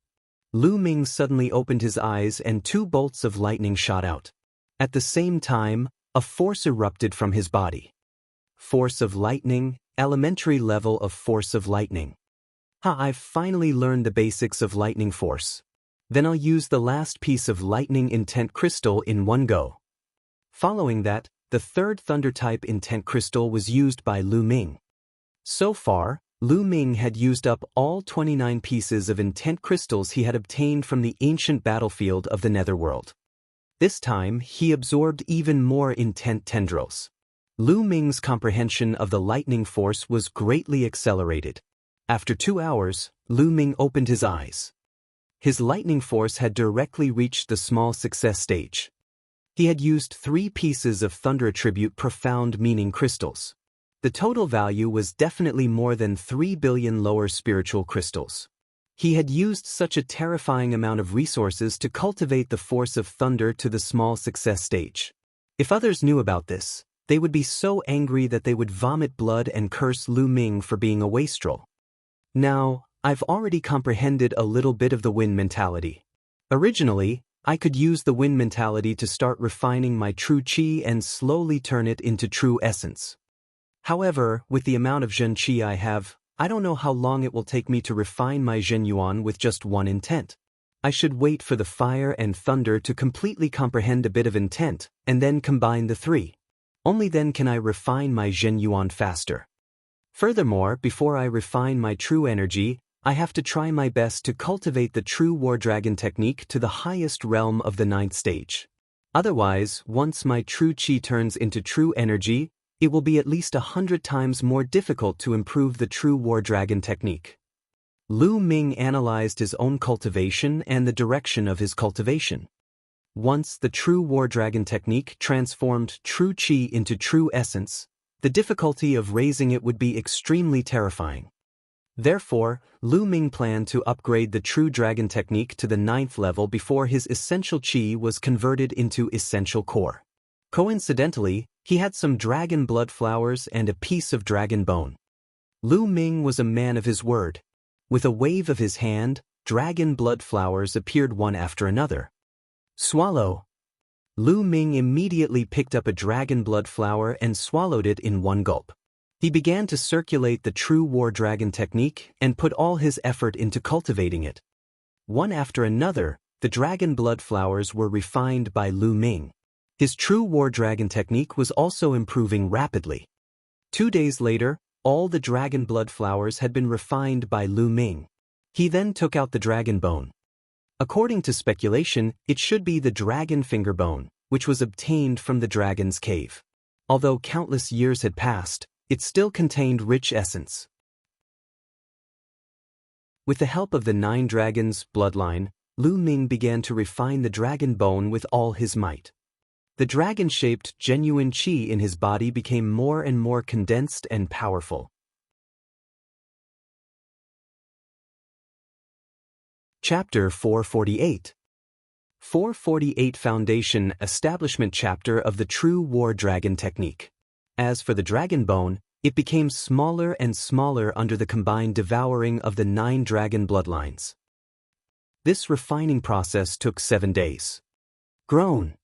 Lu Ming suddenly opened his eyes and 2 bolts of lightning shot out. At the same time, a force erupted from his body. Force of lightning, elementary level of force of lightning. I've finally learned the basics of lightning force. Then I'll use the last piece of lightning intent crystal in one go. Following that, the third thunder-type intent crystal was used by Lu Ming. So far, Lu Ming had used up all 29 pieces of intent crystals he had obtained from the ancient battlefield of the netherworld. This time, he absorbed even more intent tendrils. Lu Ming's comprehension of the lightning force was greatly accelerated. After 2 hours, Lu Ming opened his eyes. His lightning force had directly reached the small success stage. He had used 3 pieces of thunder attribute profound meaning crystals. The total value was definitely more than 3 billion lower spiritual crystals. He had used such a terrifying amount of resources to cultivate the force of thunder to the small success stage. If others knew about this, they would be so angry that they would vomit blood and curse Lu Ming for being a wastrel. Now, I've already comprehended a little bit of the Yin mentality. Originally, I could use the Yin mentality to start refining my true qi and slowly turn it into true essence. However, with the amount of Zhen qi I have, I don't know how long it will take me to refine my Zhen yuan with just one intent. I should wait for the fire and thunder to completely comprehend a bit of intent, and then combine the 3. Only then can I refine my Zhen yuan faster. Furthermore, before I refine my true energy, I have to try my best to cultivate the true War Dragon technique to the highest realm of the 9th stage. Otherwise, once my true qi turns into true energy, it will be at least 100 times more difficult to improve the true War Dragon technique. Lu Ming analyzed his own cultivation and the direction of his cultivation. Once the true War Dragon technique transformed true qi into true essence, the difficulty of raising it would be extremely terrifying. Therefore, Lu Ming planned to upgrade the true dragon technique to the 9th level before his essential qi was converted into essential core. Coincidentally, he had some dragon blood flowers and a piece of dragon bone. Lu Ming was a man of his word. With a wave of his hand, dragon blood flowers appeared one after another. Swallow. Lu Ming immediately picked up a dragon blood flower and swallowed it in one gulp. He began to circulate the true War Dragon technique and put all his effort into cultivating it. One after another, the dragon blood flowers were refined by Lu Ming. His true War Dragon technique was also improving rapidly. 2 days later, all the dragon blood flowers had been refined by Lu Ming. He then took out the dragon bone. According to speculation, it should be the dragon finger bone, which was obtained from the dragon's cave. Although countless years had passed, it still contained rich essence. With the help of the 9 dragons' bloodline, Lu Ming began to refine the dragon bone with all his might. The dragon-shaped genuine qi in his body became more and more condensed and powerful. Chapter 448. 448 Foundation Establishment Chapter of the True War Dragon Technique. As for the dragon bone, it became smaller and smaller under the combined devouring of the 9 dragon bloodlines. This refining process took 7 days. Groan.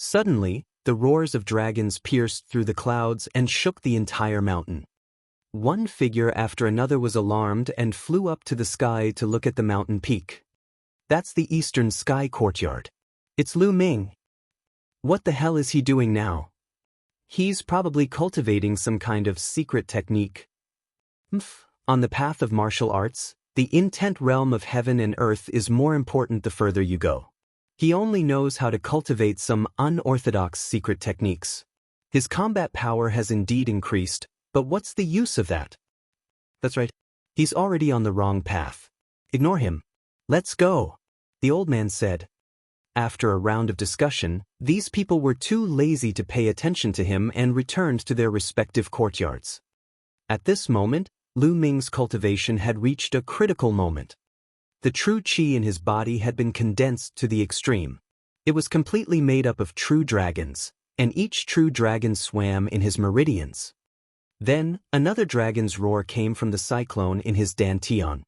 Suddenly, the roars of dragons pierced through the clouds and shook the entire mountain. One figure after another was alarmed and flew up to the sky to look at the mountain peak. That's the eastern sky courtyard. It's Lu Ming. What the hell is he doing now? He's probably cultivating some kind of secret technique. On the path of martial arts, the intent realm of heaven and earth is more important the further you go. He only knows how to cultivate some unorthodox secret techniques. His combat power has indeed increased, but what's the use of that? That's right. He's already on the wrong path. Ignore him. Let's go, the old man said. After a round of discussion, these people were too lazy to pay attention to him and returned to their respective courtyards. At this moment, Lu Ming's cultivation had reached a critical moment. The true qi in his body had been condensed to the extreme. It was completely made up of true dragons, and each true dragon swam in his meridians. Then, another dragon's roar came from the cyclone in his dantian.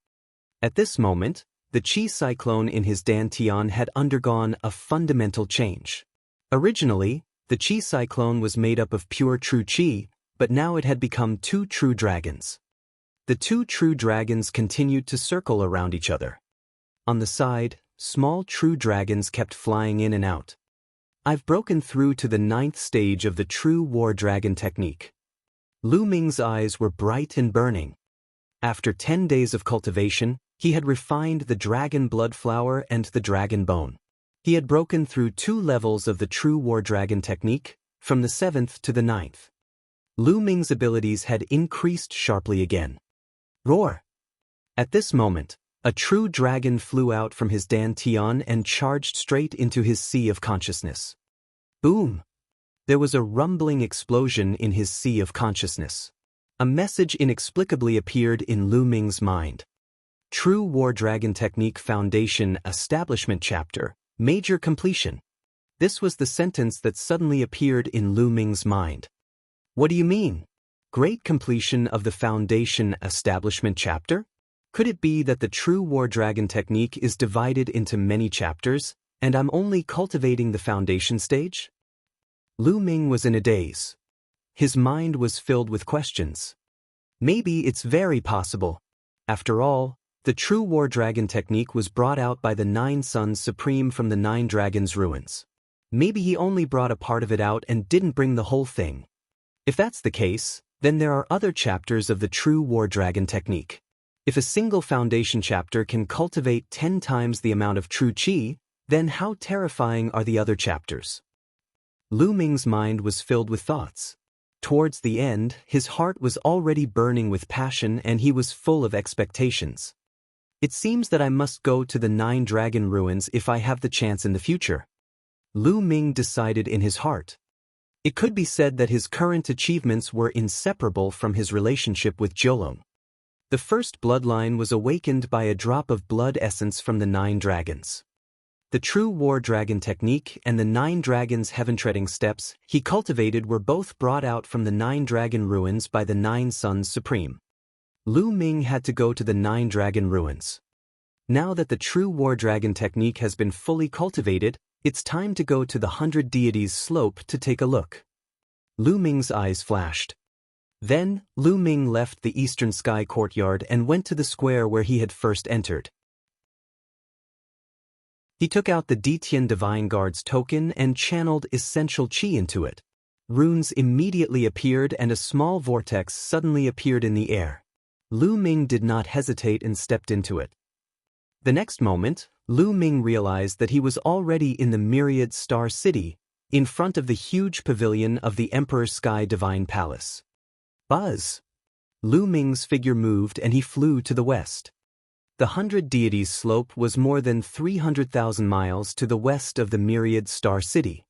At this moment, the qi cyclone in his dantian had undergone a fundamental change. Originally, the qi cyclone was made up of pure true qi, but now it had become 2 true dragons. The 2 true dragons continued to circle around each other. On the side, small true dragons kept flying in and out. I've broken through to the 9th stage of the true War Dragon technique. Lu Ming's eyes were bright and burning. After 10 days of cultivation, he had refined the dragon blood flower and the dragon bone. He had broken through 2 levels of the true war dragon technique, from the 7th to the 9th. Lu Ming's abilities had increased sharply again. Roar! At this moment, a true dragon flew out from his dantian and charged straight into his sea of consciousness. Boom! There was a rumbling explosion in his sea of consciousness. A message inexplicably appeared in Lu Ming's mind. True War Dragon Technique Foundation Establishment Chapter, Major Completion. This was the sentence that suddenly appeared in Lu Ming's mind. What do you mean? Great completion of the Foundation Establishment Chapter? Could it be that the True War Dragon Technique is divided into many chapters, and I'm only cultivating the foundation stage? Lu Ming was in a daze. His mind was filled with questions. Maybe it's very possible. After all, the True War Dragon Technique was brought out by the 9 Sons Supreme from the 9 Dragons' ruins. Maybe he only brought a part of it out and didn't bring the whole thing. If that's the case, then there are other chapters of the True War Dragon Technique. If a single foundation chapter can cultivate 10 times the amount of true qi, then how terrifying are the other chapters? Lu Ming's mind was filled with thoughts. Towards the end, his heart was already burning with passion and he was full of expectations. It seems that I must go to the 9 dragon ruins if I have the chance in the future. Lu Ming decided in his heart. It could be said that his current achievements were inseparable from his relationship with Jiulong. The first bloodline was awakened by a drop of blood essence from the 9 dragons. The True War Dragon Technique and the 9 Dragons' Heaven-Treading Steps he cultivated were both brought out from the 9 dragon ruins by the 9 Sons Supreme. Lu Ming had to go to the 9 dragon ruins. Now that the True War Dragon Technique has been fully cultivated, it's time to go to the 100 Deities Slope to take a look. Lu Ming's eyes flashed. Then, Lu Ming left the Eastern Sky Courtyard and went to the square where he had first entered. He took out the Detian Divine Guard's token and channeled essential qi into it. Runes immediately appeared and a small vortex suddenly appeared in the air. Lu Ming did not hesitate and stepped into it. The next moment, Lu Ming realized that he was already in the Myriad Star City, in front of the huge pavilion of the Emperor Sky Divine Palace. Buzz! Lu Ming's figure moved and he flew to the west. The 100 Deities Slope was more than 300,000 miles to the west of the Myriad Star City.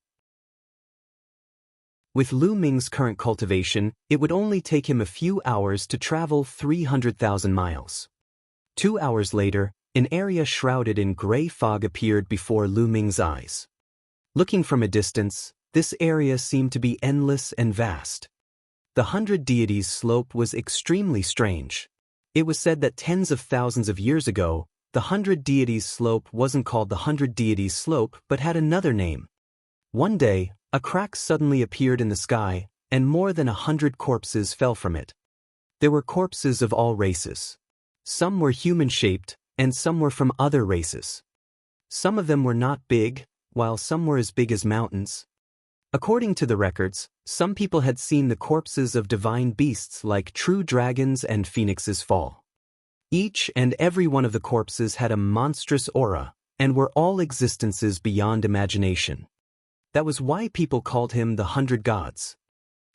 With Lu Ming's current cultivation, it would only take him a few hours to travel 300,000 miles. 2 hours later, an area shrouded in gray fog appeared before Lu Ming's eyes. Looking from a distance, this area seemed to be endless and vast. The 100 Deities Slope was extremely strange. It was said that tens of thousands of years ago, the 100 Deities Slope wasn't called the 100 Deities Slope but had another name. One day, a crack suddenly appeared in the sky, and more than 100 corpses fell from it. There were corpses of all races. Some were human-shaped, and some were from other races. Some of them were not big, while some were as big as mountains. According to the records, some people had seen the corpses of divine beasts like true dragons and phoenixes fall. Each and every one of the corpses had a monstrous aura, and were all existences beyond imagination. That was why people called him the 100 Gods.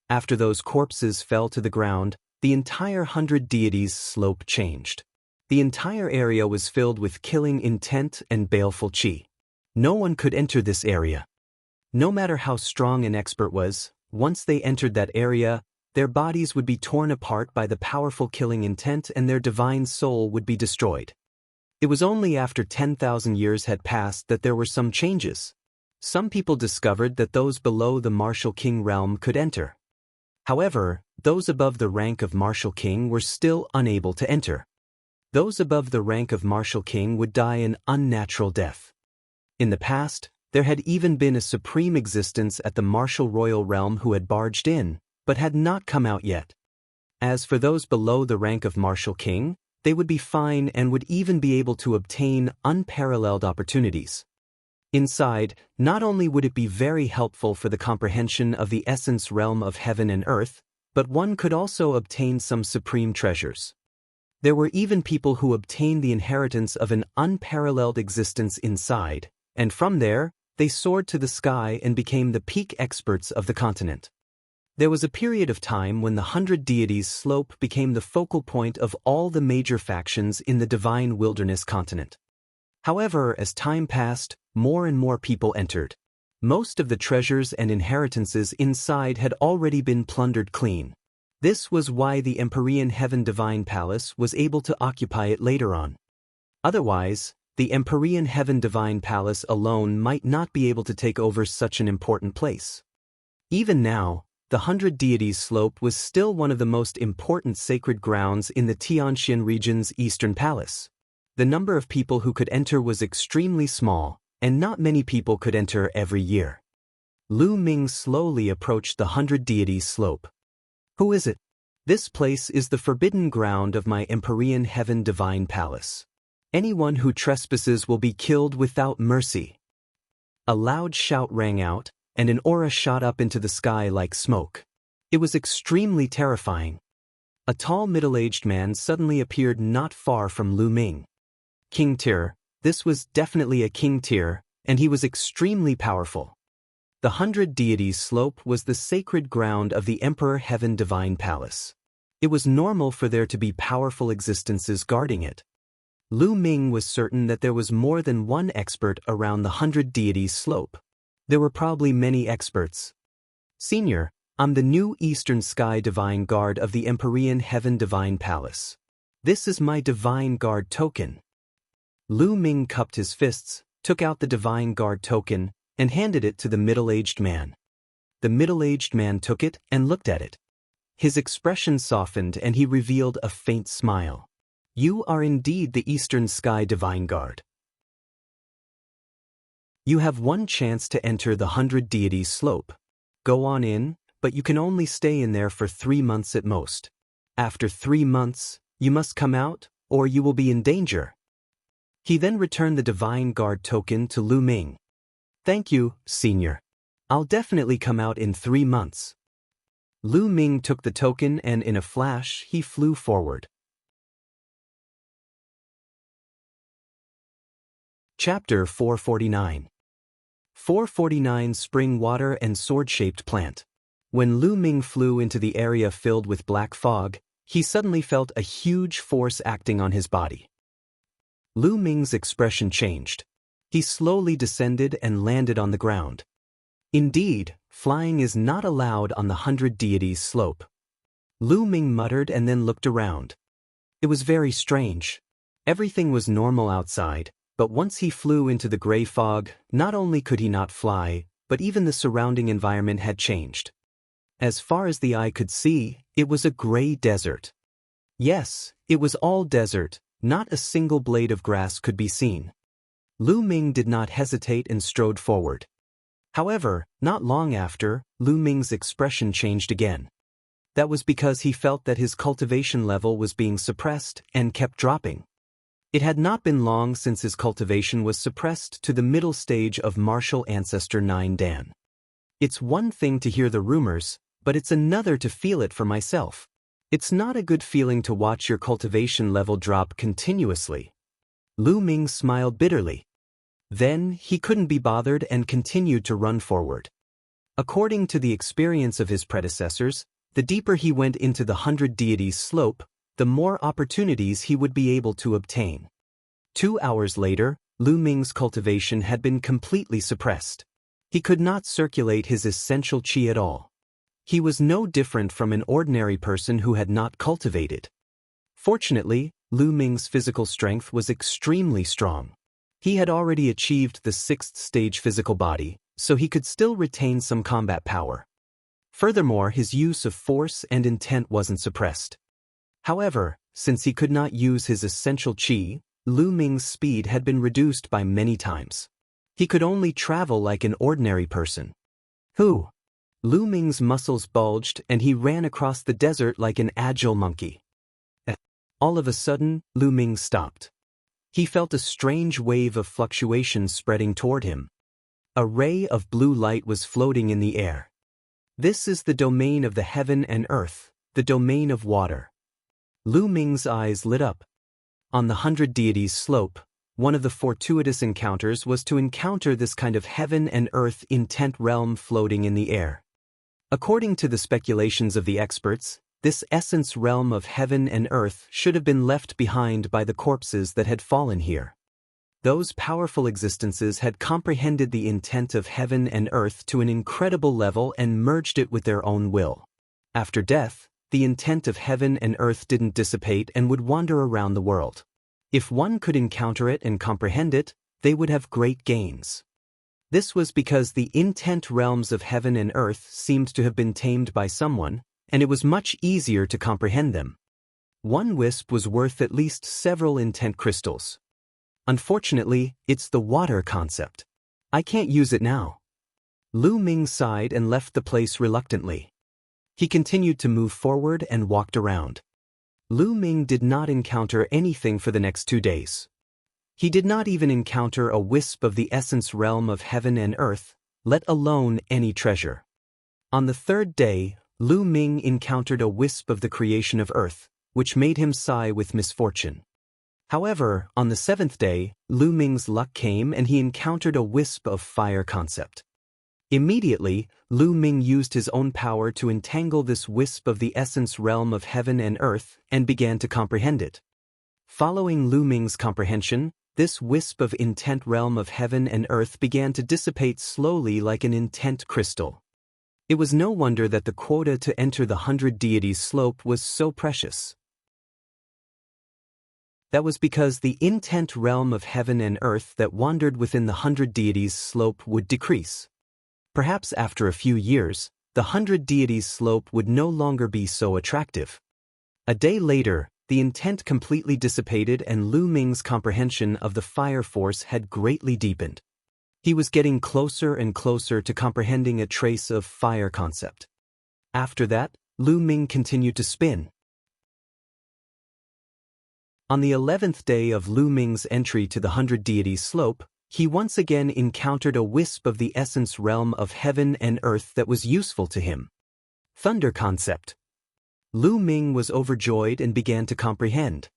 After those corpses fell to the ground, the entire 100 Deities Slope changed. The entire area was filled with killing intent and baleful qi. No one could enter this area. No matter how strong an expert was, once they entered that area, their bodies would be torn apart by the powerful killing intent and their divine soul would be destroyed. It was only after 10,000 years had passed that there were some changes. Some people discovered that those below the Martial King realm could enter. However, those above the rank of Martial King were still unable to enter. Those above the rank of Martial King would die an unnatural death. In the past, there had even been a supreme existence at the Martial Royal realm who had barged in, but had not come out yet. As for those below the rank of Martial King, they would be fine and would even be able to obtain unparalleled opportunities. Inside, not only would it be very helpful for the comprehension of the essence realm of heaven and earth, but one could also obtain some supreme treasures. There were even people who obtained the inheritance of an unparalleled existence inside, and from there, they soared to the sky and became the peak experts of the continent. There was a period of time when the 100 Deities slope became the focal point of all the major factions in the divine wilderness continent. However, as time passed, more and more people entered. Most of the treasures and inheritances inside had already been plundered clean. This was why the Empyrean Heaven Divine Palace was able to occupy it later on. Otherwise, the Empyrean Heaven Divine Palace alone might not be able to take over such an important place. Even now, the 100 Deities slope was still one of the most important sacred grounds in the Tianxian region's eastern palace. The number of people who could enter was extremely small, and not many people could enter every year. Lu Ming slowly approached the 100 Deities slope. Who is it? This place is the forbidden ground of my Empyrean Heaven Divine Palace. Anyone who trespasses will be killed without mercy. A loud shout rang out, and an aura shot up into the sky like smoke. It was extremely terrifying. A tall middle-aged man suddenly appeared not far from Lu Ming. King Tier, this was definitely a King Tier, and he was extremely powerful. The 100 Deities slope was the sacred ground of the Emperor Heaven Divine Palace. It was normal for there to be powerful existences guarding it. Lu Ming was certain that there was more than one expert around the 100 Deities slope. There were probably many experts. Senior, I'm the new Eastern Sky Divine Guard of the Empyrean Heaven Divine Palace. This is my Divine Guard token. Lu Ming cupped his fists, took out the Divine Guard token, and handed it to the middle-aged man. The middle-aged man took it and looked at it. His expression softened and he revealed a faint smile. You are indeed the Eastern Sky Divine Guard. You have one chance to enter the 100 Deities slope. Go on in, but you can only stay in there for 3 months at most. After 3 months, you must come out, or you will be in danger. He then returned the Divine Guard token to Lu Ming. Thank you, Senior. I'll definitely come out in 3 months. Lu Ming took the token and in a flash he flew forward. Chapter 449. 449 Spring Water and Sword-Shaped Plant. When Lu Ming flew into the area filled with black fog, he suddenly felt a huge force acting on his body. Lu Ming's expression changed. He slowly descended and landed on the ground. Indeed, flying is not allowed on the 100 Deities slope. Lu Ming muttered and then looked around. It was very strange. Everything was normal outside, but once he flew into the gray fog, not only could he not fly, but even the surrounding environment had changed. As far as the eye could see, it was a gray desert. Yes, it was all desert, not a single blade of grass could be seen. Lu Ming did not hesitate and strode forward. However, not long after, Lu Ming's expression changed again. That was because he felt that his cultivation level was being suppressed and kept dropping. It had not been long since his cultivation was suppressed to the middle stage of martial ancestor 9 Dan. It's one thing to hear the rumors, but it's another to feel it for myself. It's not a good feeling to watch your cultivation level drop continuously. Lu Ming smiled bitterly. Then, he couldn't be bothered and continued to run forward. According to the experience of his predecessors, the deeper he went into the 100 Deities slope, the more opportunities he would be able to obtain. 2 hours later, Lu Ming's cultivation had been completely suppressed. He could not circulate his essential qi at all. He was no different from an ordinary person who had not cultivated. Fortunately, Lu Ming's physical strength was extremely strong. He had already achieved the 6th stage physical body, so he could still retain some combat power. Furthermore, his use of force and intent wasn't suppressed. However, since he could not use his essential qi, Lu Ming's speed had been reduced by many times. He could only travel like an ordinary person. Who? Lu Ming's muscles bulged and he ran across the desert like an agile monkey. All of a sudden, Lu Ming stopped. He felt a strange wave of fluctuation spreading toward him. A ray of blue light was floating in the air. This is the domain of the heaven and earth, the domain of water. Lu Ming's eyes lit up. On the 100 Deities slope, one of the fortuitous encounters was to encounter this kind of heaven and earth intent realm floating in the air. According to the speculations of the experts, this essence realm of heaven and earth should have been left behind by the corpses that had fallen here. Those powerful existences had comprehended the intent of heaven and earth to an incredible level and merged it with their own will. After death, the intent of heaven and earth didn't dissipate and would wander around the world. If one could encounter it and comprehend it, they would have great gains. This was because the intent realms of heaven and earth seemed to have been tamed by someone, and it was much easier to comprehend them. One wisp was worth at least several intent crystals. Unfortunately, it's the water concept. I can't use it now. Lu Ming sighed and left the place reluctantly. He continued to move forward and walked around. Lu Ming did not encounter anything for the next 2 days. He did not even encounter a wisp of the essence realm of heaven and earth, let alone any treasure. On the 3rd day, Lu Ming encountered a wisp of the creation of earth, which made him sigh with misfortune. However, on the 7th day, Lu Ming's luck came and he encountered a wisp of fire concept. Immediately, Lu Ming used his own power to entangle this wisp of the essence realm of heaven and earth and began to comprehend it. Following Lu Ming's comprehension, this wisp of intent realm of heaven and earth began to dissipate slowly like an intent crystal. It was no wonder that the quota to enter the 100 Deities slope was so precious. That was because the intent realm of heaven and earth that wandered within the 100 Deities slope would decrease. Perhaps after a few years, the 100 Deities slope would no longer be so attractive. A day later, the intent completely dissipated and Lu Ming's comprehension of the fire force had greatly deepened. He was getting closer and closer to comprehending a trace of fire concept. After that, Lu Ming continued to spin. On the 11th day of Lu Ming's entry to the 100 Deities slope, he once again encountered a wisp of the essence realm of heaven and earth that was useful to him. Thunder concept. Lu Ming was overjoyed and began to comprehend.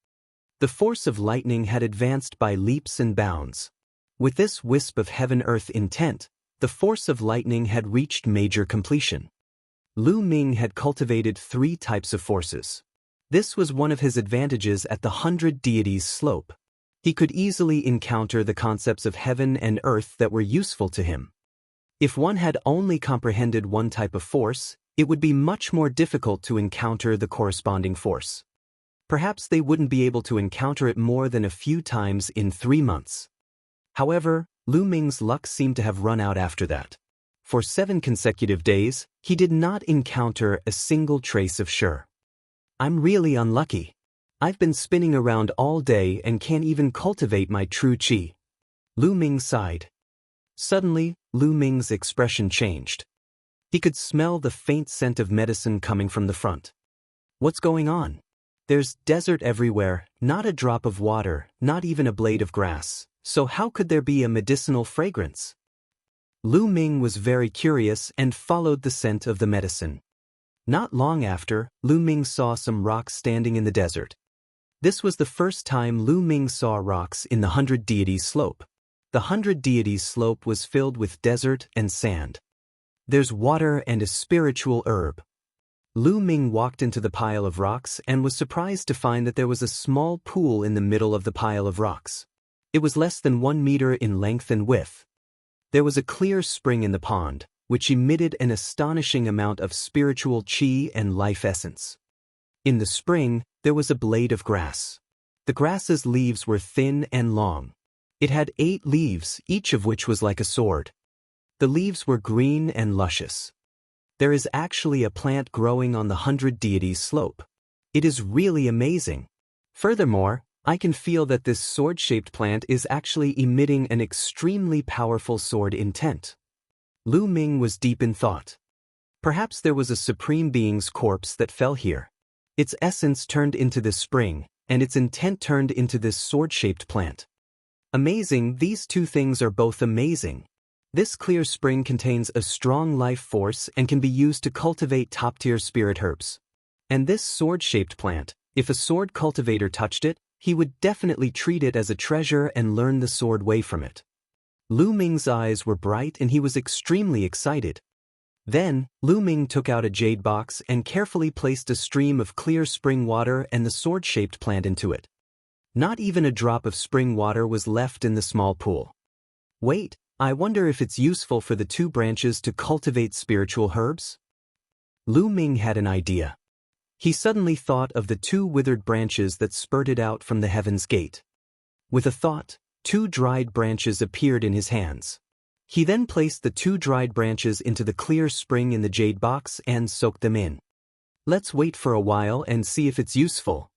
The force of lightning had advanced by leaps and bounds. With this wisp of heaven-earth intent, the force of lightning had reached major completion. Lu Ming had cultivated 3 types of forces. This was one of his advantages at the 100 Deities slope. He could easily encounter the concepts of heaven and earth that were useful to him. If one had only comprehended one type of force, it would be much more difficult to encounter the corresponding force. Perhaps they wouldn't be able to encounter it more than a few times in 3 months. However, Lu Ming's luck seemed to have run out after that. For 7 consecutive days, he did not encounter a single trace of Shi. I'm really unlucky. I've been spinning around all day and can't even cultivate my true qi. Lu Ming sighed. Suddenly, Lu Ming's expression changed. He could smell the faint scent of medicine coming from the front. What's going on? There's desert everywhere, not a drop of water, not even a blade of grass. So how could there be a medicinal fragrance? Lu Ming was very curious and followed the scent of the medicine. Not long after, Lu Ming saw some rocks standing in the desert. This was the first time Lu Ming saw rocks in the 100 Deities slope. The 100 Deities slope was filled with desert and sand. There's water and a spiritual herb. Lu Ming walked into the pile of rocks and was surprised to find that there was a small pool in the middle of the pile of rocks. It was less than 1 meter in length and width. There was a clear spring in the pond, which emitted an astonishing amount of spiritual qi and life essence. In the spring, there was a blade of grass. The grass's leaves were thin and long. It had 8 leaves, each of which was like a sword. The leaves were green and luscious. There is actually a plant growing on the 100 Deities slope. It is really amazing. Furthermore, I can feel that this sword-shaped plant is actually emitting an extremely powerful sword intent. Lu Ming was deep in thought. Perhaps there was a supreme being's corpse that fell here. Its essence turned into this spring, and its intent turned into this sword-shaped plant. Amazing, these 2 things are both amazing. This clear spring contains a strong life force and can be used to cultivate top-tier spirit herbs. And this sword-shaped plant, If a sword cultivator touched it, he would definitely treat it as a treasure and learn the sword way from it. Lu Ming's eyes were bright and he was extremely excited. Then, Lu Ming took out a jade box and carefully placed a stream of clear spring water and the sword-shaped plant into it. Not even a drop of spring water was left in the small pool. Wait, I wonder if it's useful for the two branches to cultivate spiritual herbs? Lu Ming had an idea. He suddenly thought of the two withered branches that spurted out from the heaven's gate. With a thought, two dried branches appeared in his hands. He then placed the two dried branches into the clear spring in the jade box and soaked them in. Let's wait for a while and see if it's useful.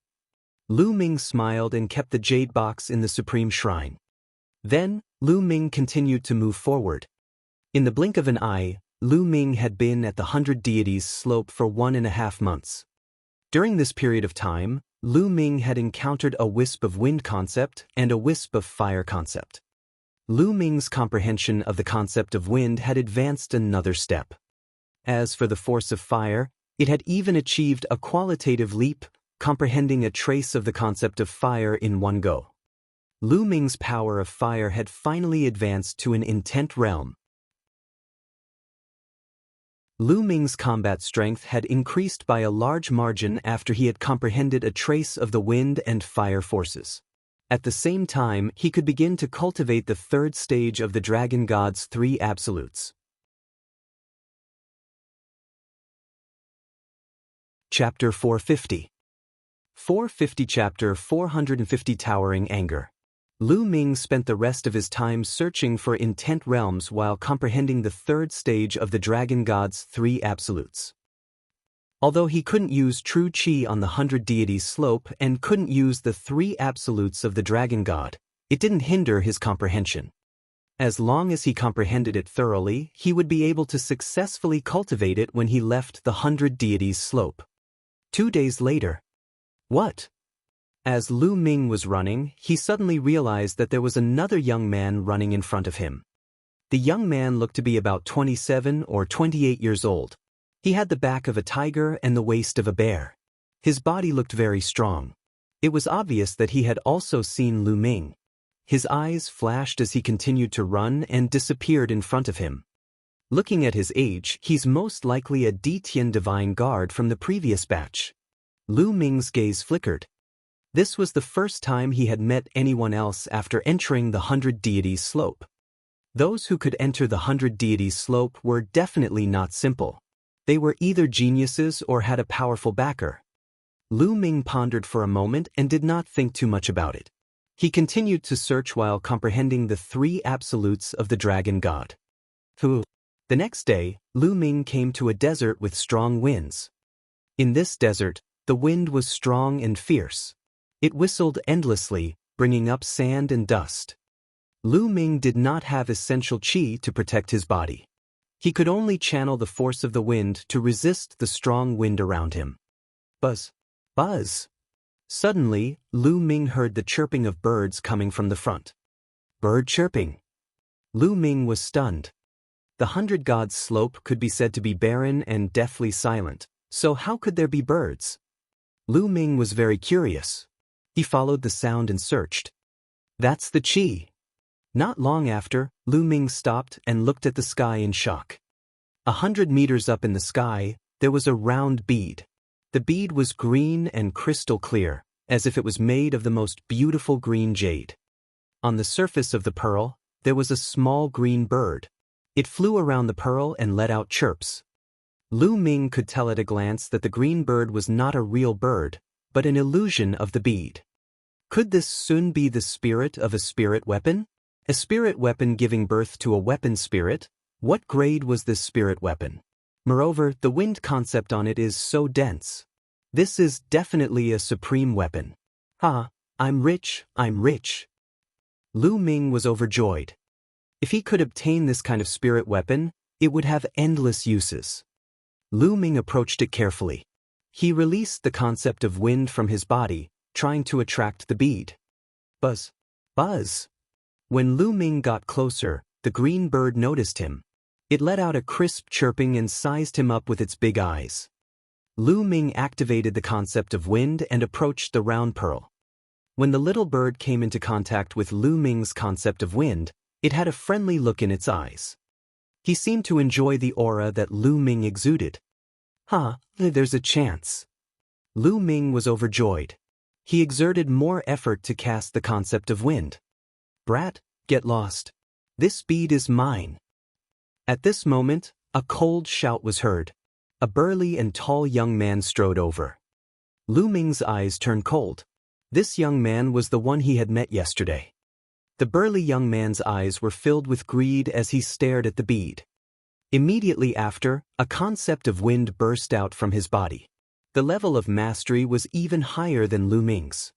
Lu Ming smiled and kept the jade box in the supreme shrine. Then, Lu Ming continued to move forward. In the blink of an eye, Lu Ming had been at the 100 Deities slope for 1.5 months. During this period of time, Lu Ming had encountered a wisp of wind concept and a wisp of fire concept. Lu Ming's comprehension of the concept of wind had advanced another step. As for the force of fire, it had even achieved a qualitative leap, comprehending a trace of the concept of fire in one go. Lu Ming's power of fire had finally advanced to an intent realm. Lu Ming's combat strength had increased by a large margin after he had comprehended a trace of the wind and fire forces. At the same time, he could begin to cultivate the third stage of the Dragon God's three absolutes. Chapter 450. 450 Chapter 450 Towering Anger. Lu Ming spent the rest of his time searching for intent realms while comprehending the third stage of the Dragon God's three absolutes. Although he couldn't use true Qi on the 100 Deities slope and couldn't use the three absolutes of the Dragon God, it didn't hinder his comprehension. As long as he comprehended it thoroughly, he would be able to successfully cultivate it when he left the 100 Deities slope. 2 days later. What? As Lu Ming was running, he suddenly realized that there was another young man running in front of him. The young man looked to be about 27 or 28 years old. He had the back of a tiger and the waist of a bear. His body looked very strong. It was obvious that he had also seen Lu Ming. His eyes flashed as he continued to run and disappeared in front of him. Looking at his age, he's most likely a Detian Divine Guard from the previous batch. Lu Ming's gaze flickered. This was the first time he had met anyone else after entering the 100 Deities slope. Those who could enter the 100 Deities slope were definitely not simple. They were either geniuses or had a powerful backer. Lu Ming pondered for a moment and did not think too much about it. He continued to search while comprehending the three absolutes of the Dragon God. The next day, Lu Ming came to a desert with strong winds. In this desert, the wind was strong and fierce. It whistled endlessly, bringing up sand and dust. Lu Ming did not have essential qi to protect his body. He could only channel the force of the wind to resist the strong wind around him. Buzz! Buzz! Suddenly, Lu Ming heard the chirping of birds coming from the front. Bird chirping! Lu Ming was stunned. The 100 Gods slope could be said to be barren and deathly silent, so how could there be birds? Lu Ming was very curious. He followed the sound and searched. That's the qi. Not long after, Lu Ming stopped and looked at the sky in shock. 100 meters up in the sky, there was a round bead. The bead was green and crystal clear, as if it was made of the most beautiful green jade. On the surface of the pearl, there was a small green bird. It flew around the pearl and let out chirps. Lu Ming could tell at a glance that the green bird was not a real bird, but an illusion of the bead. Could this soon be the spirit of a spirit weapon? A spirit weapon giving birth to a weapon spirit? What grade was this spirit weapon? Moreover, the wind concept on it is so dense. This is definitely a supreme weapon. I'm rich, I'm rich. Lu Ming was overjoyed. If he could obtain this kind of spirit weapon, it would have endless uses. Lu Ming approached it carefully. He released the concept of wind from his body, trying to attract the bead. Buzz! Buzz! When Lu Ming got closer, the green bird noticed him. It let out a crisp chirping and sized him up with its big eyes. Lu Ming activated the concept of wind and approached the round pearl. When the little bird came into contact with Lu Ming's concept of wind, it had a friendly look in its eyes. He seemed to enjoy the aura that Lu Ming exuded. There's a chance. Lu Ming was overjoyed. He exerted more effort to cast the concept of wind. Brat, get lost. This bead is mine. At this moment, a cold shout was heard. A burly and tall young man strode over. Lu Ming's eyes turned cold. This young man was the one he had met yesterday. The burly young man's eyes were filled with greed as he stared at the bead. Immediately after, a concept of wind burst out from his body. The level of mastery was even higher than Lu Ming's.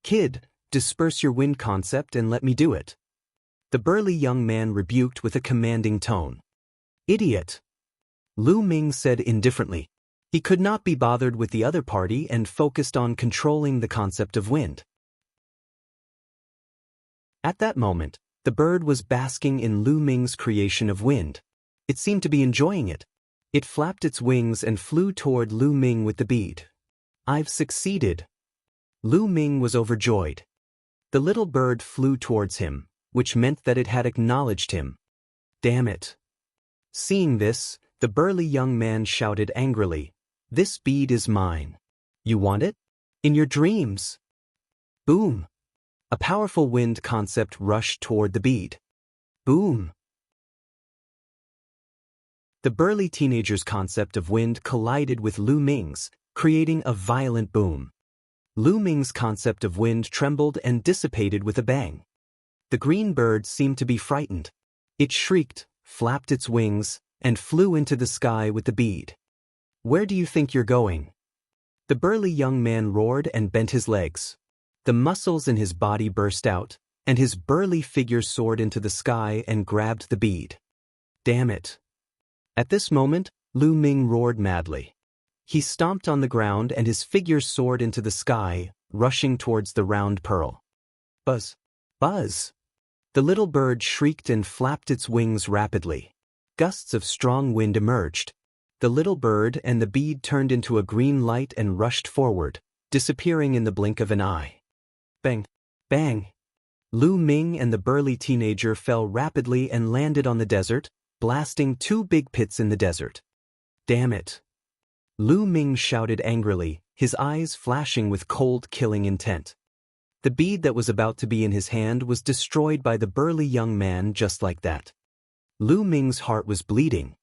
Kid, disperse your wind concept and let me do it. The burly young man rebuked with a commanding tone. Idiot! Lu Ming said indifferently. He could not be bothered with the other party and focused on controlling the concept of wind. At that moment, the bird was basking in Lu Ming's creation of wind. It seemed to be enjoying it. It flapped its wings and flew toward Lu Ming with the bead. I've succeeded. Lu Ming was overjoyed. The little bird flew towards him, which meant that it had acknowledged him. Damn it! Seeing this, the burly young man shouted angrily, This bead is mine. You want it? In your dreams. Boom! A powerful wind concept rushed toward the bead. Boom! The burly teenager's concept of wind collided with Lu Ming's, creating a violent boom. Lu Ming's concept of wind trembled and dissipated with a bang. The green bird seemed to be frightened. It shrieked, flapped its wings, and flew into the sky with the bead. Where do you think you're going? The burly young man roared and bent his legs. The muscles in his body burst out, and his burly figure soared into the sky and grabbed the bead. Damn it! At this moment, Lu Ming roared madly. He stomped on the ground and his figure soared into the sky, rushing towards the round pearl. Buzz! Buzz! The little bird shrieked and flapped its wings rapidly. Gusts of strong wind emerged. The little bird and the bead turned into a green light and rushed forward, disappearing in the blink of an eye. Bang! Bang! Lu Ming and the burly teenager fell rapidly and landed on the desert, blasting 2 big pits in the desert. Damn it! Lu Ming shouted angrily, his eyes flashing with cold, killing intent. The bead that was about to be in his hand was destroyed by the burly young man just like that. Lu Ming's heart was bleeding.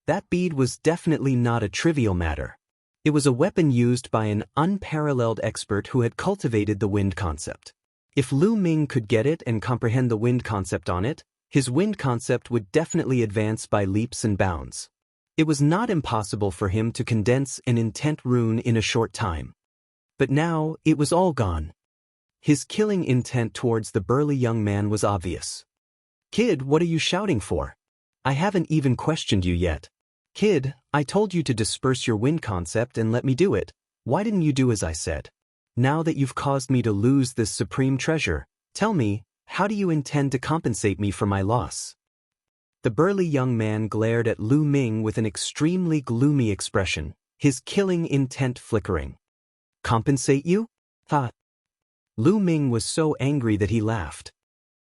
That bead was definitely not a trivial matter. It was a weapon used by an unparalleled expert who had cultivated the wind concept. If Lu Ming could get it and comprehend the wind concept on it, his wind concept would definitely advance by leaps and bounds. It was not impossible for him to condense an intent rune in a short time. But now, it was all gone. His killing intent towards the burly young man was obvious. Kid, what are you shouting for? I haven't even questioned you yet. Kid, I told you to disperse your wind concept and let me do it. Why didn't you do as I said? Now that you've caused me to lose this supreme treasure, tell me, how do you intend to compensate me for my loss? The burly young man glared at Lu Ming with an extremely gloomy expression, his killing intent flickering. Compensate you? Ha! Lu Ming was so angry that he laughed.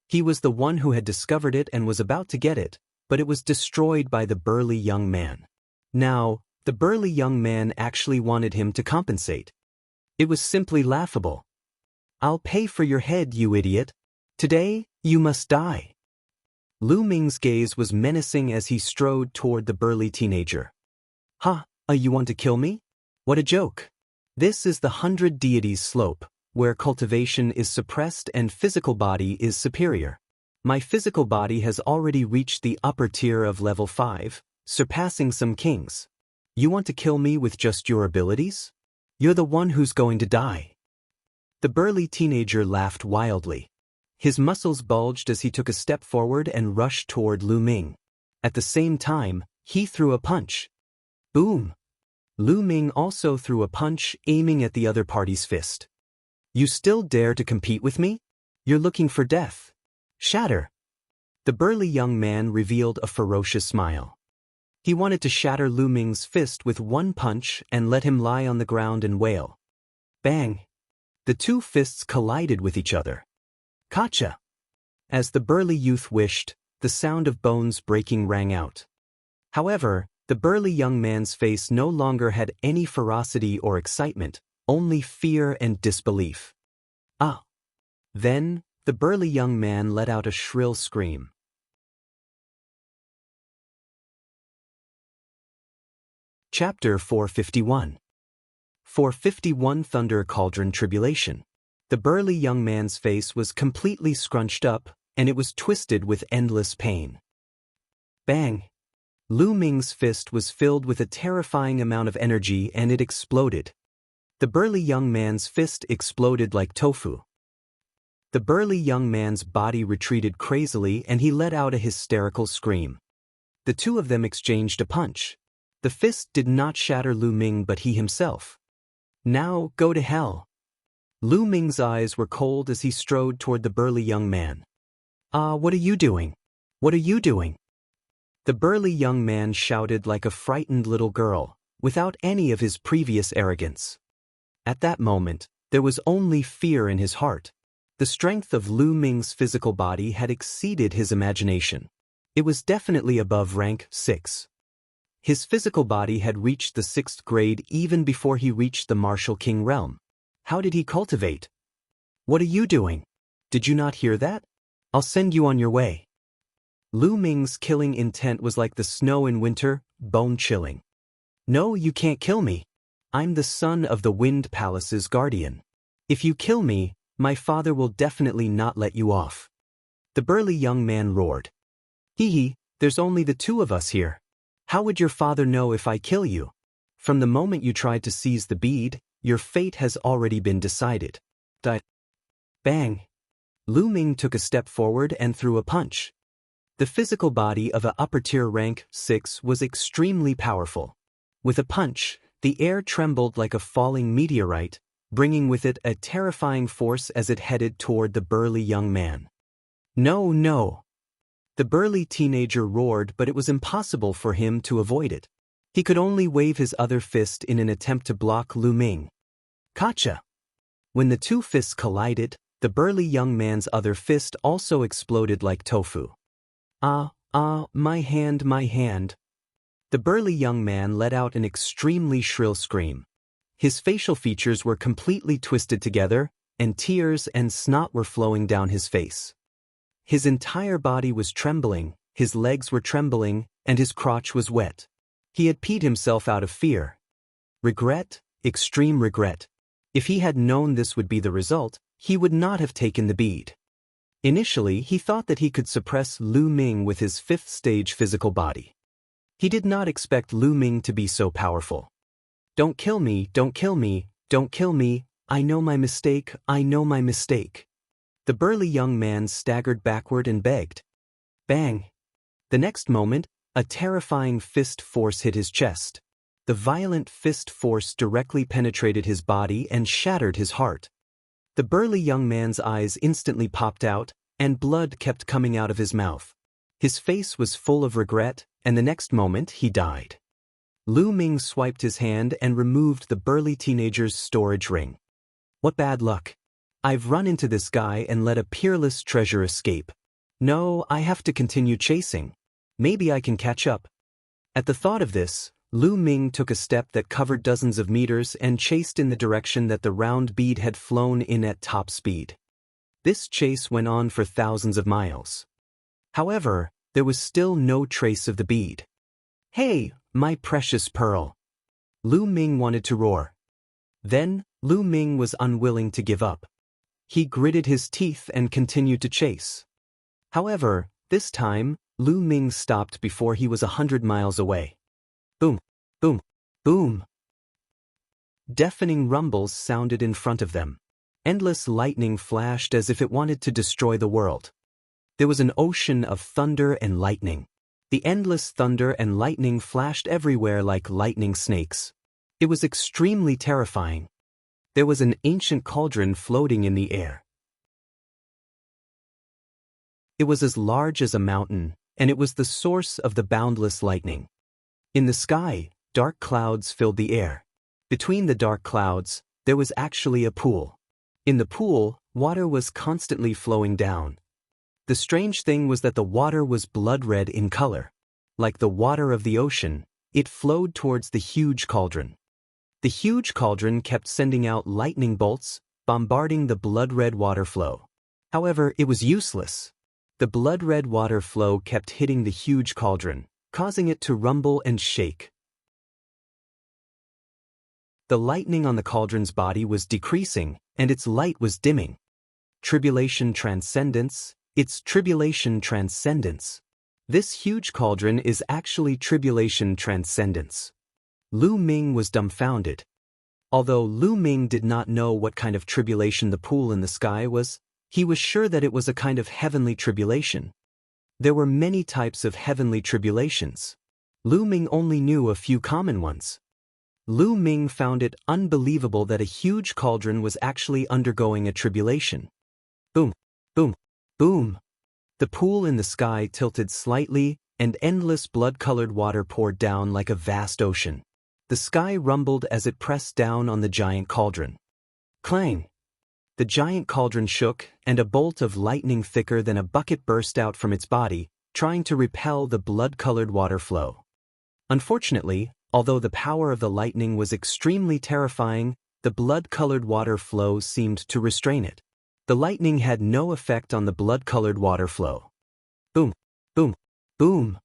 He was the one who had discovered it and was about to get it, but it was destroyed by the burly young man. Now, the burly young man actually wanted him to compensate. It was simply laughable. I'll pay for your head, you idiot. Today, you must die. Lu Ming's gaze was menacing as he strode toward the burly teenager. You want to kill me? What a joke. This is the 100 deities slope, where cultivation is suppressed and physical body is superior. My physical body has already reached the upper tier of level 5, surpassing some kings. You want to kill me with just your abilities? You're the one who's going to die. The burly teenager laughed wildly. His muscles bulged as he took a step forward and rushed toward Lu Ming. At the same time, he threw a punch. Boom! Lu Ming also threw a punch, aiming at the other party's fist. You still dare to compete with me? You're looking for death. Shatter! The burly young man revealed a ferocious smile. He wanted to shatter Lu Ming's fist with one punch and let him lie on the ground and wail. Bang! The two fists collided with each other. Gotcha! As the burly youth wished, the sound of bones breaking rang out. However, the burly young man's face no longer had any ferocity or excitement, only fear and disbelief. Ah! Then, the burly young man let out a shrill scream. Chapter 451. 451 Thunder Cauldron Tribulation. The burly young man's face was completely scrunched up, and it was twisted with endless pain. Bang! Lu Ming's fist was filled with a terrifying amount of energy and it exploded. The burly young man's fist exploded like tofu. The burly young man's body retreated crazily and he let out a hysterical scream. The two of them exchanged a punch. The fist did not shatter Lu Ming but he himself. Now go to hell. Lu Ming's eyes were cold as he strode toward the burly young man. What are you doing? What are you doing? The burly young man shouted like a frightened little girl, without any of his previous arrogance. At that moment, there was only fear in his heart. The strength of Lu Ming's physical body had exceeded his imagination. It was definitely above rank 6. His physical body had reached the 6th grade even before he reached the Martial King realm. How did he cultivate? What are you doing? Did you not hear that? I'll send you on your way. Lu Ming's killing intent was like the snow in winter, bone-chilling. No, you can't kill me. I'm the son of the Wind Palace's guardian. If you kill me, my father will definitely not let you off. The burly young man roared. Hee, there's only the two of us here. How would your father know if I kill you? From the moment you tried to seize the bead, your fate has already been decided. Bang! Lu Ming took a step forward and threw a punch. The physical body of a upper-tier rank 6 was extremely powerful. With a punch, the air trembled like a falling meteorite, bringing with it a terrifying force as it headed toward the burly young man. No, no! The burly teenager roared, but it was impossible for him to avoid it. He could only wave his other fist in an attempt to block Lu Ming. Gotcha! When the two fists collided, the burly young man's other fist also exploded like tofu. My hand, my hand. The burly young man let out an extremely shrill scream. His facial features were completely twisted together, and tears and snot were flowing down his face. His entire body was trembling, his legs were trembling, and his crotch was wet. He had peed himself out of fear. Regret, extreme regret. If he had known this would be the result, he would not have taken the bead. Initially, he thought that he could suppress Lu Ming with his 5th stage physical body. He did not expect Lu Ming to be so powerful. Don't kill me, don't kill me, don't kill me, I know my mistake, I know my mistake. The burly young man staggered backward and begged. Bang! The next moment, a terrifying fist force hit his chest. The violent fist force directly penetrated his body and shattered his heart. The burly young man's eyes instantly popped out, and blood kept coming out of his mouth. His face was full of regret, and the next moment he died. Lu Ming swiped his hand and removed the burly teenager's storage ring. What bad luck. I've run into this guy and let a peerless treasure escape. No, I have to continue chasing. Maybe I can catch up. At the thought of this, Lu Ming took a step that covered dozens of meters and chased in the direction that the round bead had flown in at top speed. This chase went on for thousands of miles. However, there was still no trace of the bead. Hey, my precious pearl! Lu Ming wanted to roar. Then, Lu Ming was unwilling to give up. He gritted his teeth and continued to chase. However, this time, Lu Ming stopped before he was 100 miles away. Boom, boom, boom. Deafening rumbles sounded in front of them. Endless lightning flashed as if it wanted to destroy the world. There was an ocean of thunder and lightning. The endless thunder and lightning flashed everywhere like lightning snakes. It was extremely terrifying. There was an ancient cauldron floating in the air. It was as large as a mountain, and it was the source of the boundless lightning. In the sky, dark clouds filled the air. Between the dark clouds, there was actually a pool. In the pool, water was constantly flowing down. The strange thing was that the water was blood-red in color. Like the water of the ocean, it flowed towards the huge cauldron. The huge cauldron kept sending out lightning bolts, bombarding the blood-red water flow. However, it was useless. The blood-red water flow kept hitting the huge cauldron, causing it to rumble and shake. The lightning on the cauldron's body was decreasing, and its light was dimming. Tribulation transcendence, it's tribulation transcendence. This huge cauldron is actually tribulation transcendence. Lu Ming was dumbfounded. Although Lu Ming did not know what kind of tribulation the pool in the sky was, he was sure that it was a kind of heavenly tribulation. There were many types of heavenly tribulations. Lu Ming only knew a few common ones. Lu Ming found it unbelievable that a huge cauldron was actually undergoing a tribulation. Boom, boom, boom. The pool in the sky tilted slightly, and endless blood-colored water poured down like a vast ocean. The sky rumbled as it pressed down on the giant cauldron. Clang! The giant cauldron shook, and a bolt of lightning thicker than a bucket burst out from its body, trying to repel the blood-colored water flow. Unfortunately, although the power of the lightning was extremely terrifying, the blood-colored water flow seemed to restrain it. The lightning had no effect on the blood-colored water flow. Boom, boom, boom.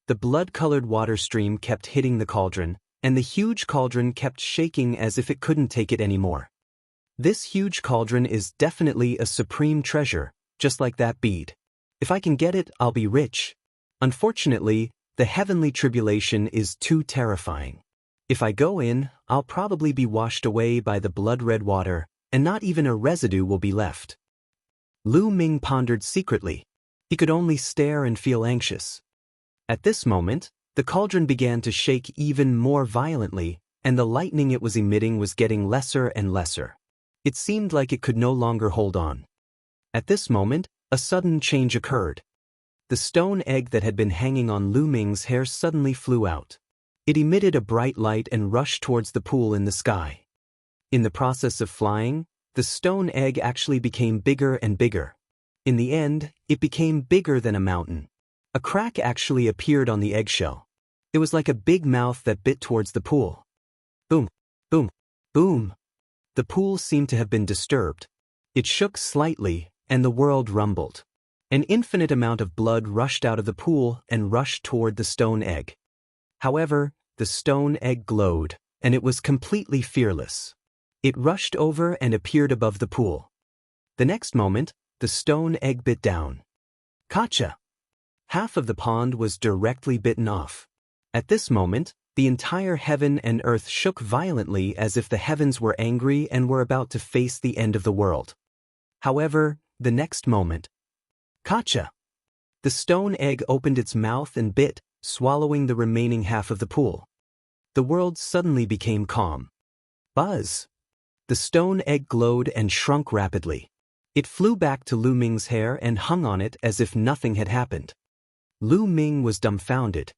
The blood-colored water stream kept hitting the cauldron, and the huge cauldron kept shaking as if it couldn't take it anymore. This huge cauldron is definitely a supreme treasure, just like that bead. If I can get it, I'll be rich. Unfortunately, the heavenly tribulation is too terrifying. If I go in, I'll probably be washed away by the blood-red water, and not even a residue will be left. Lu Ming pondered secretly. He could only stare and feel anxious. At this moment, the cauldron began to shake even more violently, and the lightning it was emitting was getting lesser and lesser. It seemed like it could no longer hold on. At this moment, a sudden change occurred. The stone egg that had been hanging on Lu Ming's hair suddenly flew out. It emitted a bright light and rushed towards the pool in the sky. In the process of flying, the stone egg actually became bigger and bigger. In the end, it became bigger than a mountain. A crack actually appeared on the eggshell. It was like a big mouth that bit towards the pool. Boom, boom, boom. The pool seemed to have been disturbed. It shook slightly, and the world rumbled. An infinite amount of blood rushed out of the pool and rushed toward the stone egg. However, the stone egg glowed, and it was completely fearless. It rushed over and appeared above the pool. The next moment, the stone egg bit down. Gotcha! Half of the pond was directly bitten off. At this moment, the entire heaven and earth shook violently as if the heavens were angry and were about to face the end of the world. However, the next moment, gotcha! The stone egg opened its mouth and bit, swallowing the remaining half of the pool. The world suddenly became calm. Buzz! The stone egg glowed and shrunk rapidly. It flew back to Lu Ming's hair and hung on it as if nothing had happened. Lu Ming was dumbfounded.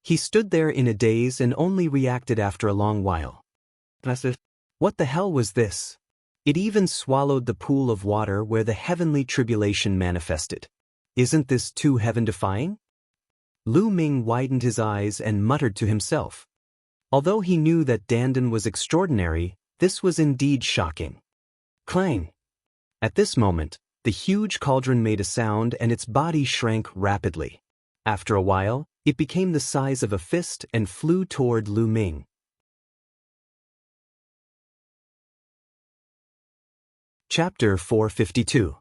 He stood there in a daze and only reacted after a long while. What the hell was this? It even swallowed the pool of water where the heavenly tribulation manifested. Isn't this too heaven-defying? Lu Ming widened his eyes and muttered to himself. Although he knew that Dandan was extraordinary, this was indeed shocking. Clang! At this moment, the huge cauldron made a sound and its body shrank rapidly. After a while, it became the size of a fist and flew toward Lu Ming. Chapter 452.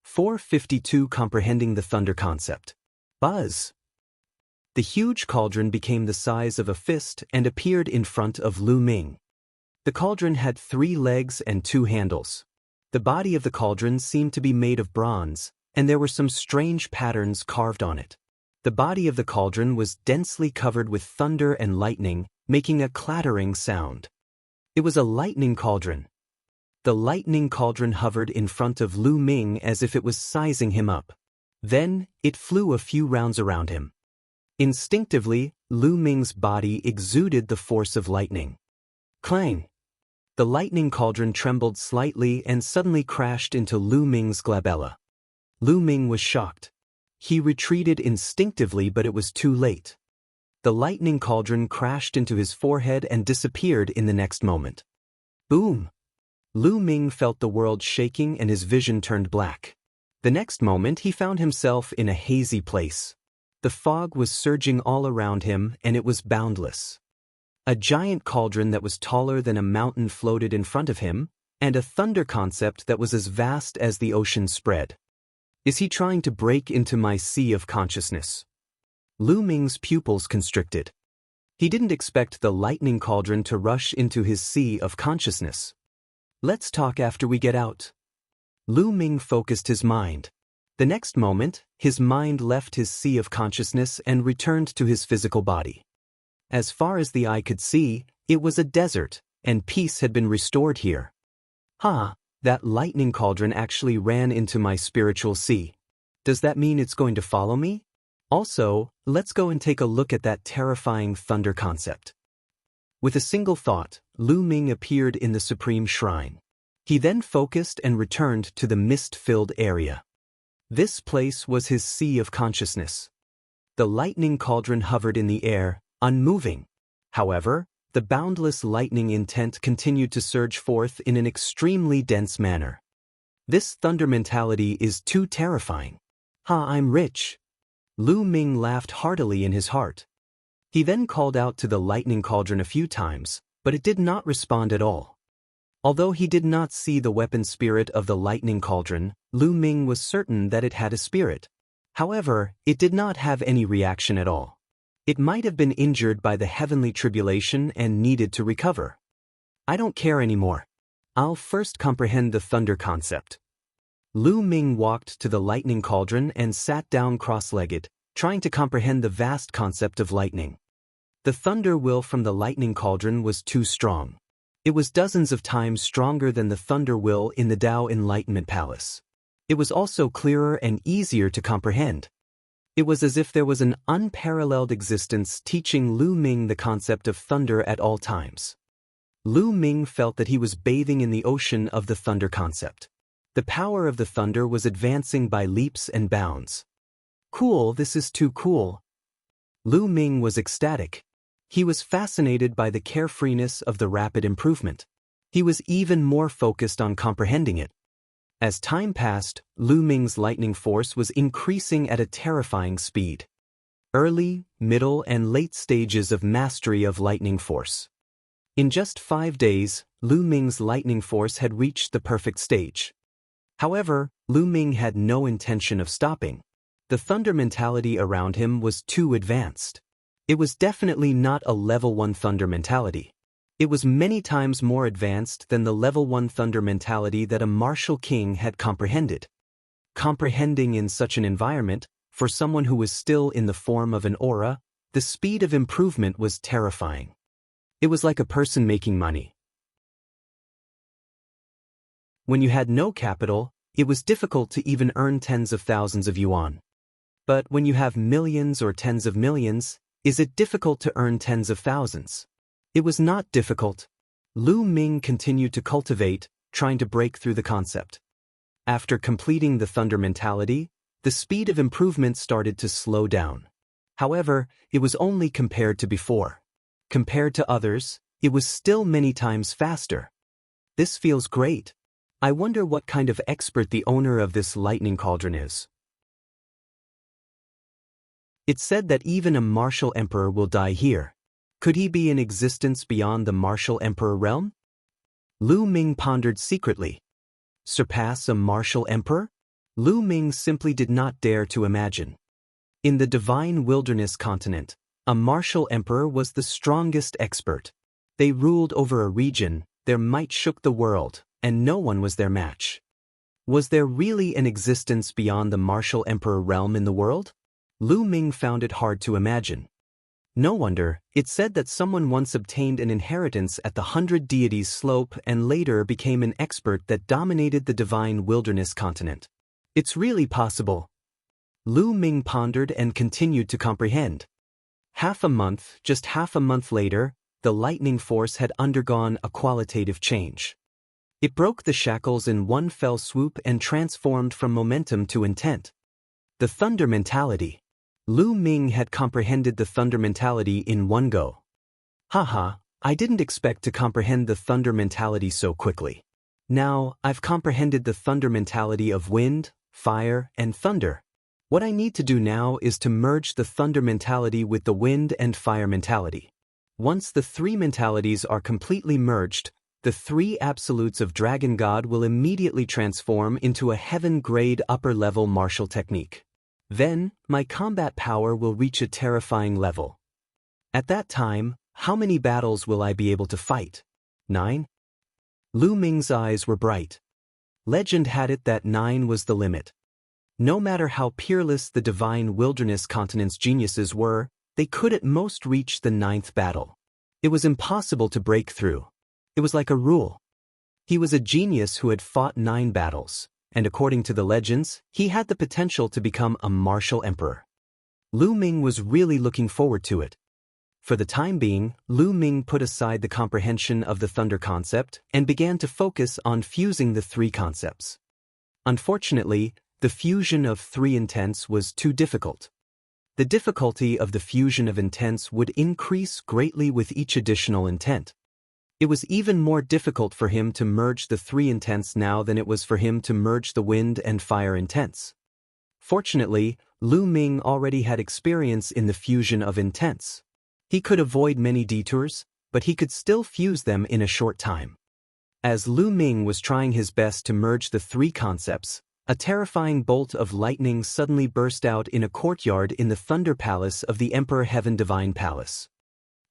452 Comprehending the Thunder Concept. Buzz! The huge cauldron became the size of a fist and appeared in front of Lu Ming. The cauldron had 3 legs and 2 handles. The body of the cauldron seemed to be made of bronze, and there were some strange patterns carved on it. The body of the cauldron was densely covered with thunder and lightning, making a clattering sound. It was a lightning cauldron. The lightning cauldron hovered in front of Lu Ming as if it was sizing him up. Then, it flew a few rounds around him. Instinctively, Lu Ming's body exuded the force of lightning. Clang! The lightning cauldron trembled slightly and suddenly crashed into Lu Ming's glabella. Lu Ming was shocked. He retreated instinctively, but it was too late. The lightning cauldron crashed into his forehead and disappeared in the next moment. Boom! Lu Ming felt the world shaking and his vision turned black. The next moment he found himself in a hazy place. The fog was surging all around him and it was boundless. A giant cauldron that was taller than a mountain floated in front of him, and a thunder concept that was as vast as the ocean spread. Is he trying to break into my sea of consciousness? Lu Ming's pupils constricted. He didn't expect the lightning cauldron to rush into his sea of consciousness. Let's talk after we get out. Lu Ming focused his mind. The next moment, his mind left his sea of consciousness and returned to his physical body. As far as the eye could see, it was a desert, and peace had been restored here. That lightning cauldron actually ran into my spiritual sea. Does that mean it's going to follow me? Also, let's go and take a look at that terrifying thunder concept. With a single thought, Lu Ming appeared in the supreme shrine. He then focused and returned to the mist-filled area. This place was his sea of consciousness. The lightning cauldron hovered in the air, unmoving. However, the boundless lightning intent continued to surge forth in an extremely dense manner. This thunder mentality is too terrifying. I'm rich. Lu Ming laughed heartily in his heart. He then called out to the lightning cauldron a few times, but it did not respond at all. Although he did not see the weapon spirit of the lightning cauldron, Lu Ming was certain that it had a spirit. However, it did not have any reaction at all. It might have been injured by the heavenly tribulation and needed to recover. I don't care anymore. I'll first comprehend the thunder concept. Lu Ming walked to the lightning cauldron and sat down cross-legged, trying to comprehend the vast concept of lightning. The thunder will from the lightning cauldron was too strong. It was dozens of times stronger than the thunder will in the Tao Enlightenment Palace. It was also clearer and easier to comprehend. It was as if there was an unparalleled existence teaching Lu Ming the concept of thunder at all times. Lu Ming felt that he was bathing in the ocean of the thunder concept. The power of the thunder was advancing by leaps and bounds. Cool, this is too cool. Lu Ming was ecstatic. He was fascinated by the carefreeness of the rapid improvement. He was even more focused on comprehending it. As time passed, Lu Ming's lightning force was increasing at a terrifying speed. Early, middle, and late stages of mastery of lightning force. In just 5 days, Lu Ming's lightning force had reached the perfect stage. However, Lu Ming had no intention of stopping. The thunder mentality around him was too advanced. It was definitely not a level 1 thunder mentality. It was many times more advanced than the level 1 thunder mentality that a martial king had comprehended. Comprehending in such an environment, for someone who was still in the form of an aura, the speed of improvement was terrifying. It was like a person making money. When you had no capital, it was difficult to even earn tens of thousands of yuan. But when you have millions or tens of millions, is it difficult to earn tens of thousands? It was not difficult. Lu Ming continued to cultivate, trying to break through the concept. After completing the thunder mentality, the speed of improvement started to slow down. However, it was only compared to before. Compared to others, it was still many times faster. This feels great. I wonder what kind of expert the owner of this lightning cauldron is. It's said that even a martial emperor will die here. Could he be in existence beyond the martial emperor realm? Lu Ming pondered secretly. Surpass a martial emperor? Lu Ming simply did not dare to imagine. In the divine wilderness continent, a martial emperor was the strongest expert. They ruled over a region, their might shook the world, and no one was their match. Was there really an existence beyond the martial emperor realm in the world? Lu Ming found it hard to imagine. No wonder, it said that someone once obtained an inheritance at the 100 deities slope and later became an expert that dominated the divine wilderness continent. It's really possible. Lu Ming pondered and continued to comprehend. Just half a month later, the lightning force had undergone a qualitative change. It broke the shackles in one fell swoop and transformed from momentum to intent. The thunder mentality. Lu Ming had comprehended the thunder mentality in one go. Haha, I didn't expect to comprehend the thunder mentality so quickly. Now, I've comprehended the thunder mentality of wind, fire, and thunder. What I need to do now is to merge the thunder mentality with the wind and fire mentality. Once the three mentalities are completely merged, the three absolutes of Dragon God will immediately transform into a heaven-grade upper-level martial technique. Then, my combat power will reach a terrifying level. At that time, how many battles will I be able to fight? 9? Lu Ming's eyes were bright. Legend had it that 9 was the limit. No matter how peerless the divine wilderness continent's geniuses were, they could at most reach the 9th battle. It was impossible to break through. It was like a rule. He was a genius who had fought 9 battles, and according to the legends, he had the potential to become a martial emperor. Lu Ming was really looking forward to it. For the time being, Lu Ming put aside the comprehension of the thunder concept and began to focus on fusing the 3 concepts. Unfortunately, the fusion of 3 intents was too difficult. The difficulty of the fusion of intents would increase greatly with each additional intent. It was even more difficult for him to merge the 3 intents now than it was for him to merge the wind and fire intents. Fortunately, Lu Ming already had experience in the fusion of intents. He could avoid many detours, but he could still fuse them in a short time. As Lu Ming was trying his best to merge the 3 concepts, a terrifying bolt of lightning suddenly burst out in a courtyard in the Thunder Palace of the Emperor Heaven Divine Palace.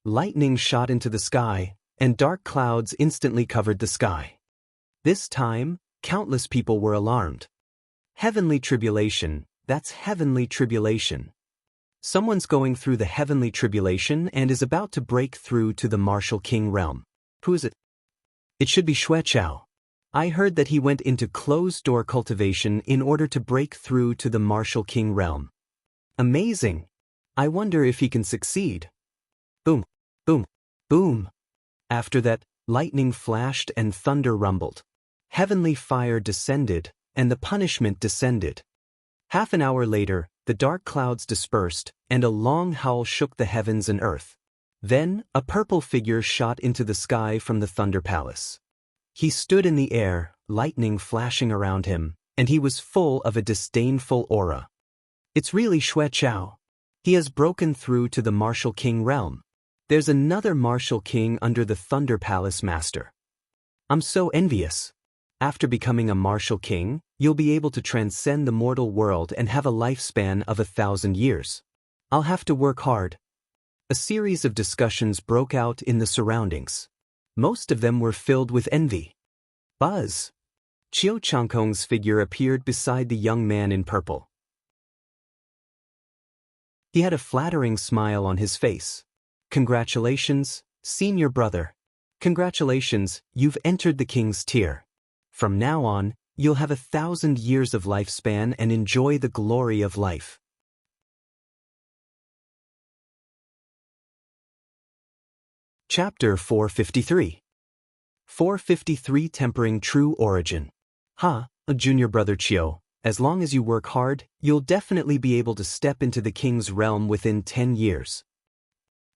Lightning shot into the sky, and dark clouds instantly covered the sky. This time, countless people were alarmed. Heavenly tribulation, that's heavenly tribulation. Someone's going through the heavenly tribulation and is about to break through to the martial king realm. Who is it? It should be Xue Chao. I heard that he went into closed-door cultivation in order to break through to the martial king realm. Amazing! I wonder if he can succeed. Boom, boom, boom. After that, lightning flashed and thunder rumbled. Heavenly fire descended, and the punishment descended. Half an hour later, the dark clouds dispersed, and a long howl shook the heavens and earth. Then, a purple figure shot into the sky from the Thunder Palace. He stood in the air, lightning flashing around him, and he was full of a disdainful aura. It's really Xue Chao. He has broken through to the martial king realm. There's another martial king under the Thunder Palace master. I'm so envious. After becoming a martial king, you'll be able to transcend the mortal world and have a lifespan of 1,000 years. I'll have to work hard. A series of discussions broke out in the surroundings. Most of them were filled with envy. Buzz! Qiu Changkong's figure appeared beside the young man in purple. He had a flattering smile on his face. Congratulations, senior brother. Congratulations, you've entered the king's tier. From now on, you'll have 1,000 years of lifespan and enjoy the glory of life. Chapter 453. 453 Tempering True Origin. Junior brother Qiu, as long as you work hard, you'll definitely be able to step into the king's realm within 10 years.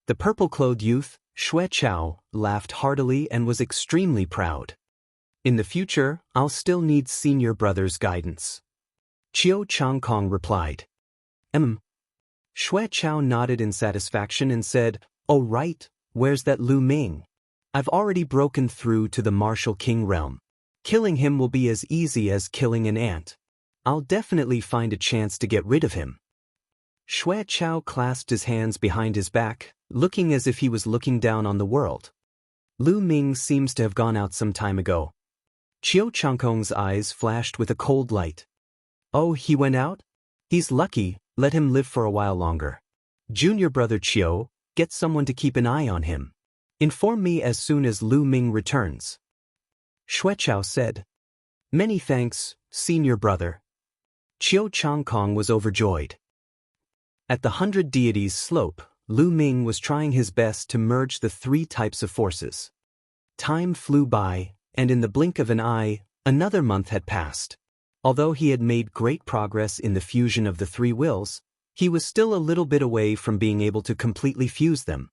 The purple-clothed youth, Xue Chao, laughed heartily and was extremely proud. In the future, I'll still need senior brother's guidance. Qiu Changkong replied. Xue Chao nodded in satisfaction and said, "Oh right, where's that Lu Ming? I've already broken through to the martial king realm. Killing him will be as easy as killing an ant. I'll definitely find a chance to get rid of him." Xue Chao clasped his hands behind his back, looking as if he was looking down on the world. Lu Ming seems to have gone out some time ago. Qiu Changkong's eyes flashed with a cold light. Oh, he went out? He's lucky, let him live for a while longer. Junior brother Qiu, get someone to keep an eye on him. Inform me as soon as Lu Ming returns. Xue Chao said. Many thanks, senior brother. Qiu Changkong was overjoyed. At the 100 Deities slope, Lu Ming was trying his best to merge the three types of forces. Time flew by, and in the blink of an eye, another month had passed. Although he had made great progress in the fusion of the three wills, he was still a little bit away from being able to completely fuse them.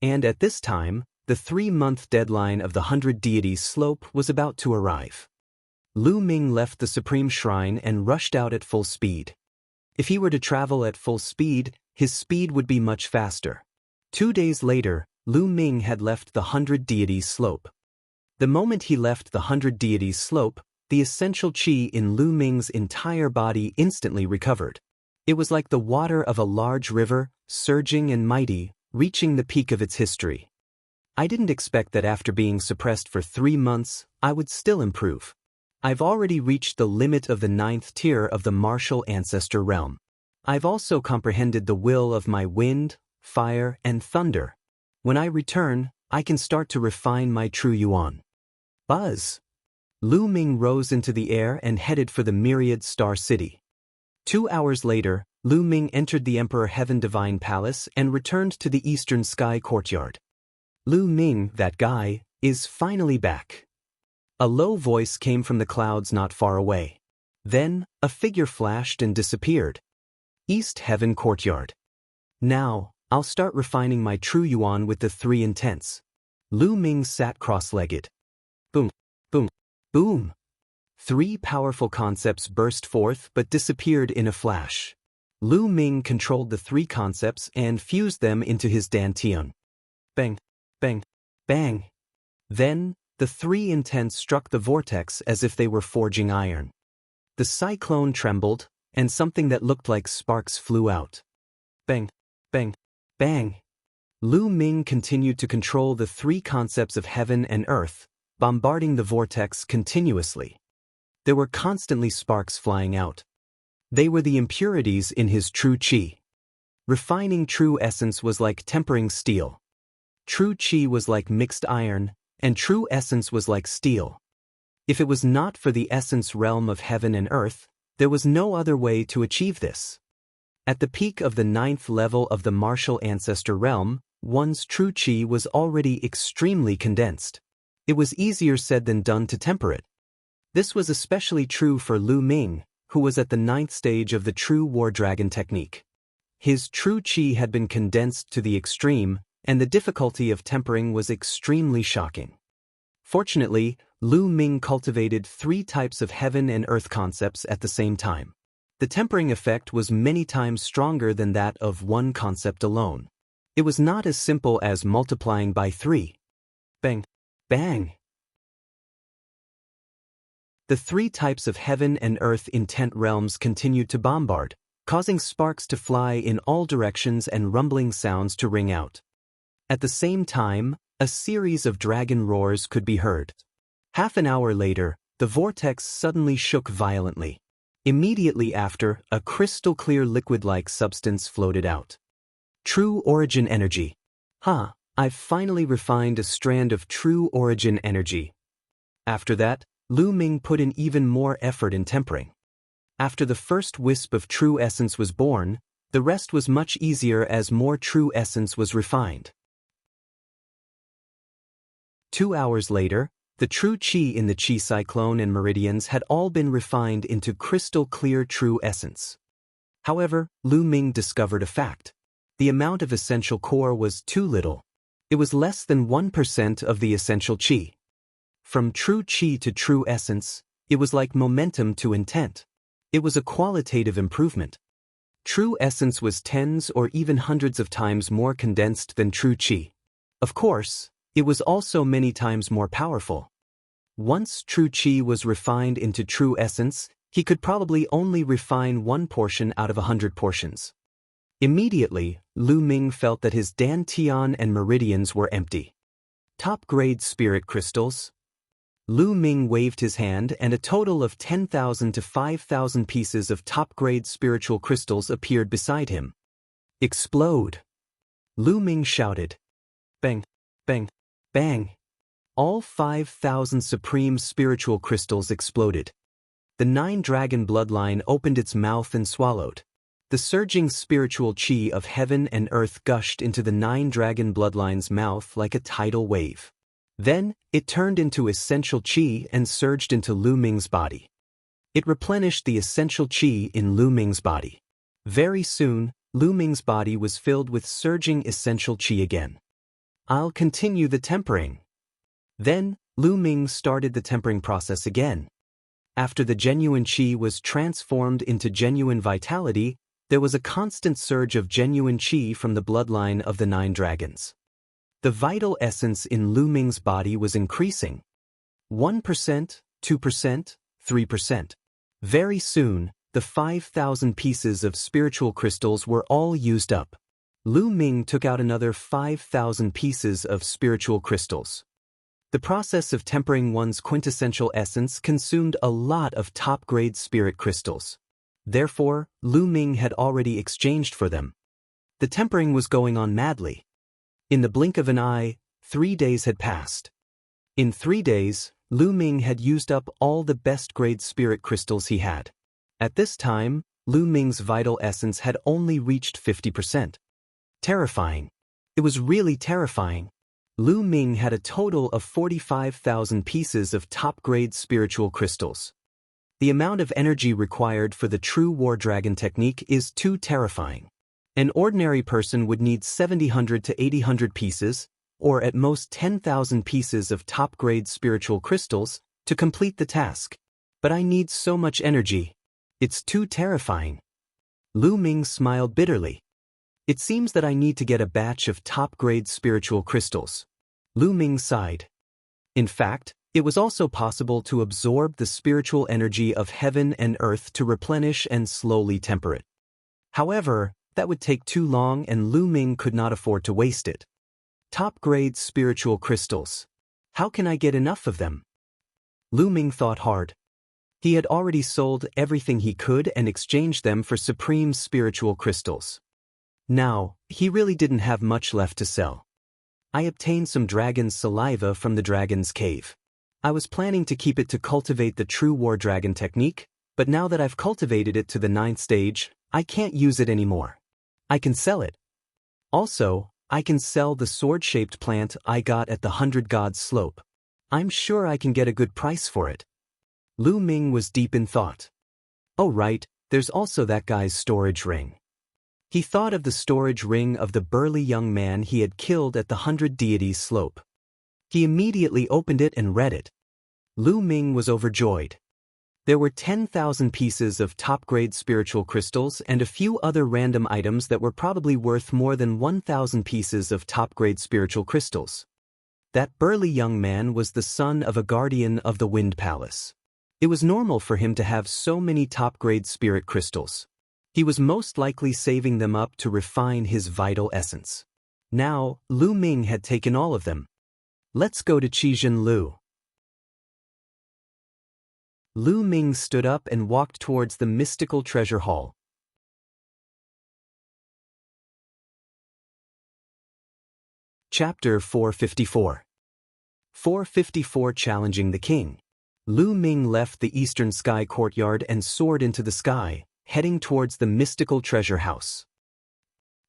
And at this time, the 3-month deadline of the 100 deities slope was about to arrive. Lu Ming left the Supreme Shrine and rushed out at full speed. If he were to travel at full speed, his speed would be much faster. 2 days later, Lu Ming had left the 100 deities slope. The moment he left the 100 deities slope, the essential qi in Lu Ming's entire body instantly recovered. It was like the water of a large river, surging and mighty, reaching the peak of its history. I didn't expect that after being suppressed for 3 months, I would still improve. I've already reached the limit of the 9th tier of the martial ancestor realm. I've also comprehended the will of my wind, fire, and thunder. When I return, I can start to refine my true yuan. Buzz! Lu Ming rose into the air and headed for the Myriad Star City. 2 hours later, Lu Ming entered the Emperor Heaven Divine Palace and returned to the Eastern Sky Courtyard. Lu Ming, that guy, is finally back. A low voice came from the clouds not far away. Then, a figure flashed and disappeared. East Heaven Courtyard. Now, I'll start refining my true yuan with the 3 intents. Lu Ming sat cross-legged. Boom, boom, boom. 3 powerful concepts burst forth but disappeared in a flash. Lu Ming controlled the 3 concepts and fused them into his dantian. Bang, bang, bang. Then, the 3 intents struck the vortex as if they were forging iron. The cyclone trembled, and something that looked like sparks flew out. Bang, bang, bang. Lu Ming continued to control the 3 concepts of heaven and earth, bombarding the vortex continuously. There were constantly sparks flying out. They were the impurities in his true qi. Refining true essence was like tempering steel. True qi was like mixed iron, and true essence was like steel. If it was not for the essence realm of heaven and earth, there was no other way to achieve this. At the peak of the 9th level of the martial ancestor realm, one's true qi was already extremely condensed. It was easier said than done to temper it. This was especially true for Lu Ming, who was at the 9th stage of the true War Dragon technique. His true qi had been condensed to the extreme, and the difficulty of tempering was extremely shocking. Fortunately, Lu Ming cultivated 3 types of heaven and earth concepts at the same time. The tempering effect was many times stronger than that of one concept alone. It was not as simple as multiplying by 3. Bang, bang. The 3 types of heaven and earth intent realms continued to bombard, causing sparks to fly in all directions and rumbling sounds to ring out. At the same time, a series of dragon roars could be heard. Half an hour later, the vortex suddenly shook violently. Immediately after, a crystal-clear liquid-like substance floated out. True origin energy. I've finally refined a strand of true origin energy. After that, Lu Ming put in even more effort in tempering. After the first wisp of true essence was born, the rest was much easier as more true essence was refined. 2 hours later, the true qi in the qi cyclone and meridians had all been refined into crystal-clear true essence. However, Lu Ming discovered a fact. The amount of essential core was too little. It was less than 1% of the essential qi. From true qi to true essence, it was like momentum to intent. It was a qualitative improvement. True essence was tens or even hundreds of times more condensed than true qi. Of course, it was also many times more powerful. Once true qi was refined into true essence, he could probably only refine 1 portion out of 100 portions. Immediately, Lu Ming felt that his dantian and meridians were empty. Top-grade spirit crystals. Lu Ming waved his hand and a total of 10,000 to 5,000 pieces of top-grade spiritual crystals appeared beside him. Explode! Lu Ming shouted. Bang, bang, bang! All 5,000 supreme spiritual crystals exploded. The 9-dragon bloodline opened its mouth and swallowed. The surging spiritual chi of heaven and earth gushed into the 9-dragon bloodline's mouth like a tidal wave. Then, it turned into essential chi and surged into Lu Ming's body. It replenished the essential chi in Lu Ming's body. Very soon, Lu Ming's body was filled with surging essential chi again. I'll continue the tempering. Then, Lu Ming started the tempering process again. After the genuine chi was transformed into genuine vitality, there was a constant surge of genuine chi from the bloodline of the 9 dragons. The vital essence in Lu Ming's body was increasing. 1%, 2%, 3%. Very soon, the 5,000 pieces of spiritual crystals were all used up. Lu Ming took out another 5,000 pieces of spiritual crystals. The process of tempering one's quintessential essence consumed a lot of top-grade spirit crystals. Therefore, Lu Ming had already exchanged for them. The tempering was going on madly. In the blink of an eye, 3 days had passed. In 3 days, Lu Ming had used up all the best-grade spirit crystals he had. At this time, Lu Ming's vital essence had only reached 50%. Terrifying. It was really terrifying. Lu Ming had a total of 45,000 pieces of top-grade spiritual crystals. The amount of energy required for the true War Dragon technique is too terrifying. An ordinary person would need 700 to 800 pieces, or at most 10,000 pieces of top-grade spiritual crystals, to complete the task. But I need so much energy. It's too terrifying. Lu Ming smiled bitterly. It seems that I need to get a batch of top-grade spiritual crystals. Lu Ming sighed. In fact, it was also possible to absorb the spiritual energy of heaven and earth to replenish and slowly temper it. However, that would take too long and Lu Ming could not afford to waste it. Top-grade spiritual crystals. How can I get enough of them? Lu Ming thought hard. He had already sold everything he could and exchanged them for supreme spiritual crystals. Now, he really didn't have much left to sell. I obtained some dragon's saliva from the dragon's cave. I was planning to keep it to cultivate the true War Dragon technique, but now that I've cultivated it to the 9th stage, I can't use it anymore. I can sell it. Also, I can sell the sword-shaped plant I got at the 100 Gods slope. I'm sure I can get a good price for it. Lu Ming was deep in thought. Oh right, there's also that guy's storage ring. He thought of the storage ring of the burly young man he had killed at the 100 Deities slope. He immediately opened it and read it. Lu Ming was overjoyed. There were 10,000 pieces of top-grade spiritual crystals and a few other random items that were probably worth more than 1,000 pieces of top-grade spiritual crystals. That burly young man was the son of a guardian of the Wind Palace. It was normal for him to have so many top-grade spirit crystals. He was most likely saving them up to refine his vital essence. Now, Lu Ming had taken all of them. Let's go to Qijin Lu. Lu Ming stood up and walked towards the mystical treasure hall. Chapter 454. 454 Challenging the King. Lu Ming left the eastern sky courtyard and soared into the sky, heading towards the mystical treasure house.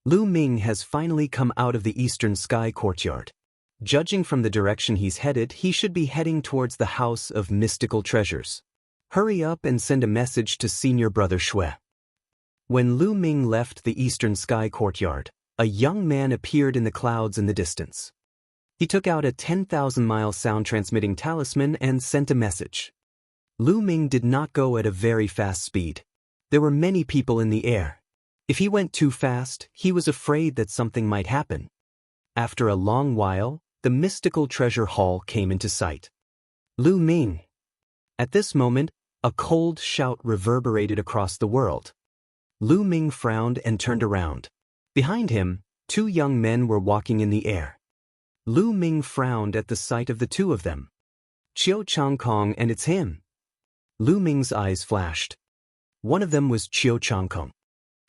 Lu Ming has finally come out of the eastern sky courtyard. Judging from the direction he's headed, he should be heading towards the house of mystical treasures. Hurry up and send a message to Senior Brother Shui. When Lu Ming left the eastern sky courtyard, a young man appeared in the clouds in the distance. He took out a 10,000-mile sound-transmitting talisman and sent a message. Lu Ming did not go at a very fast speed. There were many people in the air. If he went too fast, he was afraid that something might happen. After a long while, the mystical treasure hall came into sight. Lu Ming. At this moment, a cold shout reverberated across the world. Lu Ming frowned and turned around. Behind him, 2 young men were walking in the air. Lu Ming frowned at the sight of the 2 of them. Qiu Changkong, and it's him. Lu Ming's eyes flashed. One of them was Qiu Changkong.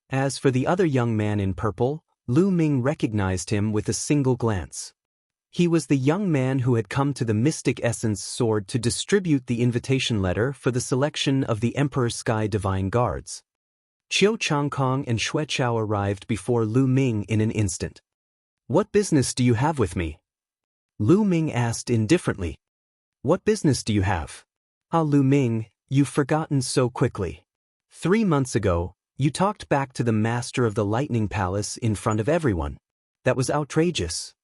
As for the other young man in purple, Lu Ming recognized him with a single glance. He was the young man who had come to the Mystic Essence Sword to distribute the invitation letter for the selection of the Emperor Sky Divine Guards. Chiu Changkong and Xue Chao arrived before Lu Ming in an instant. "What business do you have with me?" Lu Ming asked indifferently. "What business do you have?" "Ah, Lu Ming, you've forgotten so quickly. 3 months ago, you talked back to the master of the Lightning Palace in front of everyone. That was outrageous.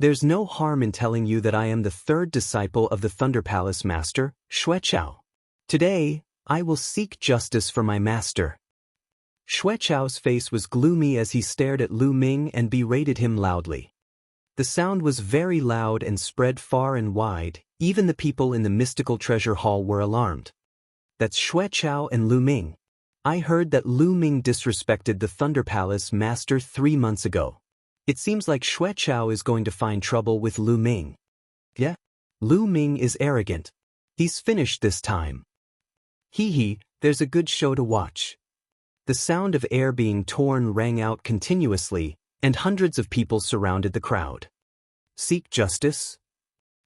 There's no harm in telling you that I am the third disciple of the Thunder Palace master, Xue Chao. Today, I will seek justice for my master." Xue Chao's face was gloomy as he stared at Lu Ming and berated him loudly. The sound was very loud and spread far and wide. Even the people in the mystical treasure hall were alarmed. "That's Xue Chao and Lu Ming. I heard that Lu Ming disrespected the Thunder Palace master 3 months ago. It seems like Xue Chao is going to find trouble with Lu Ming." "Yeah? Lu Ming is arrogant. He's finished this time. Hee, there's a good show to watch." The sound of air being torn rang out continuously, and hundreds of people surrounded the crowd. "Seek justice?"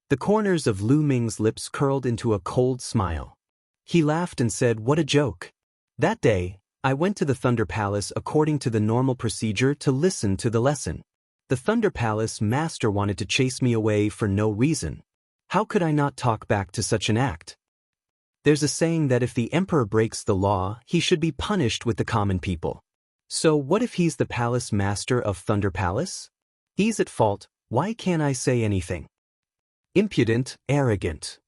The corners of Lu Ming's lips curled into a cold smile. He laughed and said, "What a joke. That day, I went to the Thunder Palace according to the normal procedure to listen to the lesson. The Thunder Palace master wanted to chase me away for no reason. How could I not talk back to such an act? There's a saying that if the emperor breaks the law, he should be punished with the common people. So what if he's the palace master of Thunder Palace? He's at fault. Why can't I say anything?" "Impudent, arrogant,"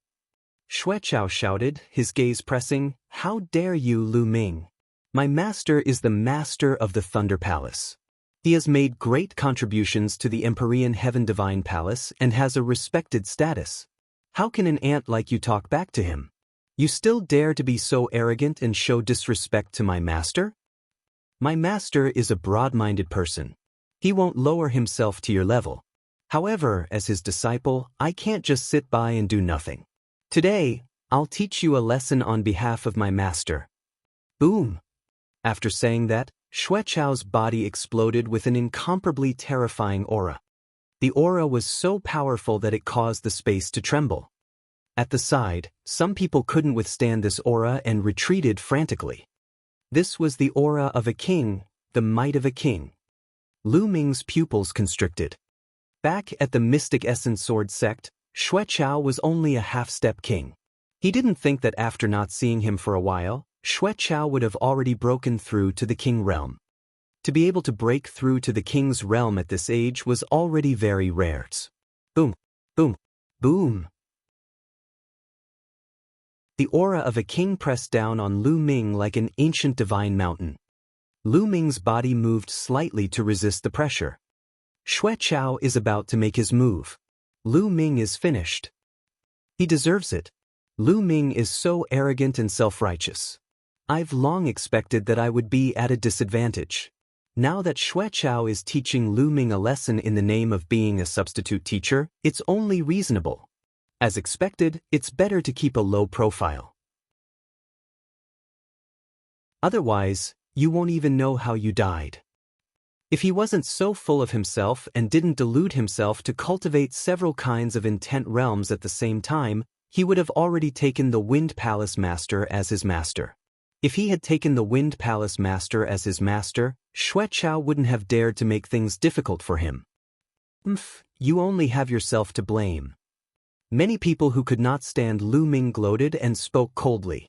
Xue Chao shouted, his gaze pressing. "How dare you, Lu Ming? My master is the master of the Thunder Palace. He has made great contributions to the Empyrean Heaven Divine Palace and has a respected status. How can an ant like you talk back to him? You still dare to be so arrogant and show disrespect to my master? My master is a broad-minded person. He won't lower himself to your level. However, as his disciple, I can't just sit by and do nothing. Today, I'll teach you a lesson on behalf of my master." Boom! After saying that, Xue Chao's body exploded with an incomparably terrifying aura. The aura was so powerful that it caused the space to tremble. At the side, some people couldn't withstand this aura and retreated frantically. This was the aura of a king, the might of a king. Lu Ming's pupils constricted. Back at the Mystic Essence Sword sect, Xue Chao was only a half-step king. He didn't think that after not seeing him for a while, Xue Chao would have already broken through to the king realm. To be able to break through to the king's realm at this age was already very rare. Boom, boom, boom. The aura of a king pressed down on Lu Ming like an ancient divine mountain. Lu Ming's body moved slightly to resist the pressure. Xue Chao is about to make his move. Lu Ming is finished. He deserves it. Lu Ming is so arrogant and self-righteous. I've long expected that I would be at a disadvantage. Now that Xue Chao is teaching Lu Ming a lesson in the name of being a substitute teacher, it's only reasonable. As expected, it's better to keep a low profile. Otherwise, you won't even know how you died. If he wasn't so full of himself and didn't delude himself to cultivate several kinds of intent realms at the same time, he would have already taken the Wind Palace Master as his master. If he had taken the Wind Palace Master as his master, Xue Chao wouldn't have dared to make things difficult for him. You only have yourself to blame. Many people who could not stand Lu Ming gloated and spoke coldly.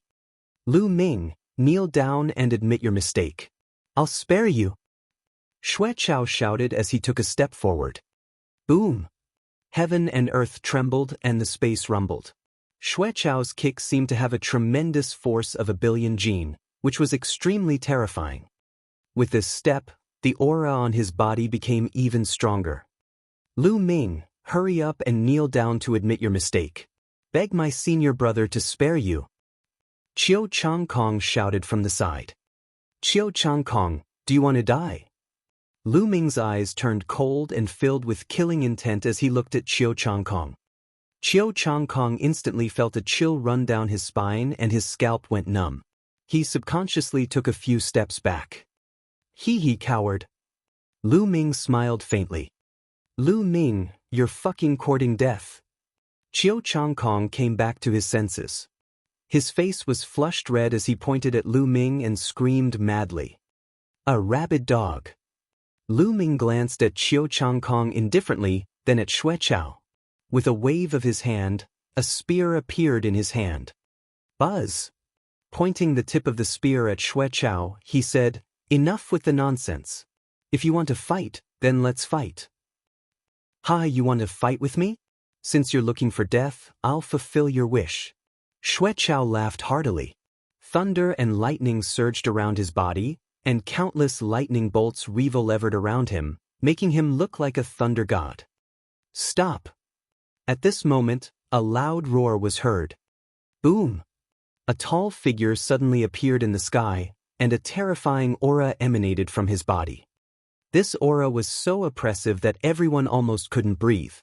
Lu Ming, kneel down and admit your mistake. I'll spare you. Xue Chao shouted as he took a step forward. Boom! Heaven and earth trembled and the space rumbled. Xue Chao's kick seemed to have a tremendous force of 1,000,000,000 Jin, which was extremely terrifying. With this step, the aura on his body became even stronger. Lu Ming, hurry up and kneel down to admit your mistake. Beg my senior brother to spare you. Chiu Changkong shouted from the side. Chiu Changkong, do you want to die? Lu Ming's eyes turned cold and filled with killing intent as he looked at Chiu Changkong. Chiu Changkong instantly felt a chill run down his spine and his scalp went numb. He subconsciously took a few steps back. Hee coward. Lu Ming smiled faintly. Lu Ming, you're fucking courting death. Chiu Changkong came back to his senses. His face was flushed red as he pointed at Lu Ming and screamed madly. A rabid dog. Lu Ming glanced at Qiu Changkong indifferently, then at Xue Chao. With a wave of his hand, a spear appeared in his hand. Buzz! Pointing the tip of the spear at Xue Chao, he said, "Enough with the nonsense. If you want to fight, then let's fight." "Ha, you want to fight with me? Since you're looking for death, I'll fulfill your wish." Xue Chao laughed heartily. Thunder and lightning surged around his body, and countless lightning bolts revolvered around him, making him look like a thunder god. "Stop!" At this moment, a loud roar was heard. Boom! A tall figure suddenly appeared in the sky, and a terrifying aura emanated from his body. This aura was so oppressive that everyone almost couldn't breathe.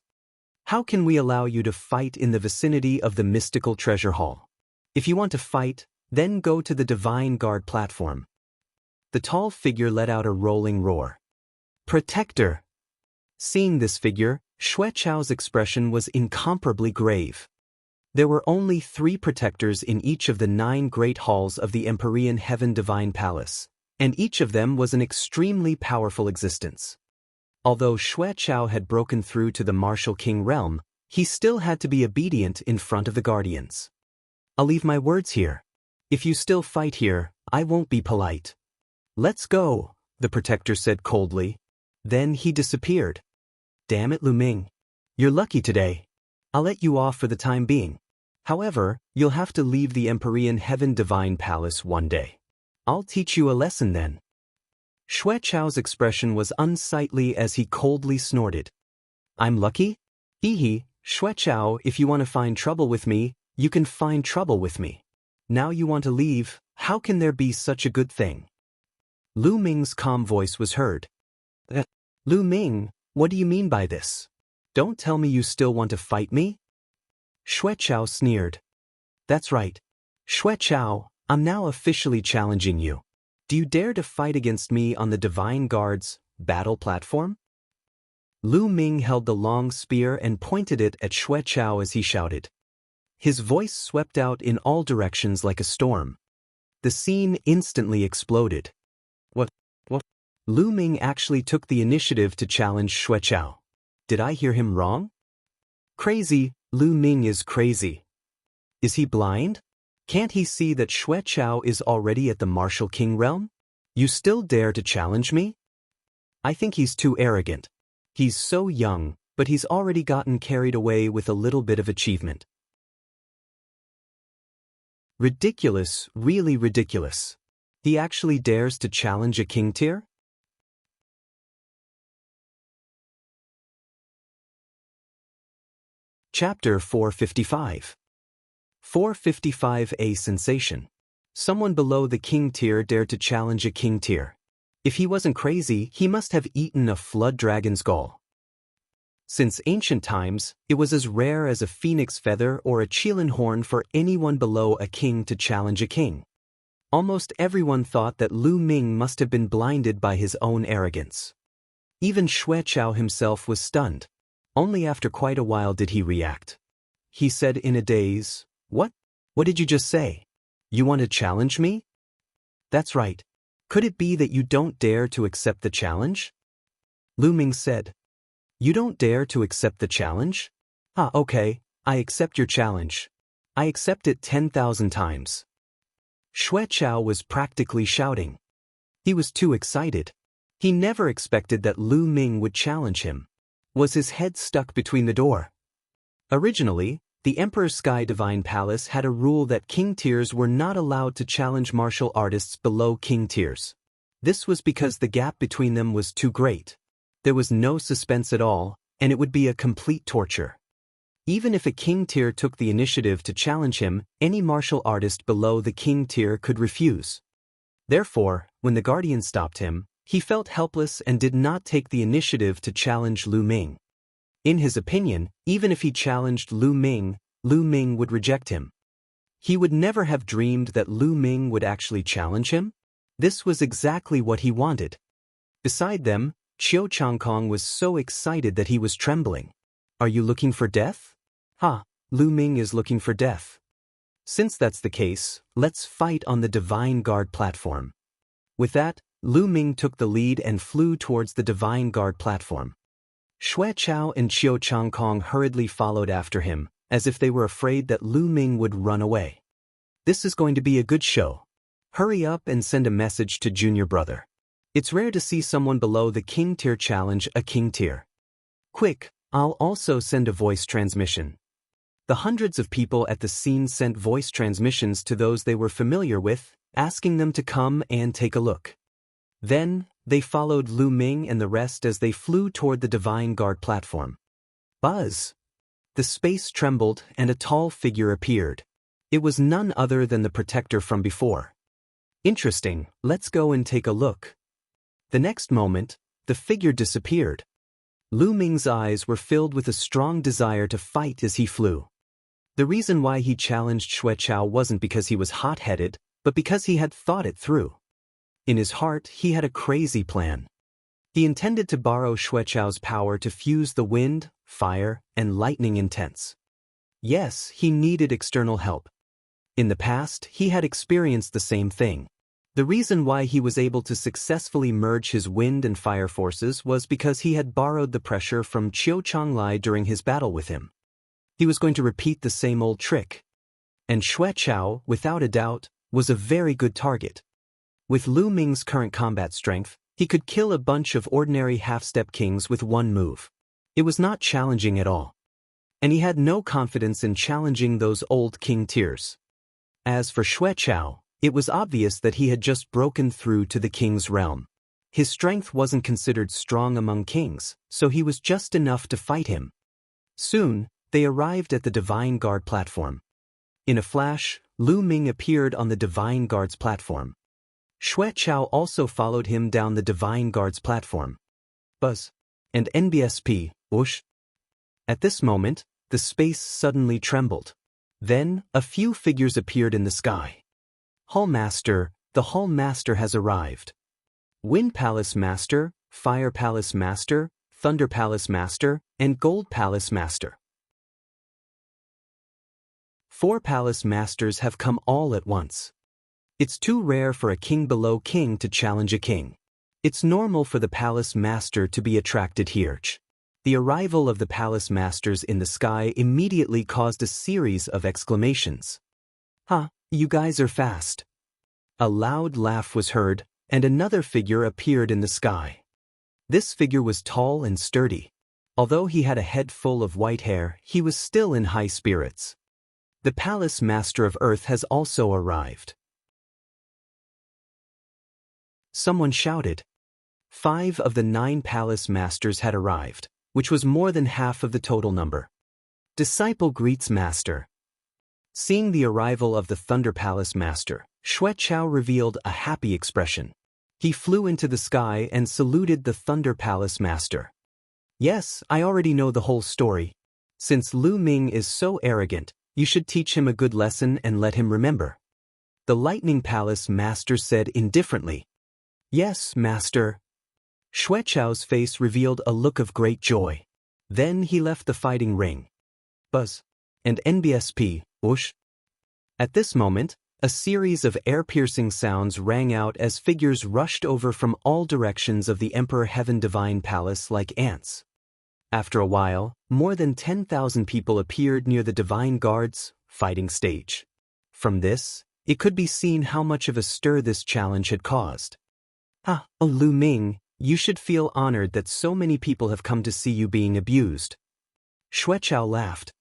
"How can we allow you to fight in the vicinity of the mystical treasure hall? If you want to fight, then go to the Divine Guard platform." The tall figure let out a rolling roar. "Protector!" Seeing this figure, Xue Chao's expression was incomparably grave. There were only 3 protectors in each of the 9 great halls of the Empyrean Heaven Divine Palace, and each of them was an extremely powerful existence. Although Xue Chao had broken through to the Martial King realm, he still had to be obedient in front of the Guardians. "I'll leave my words here. If you still fight here, I won't be polite." "Let's go," the protector said coldly. Then he disappeared. "Damn it, Lu Ming. You're lucky today. I'll let you off for the time being. However, you'll have to leave the Empyrean Heaven Divine Palace one day. I'll teach you a lesson then." Xue Chao's expression was unsightly as he coldly snorted. "I'm lucky? Hee hee, Xue Chao, if you want to find trouble with me, you can find trouble with me. Now you want to leave, how can there be such a good thing?" Lu Ming's calm voice was heard. "Lu Ming, what do you mean by this? Don't tell me you still want to fight me?" Xue Chao sneered. "That's right. Xue Chao, I'm now officially challenging you. Do you dare to fight against me on the Divine Guard's battle platform?" Lu Ming held the long spear and pointed it at Xue Chao as he shouted. His voice swept out in all directions like a storm. The scene instantly exploded. What? Lu Ming actually took the initiative to challenge Xue Chao. Did I hear him wrong? Crazy, Lu Ming is crazy. Is he blind? Can't he see that Xue Chao is already at the Martial King realm? You still dare to challenge me? I think he's too arrogant. He's so young, but he's already gotten carried away with a little bit of achievement. Ridiculous, really ridiculous. He actually dares to challenge a king tier? Chapter 455. 455A Sensation. Someone below the king tier dared to challenge a king tier. If he wasn't crazy, he must have eaten a flood dragon's gall. Since ancient times, it was as rare as a phoenix feather or a qilin horn for anyone below a king to challenge a king. Almost everyone thought that Lu Ming must have been blinded by his own arrogance. Even Xue Chao himself was stunned. Only after quite a while did he react. He said in a daze, "What? What did you just say? You want to challenge me?" "That's right. Could it be that you don't dare to accept the challenge?" Lu Ming said. "You don't dare to accept the challenge? Ah, okay, I accept your challenge. I accept it 10,000 times." Xue Chao was practically shouting. He was too excited. He never expected that Lu Ming would challenge him. Was his head stuck between the door? Originally, the Emperor's Sky Divine Palace had a rule that king tiers were not allowed to challenge martial artists below king tiers. This was because the gap between them was too great. There was no suspense at all, and it would be a complete torture. Even if a king tier took the initiative to challenge him, any martial artist below the king tier could refuse. Therefore, when the Guardian stopped him, he felt helpless and did not take the initiative to challenge Lu Ming. In his opinion, even if he challenged Lu Ming would reject him. He would never have dreamed that Lu Ming would actually challenge him. This was exactly what he wanted. Beside them, Qiu Changkong was so excited that he was trembling. "Are you looking for death?" "Ha, Lu Ming is looking for death." Since that's the case, let's fight on the Divine Guard platform. With that, Lu Ming took the lead and flew towards the Divine Guard platform. Xue Chao and Qiu Changkong hurriedly followed after him, as if they were afraid that Lu Ming would run away. This is going to be a good show. Hurry up and send a message to Junior Brother. It's rare to see someone below the King Tier challenge a King Tier. Quick, I'll also send a voice transmission. The hundreds of people at the scene sent voice transmissions to those they were familiar with, asking them to come and take a look. Then, they followed Lu Ming and the rest as they flew toward the Divine Guard platform. Buzz! The space trembled and a tall figure appeared. It was none other than the protector from before. Interesting, let's go and take a look. The next moment, the figure disappeared. Lu Ming's eyes were filled with a strong desire to fight as he flew. The reason why he challenged Xue Chao wasn't because he was hot-headed, but because he had thought it through. In his heart, he had a crazy plan. He intended to borrow Xue Chao's power to fuse the wind, fire, and lightning intents. Yes, he needed external help. In the past, he had experienced the same thing. The reason why he was able to successfully merge his wind and fire forces was because he had borrowed the pressure from Qiu Changlai during his battle with him. He was going to repeat the same old trick. And Xue Chao, without a doubt, was a very good target. With Lu Ming's current combat strength, he could kill a bunch of ordinary half-step kings with one move. It was not challenging at all. And he had no confidence in challenging those old king tiers. As for Xue Chao, it was obvious that he had just broken through to the king's realm. His strength wasn't considered strong among kings, so he was just enough to fight him. Soon, they arrived at the Divine Guard platform. In a flash, Lu Ming appeared on the Divine Guard's platform. Xue Chao also followed him down the Divine Guard's platform. Buzz! And NBSP, whoosh! At this moment, the space suddenly trembled. Then, a few figures appeared in the sky. Hall Master, the Hall Master has arrived. Wind Palace Master, Fire Palace Master, Thunder Palace Master, and Gold Palace Master. 4 Palace Masters have come all at once. It's too rare for a king below king to challenge a king. It's normal for the Palace Master to be attracted here. The arrival of the Palace Masters in the sky immediately caused a series of exclamations. "Huh, you guys are fast." A loud laugh was heard, and another figure appeared in the sky. This figure was tall and sturdy. Although he had a head full of white hair, he was still in high spirits. The Palace Master of Earth has also arrived. Someone shouted. 5 of the 9 Palace Masters had arrived, which was more than half of the total number. Disciple greets Master. Seeing the arrival of the Thunder Palace Master, Xue Chao revealed a happy expression. He flew into the sky and saluted the Thunder Palace Master. Yes, I already know the whole story. Since Lu Ming is so arrogant, you should teach him a good lesson and let him remember. The Lightning Palace Master said indifferently. Yes, Master. Xue Chao's face revealed a look of great joy. Then he left the fighting ring. Buzz. And NBSP, whoosh. At this moment, a series of air-piercing sounds rang out as figures rushed over from all directions of the Emperor Heaven Divine Palace like ants. After a while, more than 10,000 people appeared near the Divine Guard's fighting stage. From this, it could be seen how much of a stir this challenge had caused. Ah, oh Lu Ming, you should feel honored that so many people have come to see you being abused. Xue Chao laughed.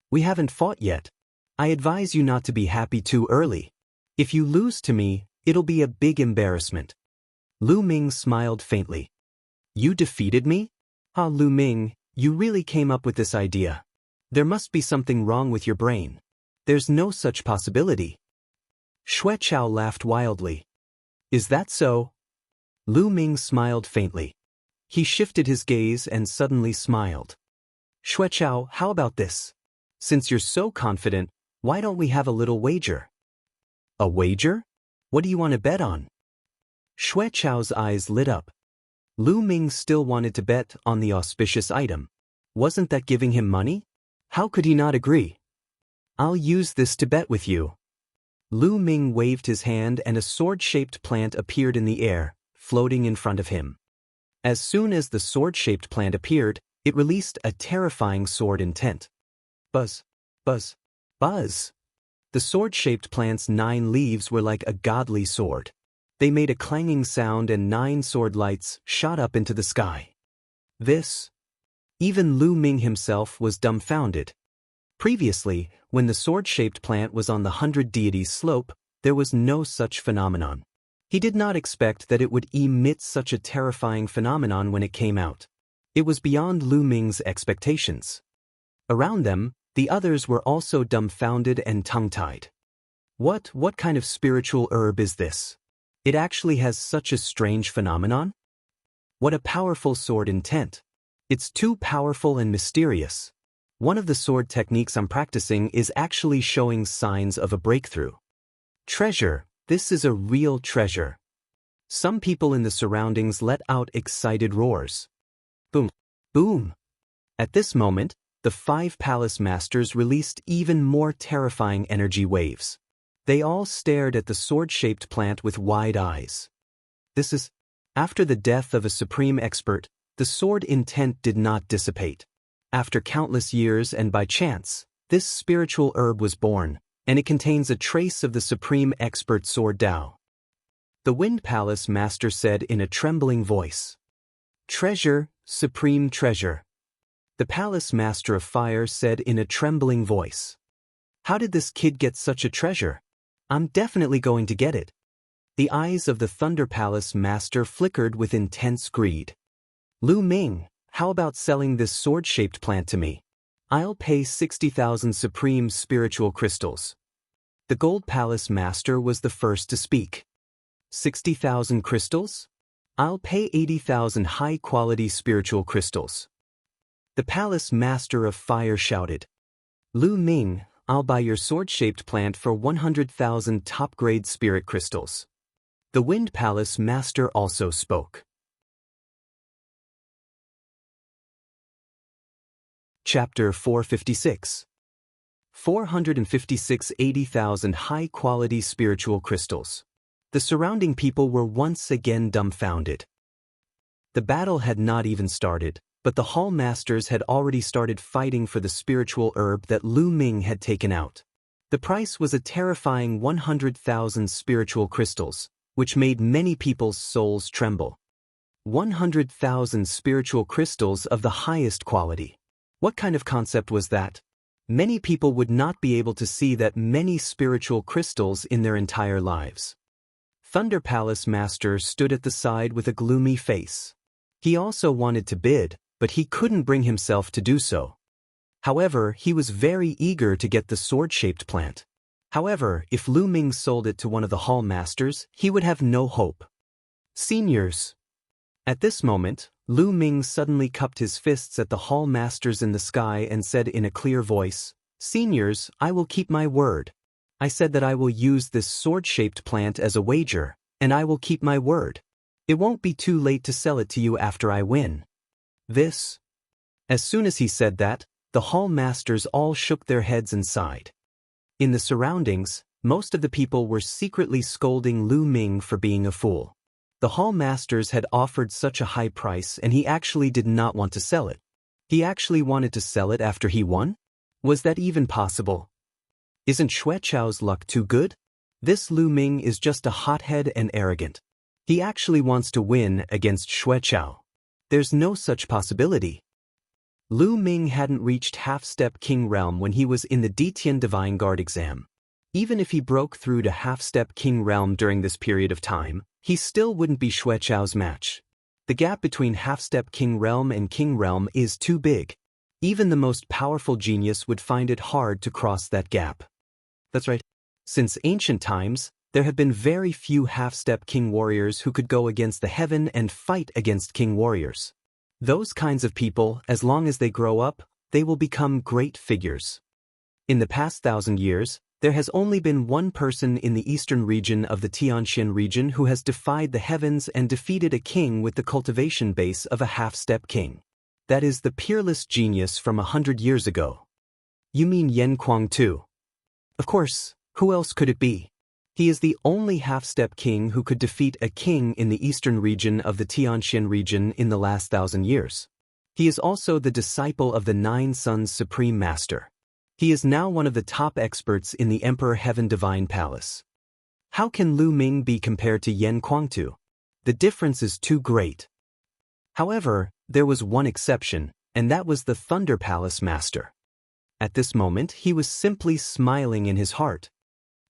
We haven't fought yet. I advise you not to be happy too early. If you lose to me, it'll be a big embarrassment. Lu Ming smiled faintly. You defeated me? Ah, Lu Ming, you really came up with this idea. There must be something wrong with your brain. There's no such possibility. Xue Chao laughed wildly. Is that so? Lu Ming smiled faintly. He shifted his gaze and suddenly smiled. Xue Chao, how about this? Since you're so confident, why don't we have a little wager? A wager? What do you want to bet on? Xue Chao's eyes lit up. Lu Ming still wanted to bet on the auspicious item. Wasn't that giving him money? How could he not agree? I'll use this to bet with you. Lu Ming waved his hand and a sword-shaped plant appeared in the air, floating in front of him. As soon as the sword-shaped plant appeared, it released a terrifying sword intent. Buzz, buzz, buzz. The sword-shaped plant's 9 leaves were like a godly sword. They made a clanging sound and 9 sword lights shot up into the sky. Even Lu Ming himself was dumbfounded. Previously, when the sword-shaped plant was on the 100 deities slope, there was no such phenomenon. He did not expect that it would emit such a terrifying phenomenon when it came out. It was beyond Lu Ming's expectations. Around them, the others were also dumbfounded and tongue-tied. What kind of spiritual herb is this? It actually has such a strange phenomenon? What a powerful sword intent. It's too powerful and mysterious. One of the sword techniques I'm practicing is actually showing signs of a breakthrough. Treasure, this is a real treasure. Some people in the surroundings let out excited roars. Boom, boom. At this moment, the 5 palace masters released even more terrifying energy waves. They all stared at the sword-shaped plant with wide eyes. After the death of a supreme expert, the sword intent did not dissipate. After countless years and by chance, this spiritual herb was born, and it contains a trace of the supreme expert sword Tao. The Wind Palace master said in a trembling voice. Treasure, supreme treasure. The Palace Master of Fire said in a trembling voice. How did this kid get such a treasure? I'm definitely going to get it. The eyes of the Thunder Palace Master flickered with intense greed. Lu Ming, how about selling this sword-shaped plant to me? I'll pay 60,000 supreme spiritual crystals. The Gold Palace Master was the first to speak. 60,000 crystals? I'll pay 80,000 high-quality spiritual crystals. The Palace Master of Fire shouted. Lu Ming, I'll buy your sword-shaped plant for 100,000 top-grade spirit crystals. The Wind Palace Master also spoke. Chapter 456. 456 80,000 high-quality spiritual crystals. The surrounding people were once again dumbfounded. The battle had not even started, but the Hall Masters had already started fighting for the spiritual herb that Lu Ming had taken out. The price was a terrifying 100,000 spiritual crystals, which made many people's souls tremble. 100,000 spiritual crystals of the highest quality. What kind of concept was that? Many people would not be able to see that many spiritual crystals in their entire lives. Thunder Palace Master stood at the side with a gloomy face. He also wanted to bid, but he couldn't bring himself to do so. However, he was very eager to get the sword-shaped plant. However, if Lu Ming sold it to one of the Hall Masters, he would have no hope. Seniors. At this moment, Lu Ming suddenly cupped his fists at the Hall Masters in the sky and said in a clear voice, Seniors, I will keep my word. I said that I will use this sword-shaped plant as a wager, and I will keep my word. It won't be too late to sell it to you after I win. As soon as he said that, the Hall Masters all shook their heads and sighed. In the surroundings, most of the people were secretly scolding Lu Ming for being a fool. The Hall Masters had offered such a high price and he actually did not want to sell it. He actually wanted to sell it after he won? Was that even possible? Isn't Xuechao's luck too good? This Lu Ming is just a hothead and arrogant. He actually wants to win against Xuechao. There's no such possibility. Lu Ming hadn't reached half-step king realm when he was in the Detian Divine Guard exam. Even if he broke through to half-step king realm during this period of time, he still wouldn't be Xuechao's match. The gap between half-step king realm and king realm is too big. Even the most powerful genius would find it hard to cross that gap. That's right. Since ancient times, there have been very few half-step king warriors who could go against the heaven and fight against king warriors. Those kinds of people, as long as they grow up, they will become great figures. In the past 1,000 years, there has only been one person in the eastern region of the Tianxian region who has defied the heavens and defeated a king with the cultivation base of a half-step king. That is the peerless genius from 100 years ago. You mean Yan Kuang too? Of course, who else could it be? He is the only half-step king who could defeat a king in the eastern region of the Tianxian region in the last 1,000 years. He is also the disciple of the Nine Sons Supreme Master. He is now one of the top experts in the Emperor Heaven Divine Palace. How can Lu Ming be compared to Yan Kuangtu? The difference is too great. However, there was one exception, and that was the Thunder Palace Master. At this moment, he was simply smiling in his heart.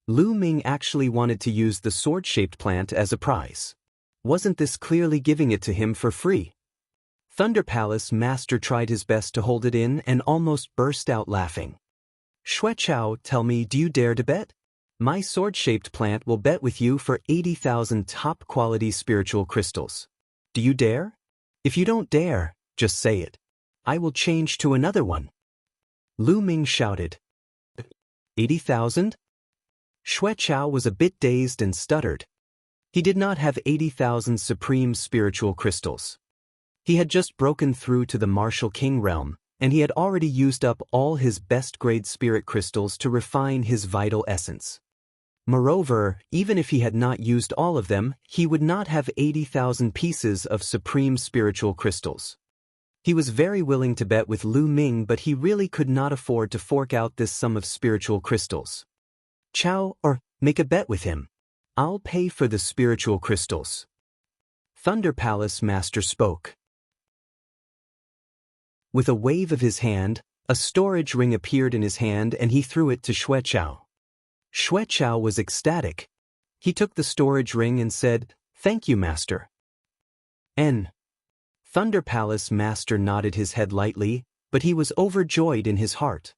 Lu Ming actually wanted to use the sword-shaped plant as a prize. Wasn't this clearly giving it to him for free? Thunder Palace Master tried his best to hold it in and almost burst out laughing. Xueqiao, tell me, do you dare to bet? My sword-shaped plant will bet with you for 80,000 top-quality spiritual crystals. Do you dare? If you don't dare, just say it. I will change to another one. Lu Ming shouted. 80,000? Xueqiao was a bit dazed and stuttered. He did not have 80,000 supreme spiritual crystals. He had just broken through to the martial king realm, and he had already used up all his best-grade spirit crystals to refine his vital essence. Moreover, even if he had not used all of them, he would not have 80,000 pieces of supreme spiritual crystals. He was very willing to bet with Lu Ming, but he really could not afford to fork out this sum of spiritual crystals. Chow, or make a bet with him. I'll pay for the spiritual crystals. Thunder Palace Master spoke. With a wave of his hand, a storage ring appeared in his hand and he threw it to Xueqiao. Xueqiao was ecstatic. He took the storage ring and said, "Thank you, Master." Thunder Palace Master nodded his head lightly, but he was overjoyed in his heart.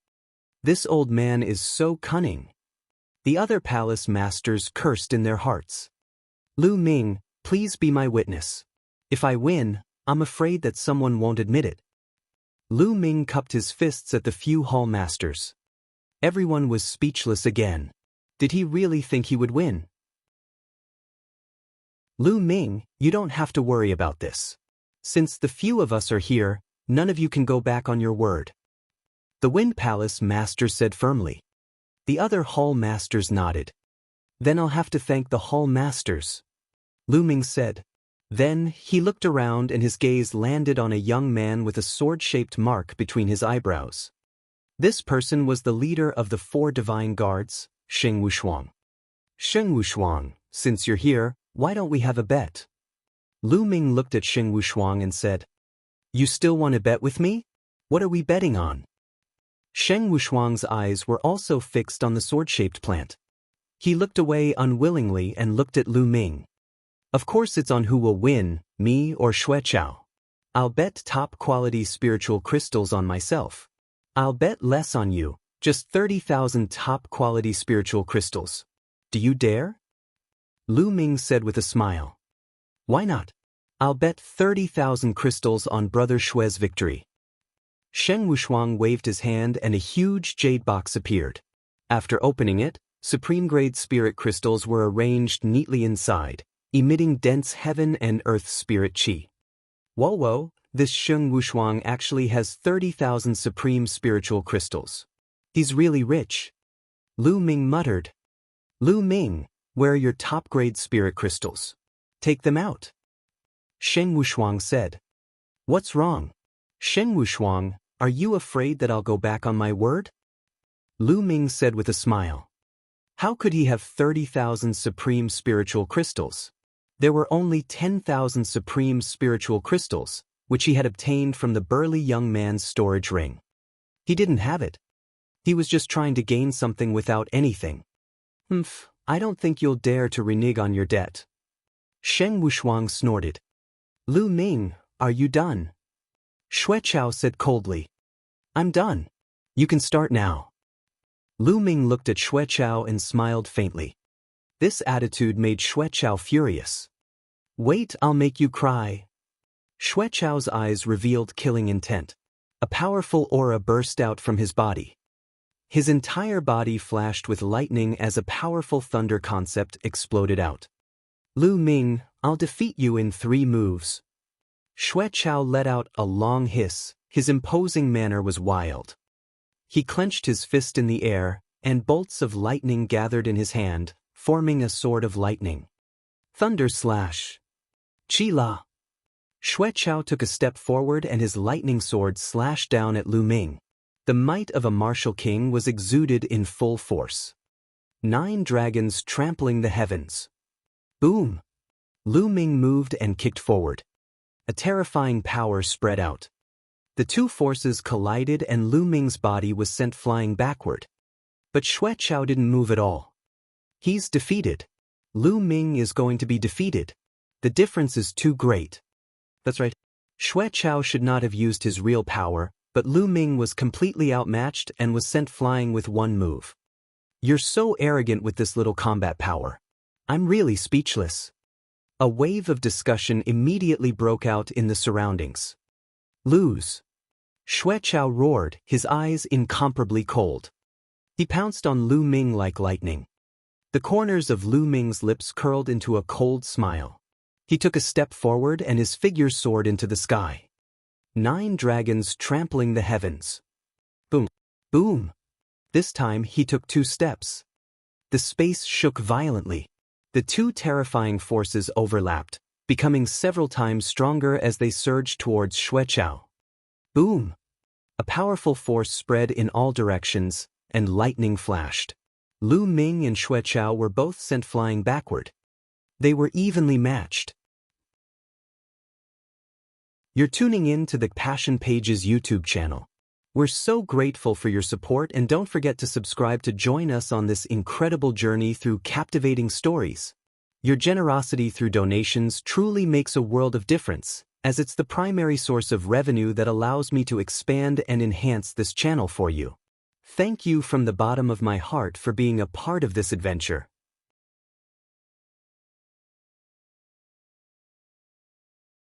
This old man is so cunning. The other palace masters cursed in their hearts. Lu Ming, please be my witness. If I win, I'm afraid that someone won't admit it. Lu Ming cupped his fists at the few hall masters. Everyone was speechless again. Did he really think he would win? Lu Ming, you don't have to worry about this. Since the few of us are here, none of you can go back on your word. The Wind Palace Master said firmly. The other hall masters nodded. Then I'll have to thank the hall masters. Lu Ming said. Then he looked around and his gaze landed on a young man with a sword-shaped mark between his eyebrows. This person was the leader of the 4 divine guards, Sheng Wushuang. Sheng Wushuang, since you're here, why don't we have a bet? Lu Ming looked at Sheng Wushuang and said, You still want to bet with me? What are we betting on? Sheng Wushuang's eyes were also fixed on the sword-shaped plant. He looked away unwillingly and looked at Lu Ming. Of course it's on who will win, me or Xueqiao. I'll bet top-quality spiritual crystals on myself. I'll bet less on you, just 30,000 top-quality spiritual crystals. Do you dare? Lu Ming said with a smile. Why not? I'll bet 30,000 crystals on Brother Xue's victory. Sheng Wushuang waved his hand and a huge jade box appeared. After opening it, supreme-grade spirit crystals were arranged neatly inside, emitting dense heaven and earth spirit qi. Whoa, this Sheng Wushuang actually has 30,000 supreme spiritual crystals. He's really rich. Lu Ming muttered. Lu Ming, where are your top-grade spirit crystals? Take them out. Sheng Wushuang said. What's wrong? Sheng Wushuang, are you afraid that I'll go back on my word? Lu Ming said with a smile. How could he have 30,000 supreme spiritual crystals? There were only 10,000 supreme spiritual crystals, which he had obtained from the burly young man's storage ring. He didn't have it. He was just trying to gain something without anything. I don't think you'll dare to renege on your debt. Sheng Wushuang snorted. Lu Ming, are you done? Xueqiao said coldly. I'm done. You can start now. Lu Ming looked at Xueqiao and smiled faintly. This attitude made Xueqiao furious. Wait, I'll make you cry. Xueqiao's eyes revealed killing intent. A powerful aura burst out from his body. His entire body flashed with lightning as a powerful thunder concept exploded out. Lu Ming, I'll defeat you in 3 moves. Xueqiao let out a long hiss. His imposing manner was wild. He clenched his fist in the air, and bolts of lightning gathered in his hand, forming a sword of lightning. Thunder slash. Chi-la. Xuechao took a step forward and his lightning sword slashed down at Lu Ming. The might of a martial king was exuded in full force. 9 dragons trampling the heavens. Boom! Lu Ming moved and kicked forward. A terrifying power spread out. The two forces collided and Lu Ming's body was sent flying backward. But Xuechao didn't move at all. He's defeated. Lu Ming is going to be defeated. The difference is too great. That's right. Xuechao should not have used his real power, but Lu Ming was completely outmatched and was sent flying with one move. You're so arrogant with this little combat power. I'm really speechless. A wave of discussion immediately broke out in the surroundings. Lose. Xuechao roared, his eyes incomparably cold. He pounced on Lu Ming like lightning. The corners of Lu Ming's lips curled into a cold smile. He took a step forward and his figure soared into the sky. 9 dragons trampling the heavens. Boom. Boom. This time he took 2 steps. The space shook violently. The two terrifying forces overlapped, becoming several times stronger as they surged towards Xuechao. Boom! A powerful force spread in all directions, and lightning flashed. Lu Ming and Xuechao were both sent flying backward. They were evenly matched. You're tuning in to the Passion Pages YouTube channel. We're so grateful for your support, and don't forget to subscribe to join us on this incredible journey through captivating stories. Your generosity through donations truly makes a world of difference, as it's the primary source of revenue that allows me to expand and enhance this channel for you. Thank you from the bottom of my heart for being a part of this adventure.